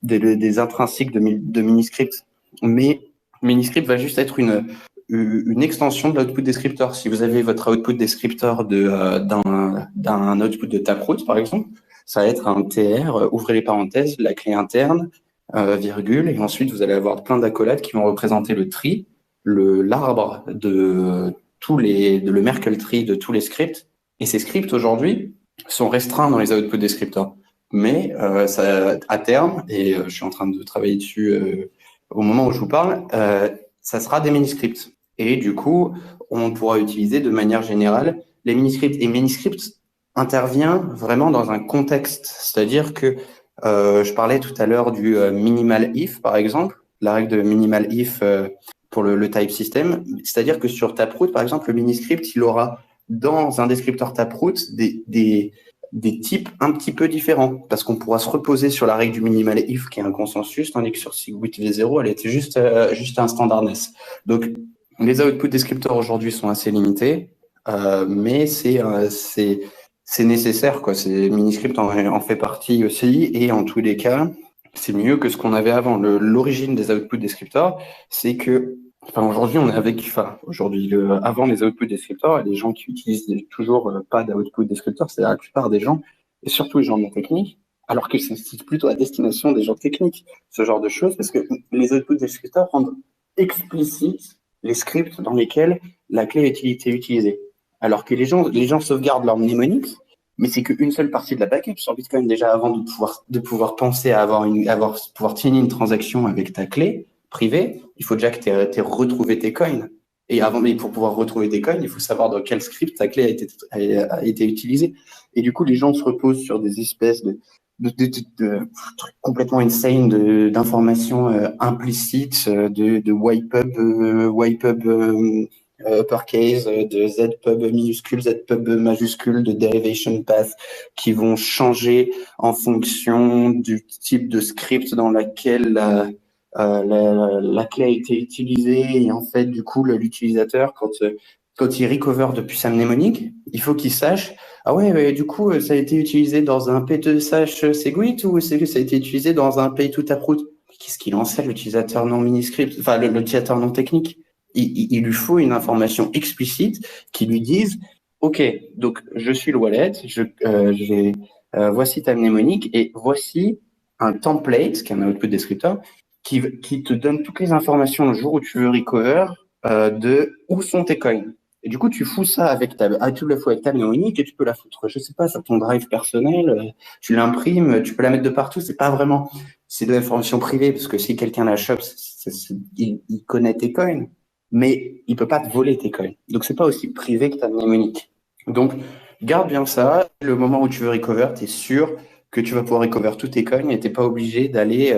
S2: des intrinsiques de Miniscript. Mais Miniscript va juste être une extension de l'output descriptor. Si vous avez votre output descriptor d'un output de Taproot, par exemple, ça va être un TR, ouvrez les parenthèses, la clé interne, virgule, et ensuite vous allez avoir plein d'accolades qui vont représenter le tree, l'arbre de le Merkle tree de tous les scripts. Et ces scripts aujourd'hui sont restreints dans les outputs descriptors. Mais ça, à terme, et je suis en train de travailler dessus au moment où je vous parle, ça sera des miniscripts. Et du coup, on pourra utiliser de manière générale les miniscripts. Et miniscript intervient vraiment dans un contexte, c'est-à-dire que je parlais tout à l'heure du minimal if, par exemple, la règle de minimal if pour le type system. C'est-à-dire que sur Taproot, par exemple, le miniscript, il aura dans un descripteur Taproot des types un petit peu différents, parce qu'on pourra se reposer sur la règle du minimal if, qui est un consensus, tandis que sur SigWit V0, elle était juste un standardness. Donc, les outputs descripteurs aujourd'hui sont assez limités, mais c'est nécessaire, quoi. Miniscript en fait partie aussi, et en tous les cas, c'est mieux que ce qu'on avait avant. L'origine des outputs descriptors, c'est que, enfin, aujourd'hui, on est avant les outputs descriptors, et les gens qui utilisent toujours pas d'output descriptors, c'est la plupart des gens, et surtout les gens non techniques, alors que c'est plutôt à destination des gens techniques, ce genre de choses, parce que les outputs descriptors rendent explicite les scripts dans lesquels la clé a été utilisée. Alors que les gens sauvegardent leur mnémonique, mais c'est qu'une seule partie de la backup sur Bitcoin. Déjà, avant de pouvoir penser à pouvoir signer une transaction avec ta clé privée, il faut déjà que tu aies retrouvé tes coins. Mais pour pouvoir retrouver tes coins, il faut savoir dans quel script ta clé a été utilisée. Et du coup, les gens se reposent sur des espèces de trucs complètement insane d'informations implicites, de YPub uppercase, de ZPub minuscule, ZPub majuscule, de derivation path qui vont changer en fonction du type de script dans laquelle la clé a été utilisée. Et en fait, du coup, l'utilisateur, quand il recover depuis sa mnémonique, il faut qu'il sache, ah ouais, du coup, ça a été utilisé dans un P2H SegWit ou ça a été utilisé dans un Pay2Taproot? Qu'est-ce qu'il en sait, l'utilisateur non miniscript, enfin, l'utilisateur non technique? Il lui faut une information explicite qui lui dise, OK, donc je suis le wallet, voici ta mnémonique et voici un template, qui est un output descriptor, qui te donne toutes les informations le jour où tu veux recover de où sont tes coins. Et du coup, tu fous ça tu le fous avec ta mnémonique et tu peux la foutre, je sais pas, sur ton drive personnel, tu l'imprimes, tu peux la mettre de partout. C'est de l'information privée parce que si quelqu'un la chope, il connaît tes coins, mais il peut pas te voler tes coins. Donc, c'est pas aussi privé que ta mnémonique. Donc, garde bien ça. Le moment où tu veux recover, tu es sûr que tu vas pouvoir recover tous tes coins et t'es pas obligé d'aller,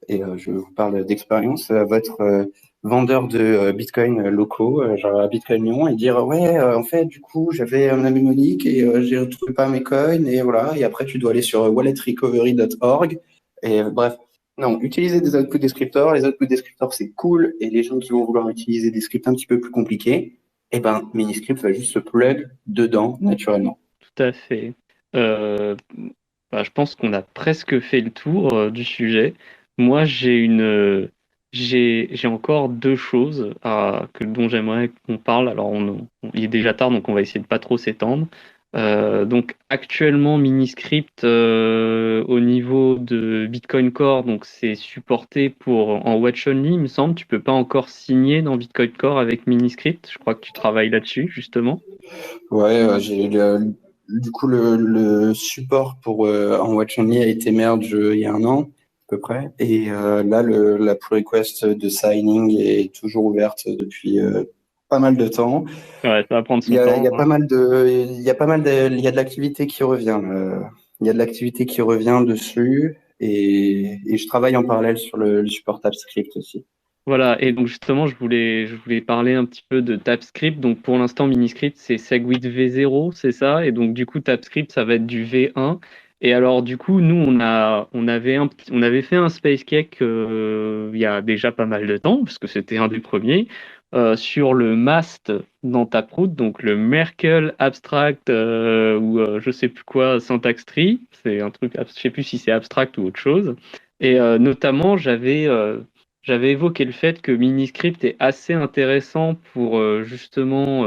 S2: je vous parle d'expérience, votre vendeur de Bitcoin locaux, genre à Bitcoin Lyon, et dire ouais, en fait, du coup, j'avais un mnémonique et j'ai retrouvé pas mes coins et voilà. Et après, tu dois aller sur walletrecovery.org et bref. Non, utiliser des output descriptors. Les output descriptors, c'est cool. Et les gens qui vont vouloir utiliser des scripts un petit peu plus compliqués, eh ben, Miniscript va juste se plug dedans naturellement.
S4: Tout à fait. Bah, je pense qu'on a presque fait le tour du sujet. Moi, j'ai encore deux choses dont j'aimerais qu'on parle. Alors, il est déjà tard, donc on va essayer de pas trop s'étendre. Donc, actuellement, Miniscript au niveau de Bitcoin Core, donc c'est supporté en watch only, il me semble. Tu peux pas encore signer dans Bitcoin Core avec Miniscript. Je crois que tu travailles là-dessus, justement.
S2: Ouais, du coup, le support pour en Watch Only a été merge il y a un an, à peu près. Et là, la pull request de signing est toujours ouverte depuis pas mal de temps.
S4: Ouais, ça va prendre
S2: Il y
S4: son
S2: a,
S4: temps.
S2: il y a pas mal de, il y a pas mal de, il y a de l'activité qui revient. Il y a de l'activité qui revient dessus. Et je travaille en parallèle sur le support TypeScript aussi.
S4: Voilà, et donc justement, je voulais parler un petit peu de TypeScript. Donc pour l'instant, Miniscript, c'est Segwit V0, c'est ça? Et donc du coup, TypeScript, ça va être du V1. Et alors du coup, nous, on avait fait un Space Cake il y a déjà pas mal de temps, parce que c'était un des premiers, sur le MAST dans Taproot, donc le Merkle Abstract ou je sais plus quoi, Syntax Tree. C'est un truc, je sais plus si c'est abstract ou autre chose. Et notamment, j'avais évoqué le fait que Miniscript est assez intéressant pour justement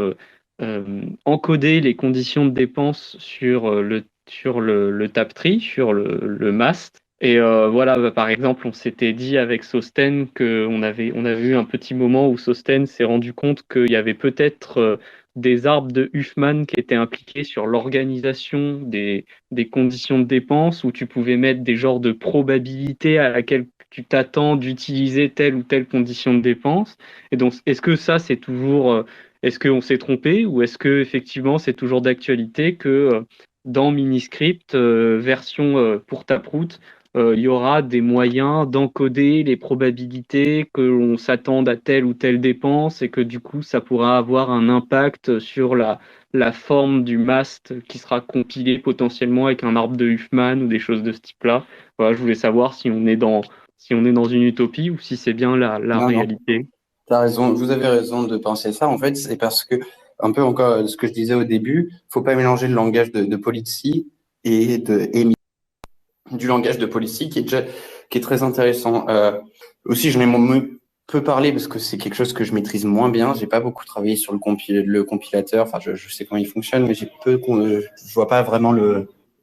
S4: encoder les conditions de dépense sur le Taptree, sur le mast. Et voilà, bah, par exemple, on s'était dit avec Sosten qu'on avait eu un petit moment où Sosten s'est rendu compte qu'il y avait peut-être des arbres de Huffman qui étaient impliqués sur l'organisation des conditions de dépense, où tu pouvais mettre des genres de probabilités à laquelle tu t'attends d'utiliser telle ou telle condition de dépense. Et donc, est-ce que ça, c'est toujours, est-ce qu'on s'est trompé, ou est-ce que effectivement c'est toujours d'actualité que dans Miniscript, version pour Taproot, il y aura des moyens d'encoder les probabilités que l'on s'attende à telle ou telle dépense, et que du coup ça pourra avoir un impact sur la forme du mast qui sera compilé potentiellement avec un arbre de Huffman ou des choses de ce type-là. Voilà, je voulais savoir si on est dans une utopie ou si c'est bien la
S2: Non, non.
S4: réalité.
S2: T'as raison, vous avez raison de penser ça. En fait, c'est parce que, un peu encore ce que je disais au début, faut pas mélanger le langage de policy et du langage de policy qui est très intéressant. Aussi, j'en ai peu parlé parce que c'est quelque chose que je maîtrise moins bien. J'ai pas beaucoup travaillé sur le compilateur. Enfin, je sais comment il fonctionne, mais je vois pas vraiment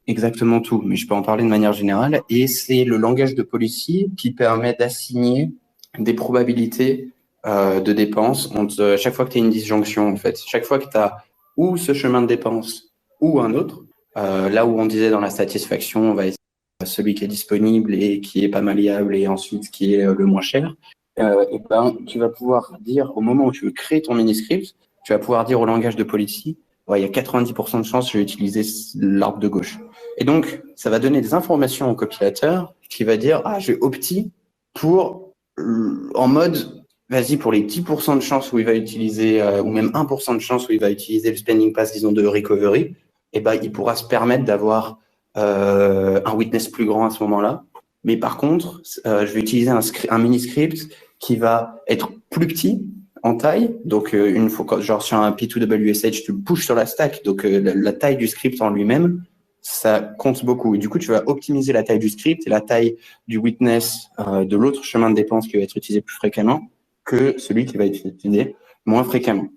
S2: exactement tout, mais je peux en parler de manière générale. Et c'est le langage de policy qui permet d'assigner des probabilités de dépenses chaque fois que tu as une disjonction, en fait. Chaque fois que tu as ou ce chemin de dépense ou un autre, là où on disait dans la satisfaction, on va essayer celui qui est disponible et qui est pas malléable et ensuite qui est le moins cher, et ben, tu vas pouvoir dire au moment où tu veux créer ton Miniscript, tu vas pouvoir dire au langage de policy, ouais, il y a 90% de chances que je vais utiliser l'arbre de gauche. Et donc, ça va donner des informations au compilateur qui va dire, ah, je vais opti pour, en mode, vas-y, pour les 10% de chances où il va utiliser, ou même 1% de chances où il va utiliser le spending pass, disons, de recovery, et ben, il pourra se permettre d'avoir un witness plus grand à ce moment-là. Mais par contre, je vais utiliser un mini-script qui va être plus petit en taille. Donc, une fois, genre sur un P2WSH, tu le pushes sur la stack. Donc, la taille du script en lui-même, ça compte beaucoup. Et du coup, tu vas optimiser la taille du script et la taille du witness de l'autre chemin de dépense qui va être utilisé plus fréquemment que celui qui va être utilisé moins fréquemment.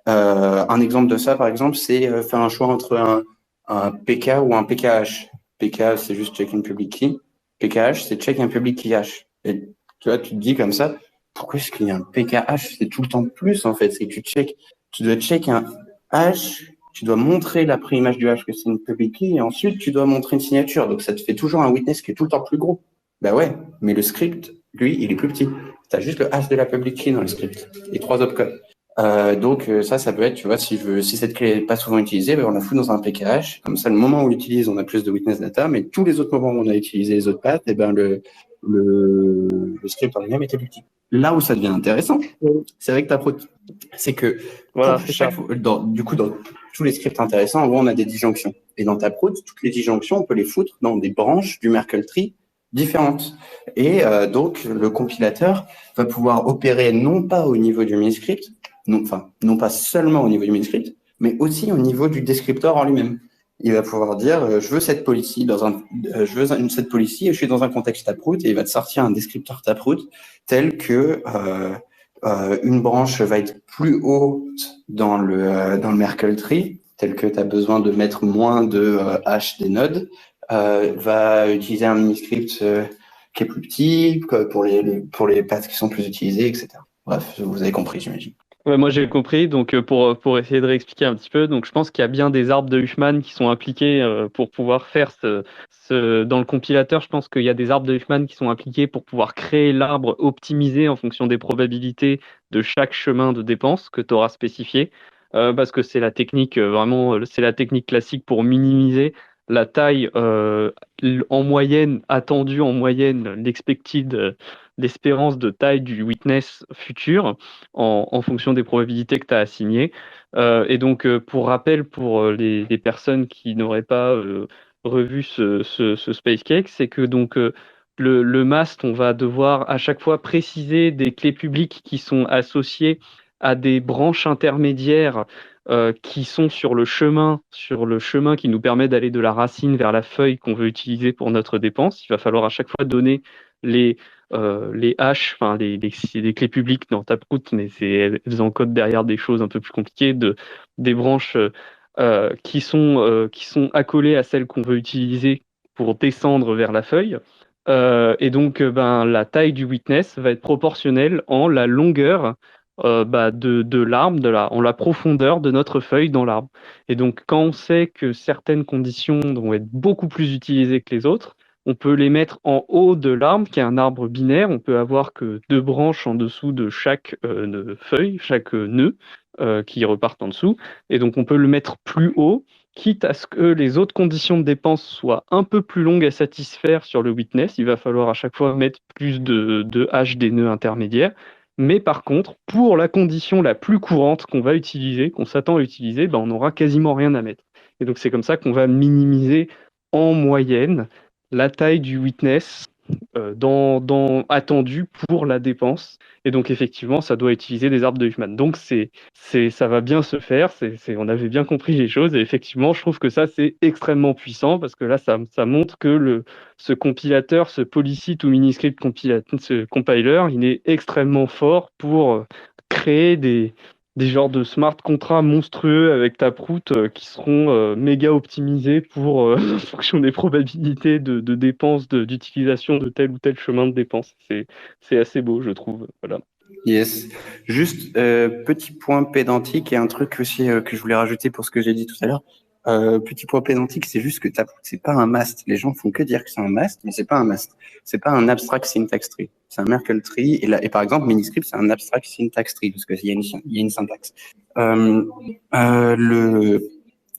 S2: Un exemple de ça, par exemple, c'est faire un choix entre un PK ou un PKH. PK, c'est juste check in public key. PKH, c'est check un public key hash. Et tu vois, tu te dis comme ça, pourquoi est-ce qu'il y a un PKH? C'est tout le temps plus, en fait. C'est que tu dois check un hash, tu dois montrer la préimage du hash que c'est une public key, et ensuite tu dois montrer une signature. Donc ça te fait toujours un witness qui est tout le temps plus gros. Bah ouais, mais le script, lui, il est plus petit. Tu as juste le hash de la public key dans le script et 3 opcodes. Donc ça peut être, tu vois, si cette clé n'est pas souvent utilisée, ben on la fout dans un PKH. Comme ça, le moment où on l'utilise, on a plus de witness data, mais tous les autres moments où on a utilisé les autres paths, et ben le script en lui-même était plus petit. Là où ça devient intéressant, c'est avec Taproot. C'est que
S4: Voilà,
S2: dans tous les scripts intéressants, en gros, on a des disjonctions. Et dans Taproot, toutes les disjonctions, on peut les foutre dans des branches du Merkle tree différentes. Et donc, le compilateur va pouvoir opérer non pas au niveau du mini-script, non pas seulement au niveau du mini-script, mais aussi au niveau du descriptor en lui-même. Il va pouvoir dire, je veux cette policy cette policy et je suis dans un contexte Taproot, et il va te sortir un descripteur Taproot tel que une branche va être plus haute dans le Merkle tree, tel que tu as besoin de mettre moins de hash des nodes, va utiliser un mini-script qui est plus petit pour les paths qui sont plus utilisés, etc. Bref, vous avez compris, j'imagine.
S4: Ouais, moi j'ai compris, donc pour essayer de réexpliquer un petit peu, donc je pense qu'il y a bien des arbres de Huffman qui sont appliqués pour pouvoir faire dans le compilateur, je pense qu'il y a des arbres de Huffman qui sont appliqués pour pouvoir créer l'arbre optimisé en fonction des probabilités de chaque chemin de dépense que tu auras spécifié, parce que c'est la technique c'est la technique classique pour minimiser la taille en moyenne, attendue en moyenne, l'espérance de taille du witness futur en fonction des probabilités que tu as assignées. Et donc, pour rappel, pour les personnes qui n'auraient pas revu ce space cake, c'est que donc le mast, on va devoir à chaque fois préciser des clés publiques qui sont associées à des branches intermédiaires qui sont sur le chemin qui nous permet d'aller de la racine vers la feuille qu'on veut utiliser pour notre dépense. Il va falloir à chaque fois donner les hash, enfin les clés publiques dans Taproot, mais elles encodent derrière des choses un peu plus compliquées, des branches qui sont accolées à celles qu'on veut utiliser pour descendre vers la feuille. Et donc, la taille du witness va être proportionnelle en la longueur de l'arbre, en la profondeur de notre feuille dans l'arbre. Et donc, quand on sait que certaines conditions vont être beaucoup plus utilisées que les autres, on peut les mettre en haut de l'arbre, qui est un arbre binaire. On peut avoir que 2 branches en dessous de chaque feuille, chaque nœud qui repartent en dessous. Et donc, on peut le mettre plus haut, quitte à ce que les autres conditions de dépense soient un peu plus longues à satisfaire sur le witness. Il va falloir à chaque fois mettre plus de hash des nœuds intermédiaires. Mais par contre, pour la condition la plus courante qu'on va utiliser, qu'on s'attend à utiliser, on n'aura quasiment rien à mettre. Et donc, c'est comme ça qu'on va minimiser en moyenne la taille du witness attendu pour la dépense. Et donc, effectivement, ça doit utiliser des arbres de Huffman. Donc, ça va bien se faire. On avait bien compris les choses. Et effectivement, je trouve que ça, c'est extrêmement puissant parce que là, ça montre que ce compilateur, ce Polycite ou Miniscript ce compiler, il est extrêmement fort pour créer des genres de smart contrats monstrueux avec Taproot qui seront méga optimisés pour en fonction des probabilités de dépenses, d'utilisation de tel ou tel chemin de dépense. C'est assez beau, je trouve. Voilà.
S2: Yes. Juste petit point pédantique et un truc aussi que je voulais rajouter pour ce que j'ai dit tout à l'heure. Petit point pédantique, c'est juste que Taproot, c'est pas un mast. Les gens font que dire que c'est un mast, mais c'est pas un mast. C'est pas un abstract syntax tree. C'est un Merkle tree. Et par exemple, Miniscript, c'est un abstract syntax tree parce qu'il y a une syntaxe. Le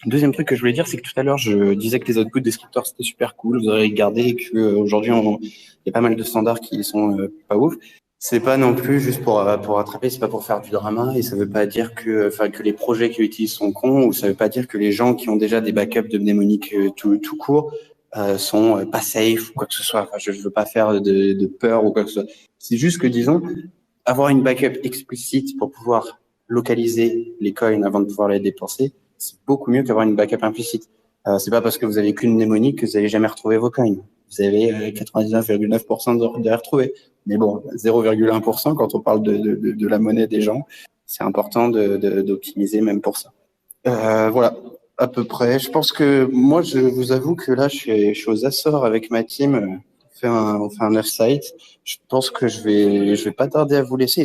S2: deuxième truc que je voulais dire, c'est que tout à l'heure, je disais que les outputs descripteurs, c'était super cool. Vous aurez regardé qu'aujourd'hui, il y a pas mal de standards qui sont pas ouf. C'est pas non plus juste pour attraper, c'est pas pour faire du drama, et ça veut pas dire que les projets qui l'utilisent sont cons, ou ça veut pas dire que les gens qui ont déjà des backups de mnémonique tout court sont pas safe ou quoi que ce soit. Enfin, je veux pas faire de peur ou quoi que ce soit. C'est juste que, disons, avoir une backup explicite pour pouvoir localiser les coins avant de pouvoir les dépenser, c'est beaucoup mieux qu'avoir une backup implicite. C'est pas parce que vous avez qu'une mnémonique que vous allez jamais retrouver vos coins. Vous avez 99,9% de retrouver. Mais bon, 0,1% quand on parle de la monnaie des gens, c'est important d'optimiser même pour ça. Voilà, à peu près. Je pense que moi, je vous avoue que là, je suis aux Açores avec ma team. on fait un off-site. Je pense que je vais pas tarder à vous laisser.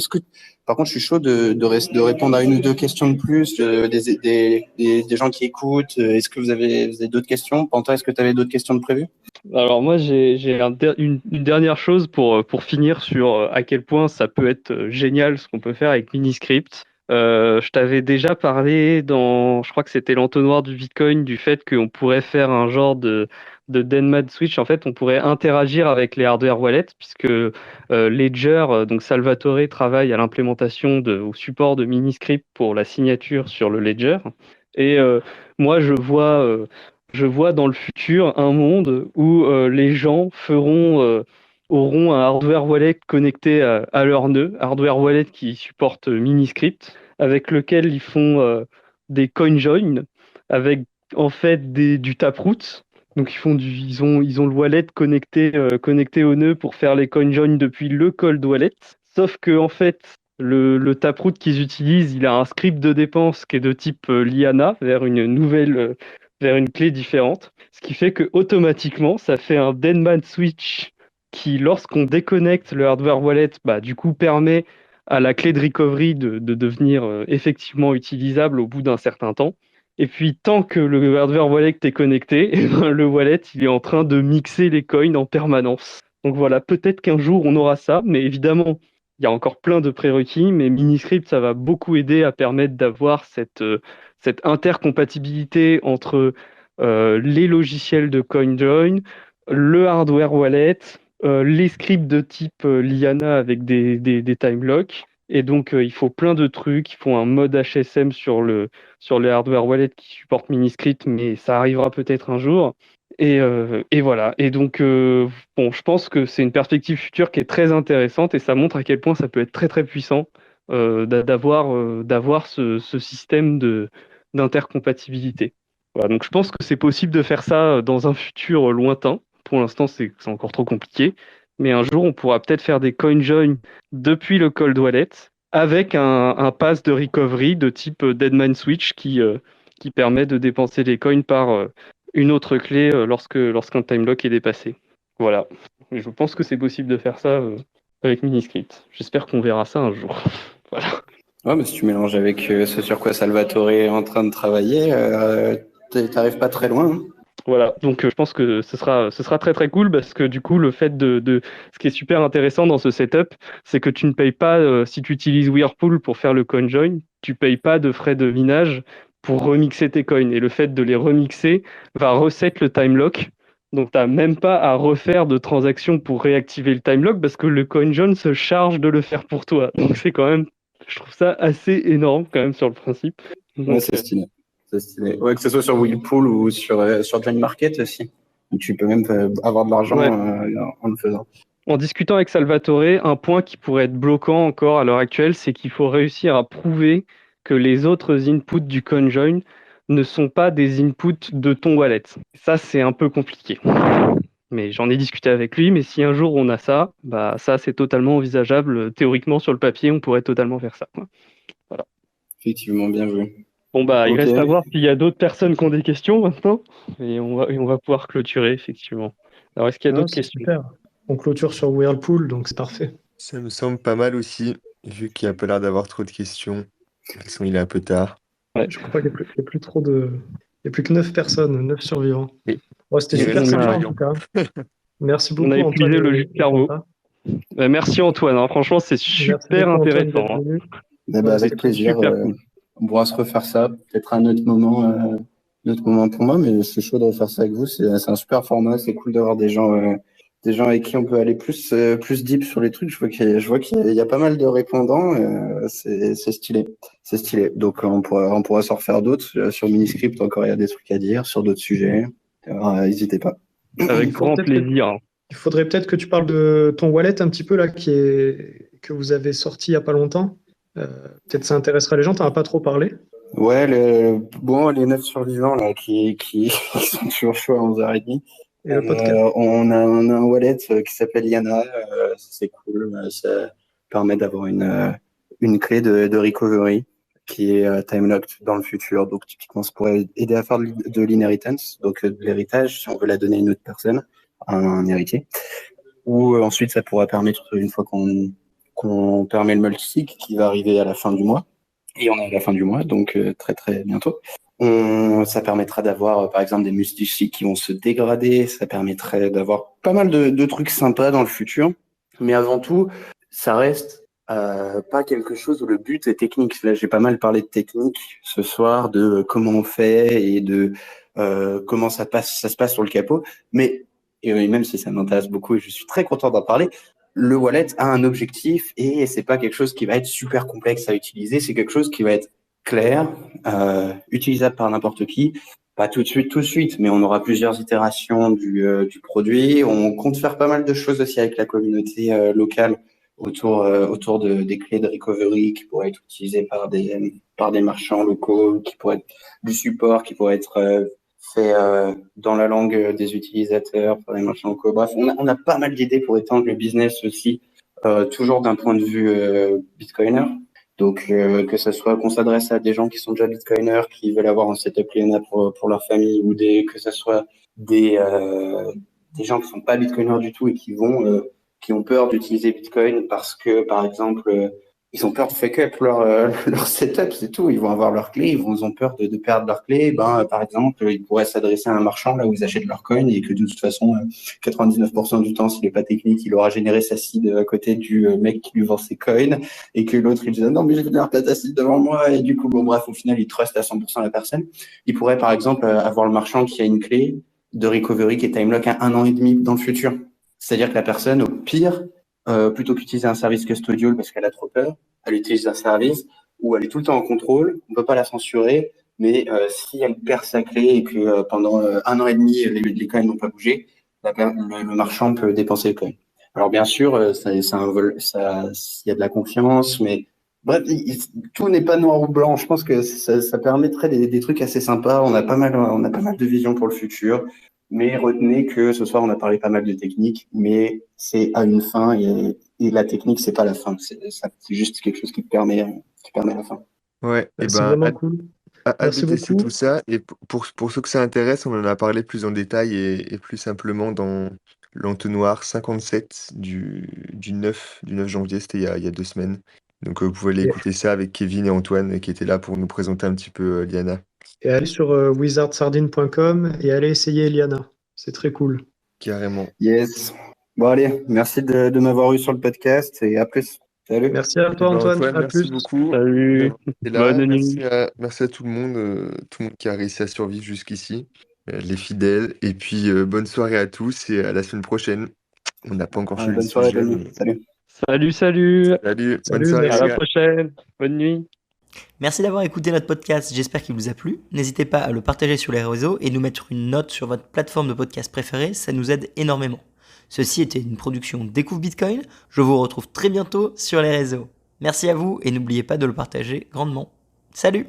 S2: Par contre, je suis chaud de répondre à une ou deux questions de plus, des gens qui écoutent. Est-ce que vous avez d'autres questions? Pantin, est-ce que tu avais d'autres questions de prévues?
S4: Alors moi, j'ai une dernière chose pour finir sur à quel point ça peut être génial ce qu'on peut faire avec Miniscript. Je t'avais déjà parlé je crois que c'était l'entonnoir du Bitcoin, du fait qu'on pourrait faire un genre de Denman Switch. En fait, on pourrait interagir avec les hardware wallets, puisque Ledger, donc Salvatore, travaille à l'implémentation au support de Miniscript pour la signature sur le Ledger. Et moi, je vois dans le futur un monde où les gens auront un hardware wallet connecté à leur nœud, hardware wallet qui supporte Miniscript, avec lequel ils font des CoinJoin avec en fait du Taproot. Donc ils ont le wallet connecté au nœud pour faire les CoinJoin depuis le cold wallet. Sauf que en fait le Taproot qu'ils utilisent, il a un script de dépense qui est de type Liana vers une clé différente, ce qui fait que automatiquement ça fait un Denman switch qui, lorsqu'on déconnecte le hardware wallet, du coup permet à la clé de recovery de devenir effectivement utilisable au bout d'un certain temps. Et puis, tant que le hardware wallet est connecté, le wallet il est en train de mixer les coins en permanence. Donc voilà, peut-être qu'un jour on aura ça, mais évidemment, il y a encore plein de prérequis, mais Miniscript, ça va beaucoup aider à permettre d'avoir cette intercompatibilité entre les logiciels de CoinJoin, le hardware wallet, les scripts de type Liana avec des time locks. Et donc, il faut plein de trucs. Il faut un mode HSM sur les hardware wallet qui supporte Miniscript, mais ça arrivera peut-être un jour. Et voilà. Et donc, bon, je pense que c'est une perspective future qui est très intéressante et ça montre à quel point ça peut être très, très puissant d'avoir ce système d'intercompatibilité. Voilà, donc je pense que c'est possible de faire ça dans un futur lointain. Pour l'instant, c'est encore trop compliqué. Mais un jour, on pourra peut-être faire des CoinJoin depuis le cold wallet avec un pass de recovery de type Deadman Switch qui permet de dépenser les coins par une autre clé lorsqu'un time lock est dépassé. Voilà. Et je pense que c'est possible de faire ça avec Miniscript. J'espère qu'on verra ça un jour. Voilà.
S2: Ouais, mais si tu mélanges avec ce sur quoi Salvatore est en train de travailler, t'arrives pas très loin. Hein.
S4: Voilà, donc je pense que ce sera très très cool parce que du coup, le fait ce qui est super intéressant dans ce setup, c'est que tu ne payes pas, si tu utilises Whirlpool pour faire le CoinJoin, tu payes pas de frais de minage pour remixer tes coins. Et le fait de les remixer va reset le time lock. Donc, tu n'as même pas à refaire de transaction pour réactiver le time lock parce que le CoinJoin se charge de le faire pour toi. Donc, c'est quand même, je trouve ça assez énorme quand même sur le principe. Donc,
S2: ouais, c'est stylé. C'est stylé. Ouais, que ce soit sur Whirlpool ou sur Join Market aussi. Donc, tu peux même avoir de l'argent en le faisant.
S4: En discutant avec Salvatore, un point qui pourrait être bloquant encore à l'heure actuelle, c'est qu'il faut réussir à prouver que les autres inputs du CoinJoin ne sont pas des inputs de ton wallet. Ça, c'est un peu compliqué. Mais j'en ai discuté avec lui, mais si un jour on a ça, ça c'est totalement envisageable. Théoriquement, sur le papier, on pourrait totalement faire ça. Voilà.
S2: Effectivement, bien vu.
S4: Bon, il reste à voir s'il y a d'autres personnes qui ont des questions maintenant, et on va pouvoir clôturer, effectivement. Alors, est-ce qu'il y a d'autres questions?
S6: Super. On clôture sur Whirlpool, donc c'est parfait.
S1: Ça me semble pas mal aussi, vu qu'il n'y a pas l'air d'avoir trop de questions. De toute façon, il est un peu tard.
S6: Ouais. Je crois pas qu'il n'y a plus trop de... Il n'y a plus que 9 personnes, 9 survivants.
S1: Oui.
S6: Ouais, c'était super sympa en tout cas. Merci beaucoup,
S4: Antoine. On a épuisé
S6: Antoine,
S4: le jus de cerveau. Merci Antoine, hein. Franchement c'est super intéressant.
S2: Avec plaisir, on pourra se refaire ça, peut-être à un autre moment pour moi, mais c'est chaud de refaire ça avec vous, c'est un super format, c'est cool d'avoir des gens avec qui on peut aller plus deep sur les trucs. Je vois qu'il y a pas mal de répondants, c'est stylé. C'est stylé. Donc on pourra s'en refaire d'autres sur Miniscript, encore il y a des trucs à dire sur d'autres sujets. N'hésitez pas.
S4: Avec grand plaisir.
S6: Il faudrait peut-être que tu parles de ton wallet un petit peu là que vous avez sorti il y a pas longtemps. Peut-être ça intéressera les gens, t'en as pas trop parlé.
S2: Ouais, les 9 survivants là qui sont toujours chauds à 11h30.
S6: Et le podcast.
S2: On a un wallet qui s'appelle Liana, c'est cool, ça permet d'avoir une clé de recovery qui est time locked dans le futur. Donc typiquement, ça pourrait aider à faire de l'inheritance, donc de l'héritage si on veut la donner à une autre personne, un héritier. ou ensuite ça pourra permettre, une fois qu'on permet le multisig qui va arriver à la fin du mois, et on est à la fin du mois, donc très très bientôt. Ça permettra d'avoir, par exemple, des multisigs qui vont se dégrader. Ça permettrait d'avoir pas mal de trucs sympas dans le futur. Mais avant tout, ça reste pas quelque chose où le but est technique. Là, j'ai pas mal parlé de technique ce soir, de comment on fait et de comment ça se passe sur le capot. Mais et même si ça m'intéresse beaucoup et je suis très content d'en parler, le wallet a un objectif et c'est pas quelque chose qui va être super complexe à utiliser. C'est quelque chose qui va être clair, utilisable par n'importe qui. Pas tout de suite, mais on aura plusieurs itérations du produit. On compte faire pas mal de choses aussi avec la communauté locale autour des clés de recovery qui pourraient être utilisées par des marchands locaux, qui pourraient être du support, qui pourrait être fait dans la langue des utilisateurs par les marchands locaux. Bref, on a pas mal d'idées pour étendre le business aussi, toujours d'un point de vue bitcoiner. Donc, que ce soit qu'on s'adresse à des gens qui sont déjà bitcoiners, qui veulent avoir un setup Liana pour leur famille, ou que ce soit des gens qui sont pas bitcoiners du tout et qui ont peur d'utiliser Bitcoin parce que, par exemple, ils ont peur de fuck up leur setup, c'est tout. Ils vont avoir leurs clés, ils ont peur de perdre leurs clés. Par exemple, ils pourraient s'adresser à un marchand là où ils achètent leurs coins et que de toute façon, 99% du temps, s'il n'est pas technique, il aura généré sa seed à côté du mec qui lui vend ses coins et que l'autre, il dit non, mais je vais venir pas ta seed devant moi. Et du coup, bon, bref, au final, il trust à 100% la personne. Il pourrait, par exemple, avoir le marchand qui a une clé de recovery qui est timelock à 1 an et demi dans le futur. C'est-à-dire que la personne, au pire, plutôt qu'utiliser un service custodial parce qu'elle a trop peur, elle utilise un service où elle est tout le temps en contrôle, on ne peut pas la censurer, mais si elle perd sa clé et que pendant 1 an et demi, les coins n'ont pas bougé, le marchand peut dépenser le coin. Alors bien sûr, il y a de la confiance, mais bref, tout n'est pas noir ou blanc. Je pense que ça permettrait des trucs assez sympas. On a pas mal de visions pour le futur. Mais retenez que ce soir, on a parlé pas mal de techniques, mais c'est à une fin et la technique, c'est pas la fin. C'est juste quelque chose qui permet la fin.
S1: Ouais, et
S6: C'est
S1: ben,
S6: vraiment cool.
S1: hâte de
S6: Merci
S1: tester
S6: beaucoup.
S1: tout ça. Et pour ceux que ça intéresse, on en a parlé plus en détail et plus simplement dans l'entonnoir 57 du 9 janvier, c'était il y a 2 semaines. Donc vous pouvez aller
S6: Et,
S1: écouter ça avec Kevin et Antoine qui étaient là pour nous présenter un petit peu Liana.
S6: et allez sur wizardsardine.com et allez essayer Eliana. C'est très cool.
S1: Carrément.
S2: Yes. Bon, allez, merci de m'avoir eu sur le podcast et à plus. Salut.
S6: Merci à
S1: Et
S6: toi,
S1: ben
S6: Antoine.
S1: Antoine,
S6: À
S1: merci
S6: plus.
S1: beaucoup
S4: Salut,
S1: d'avoir été là.
S4: bonne nuit.
S1: Merci à tout le monde qui a réussi à survivre jusqu'ici, les fidèles. Et puis bonne soirée à tous et à la semaine prochaine. On n'a pas encore fait le
S2: Bonne soirée,
S1: sujet,
S2: bonne
S1: mais
S2: nuit. Salut.
S4: Salut,
S1: salut, bonne
S6: Salut,
S1: soirée
S4: à
S1: les
S6: merci.
S4: la
S1: gars.
S4: prochaine, bonne nuit.
S7: Merci d'avoir écouté notre podcast, j'espère qu'il vous a plu. N'hésitez pas à le partager sur les réseaux et nous mettre une note sur votre plateforme de podcast préférée, ça nous aide énormément. Ceci était une production Découvre Bitcoin, je vous retrouve très bientôt sur les réseaux. Merci à vous et n'oubliez pas de le partager grandement. Salut!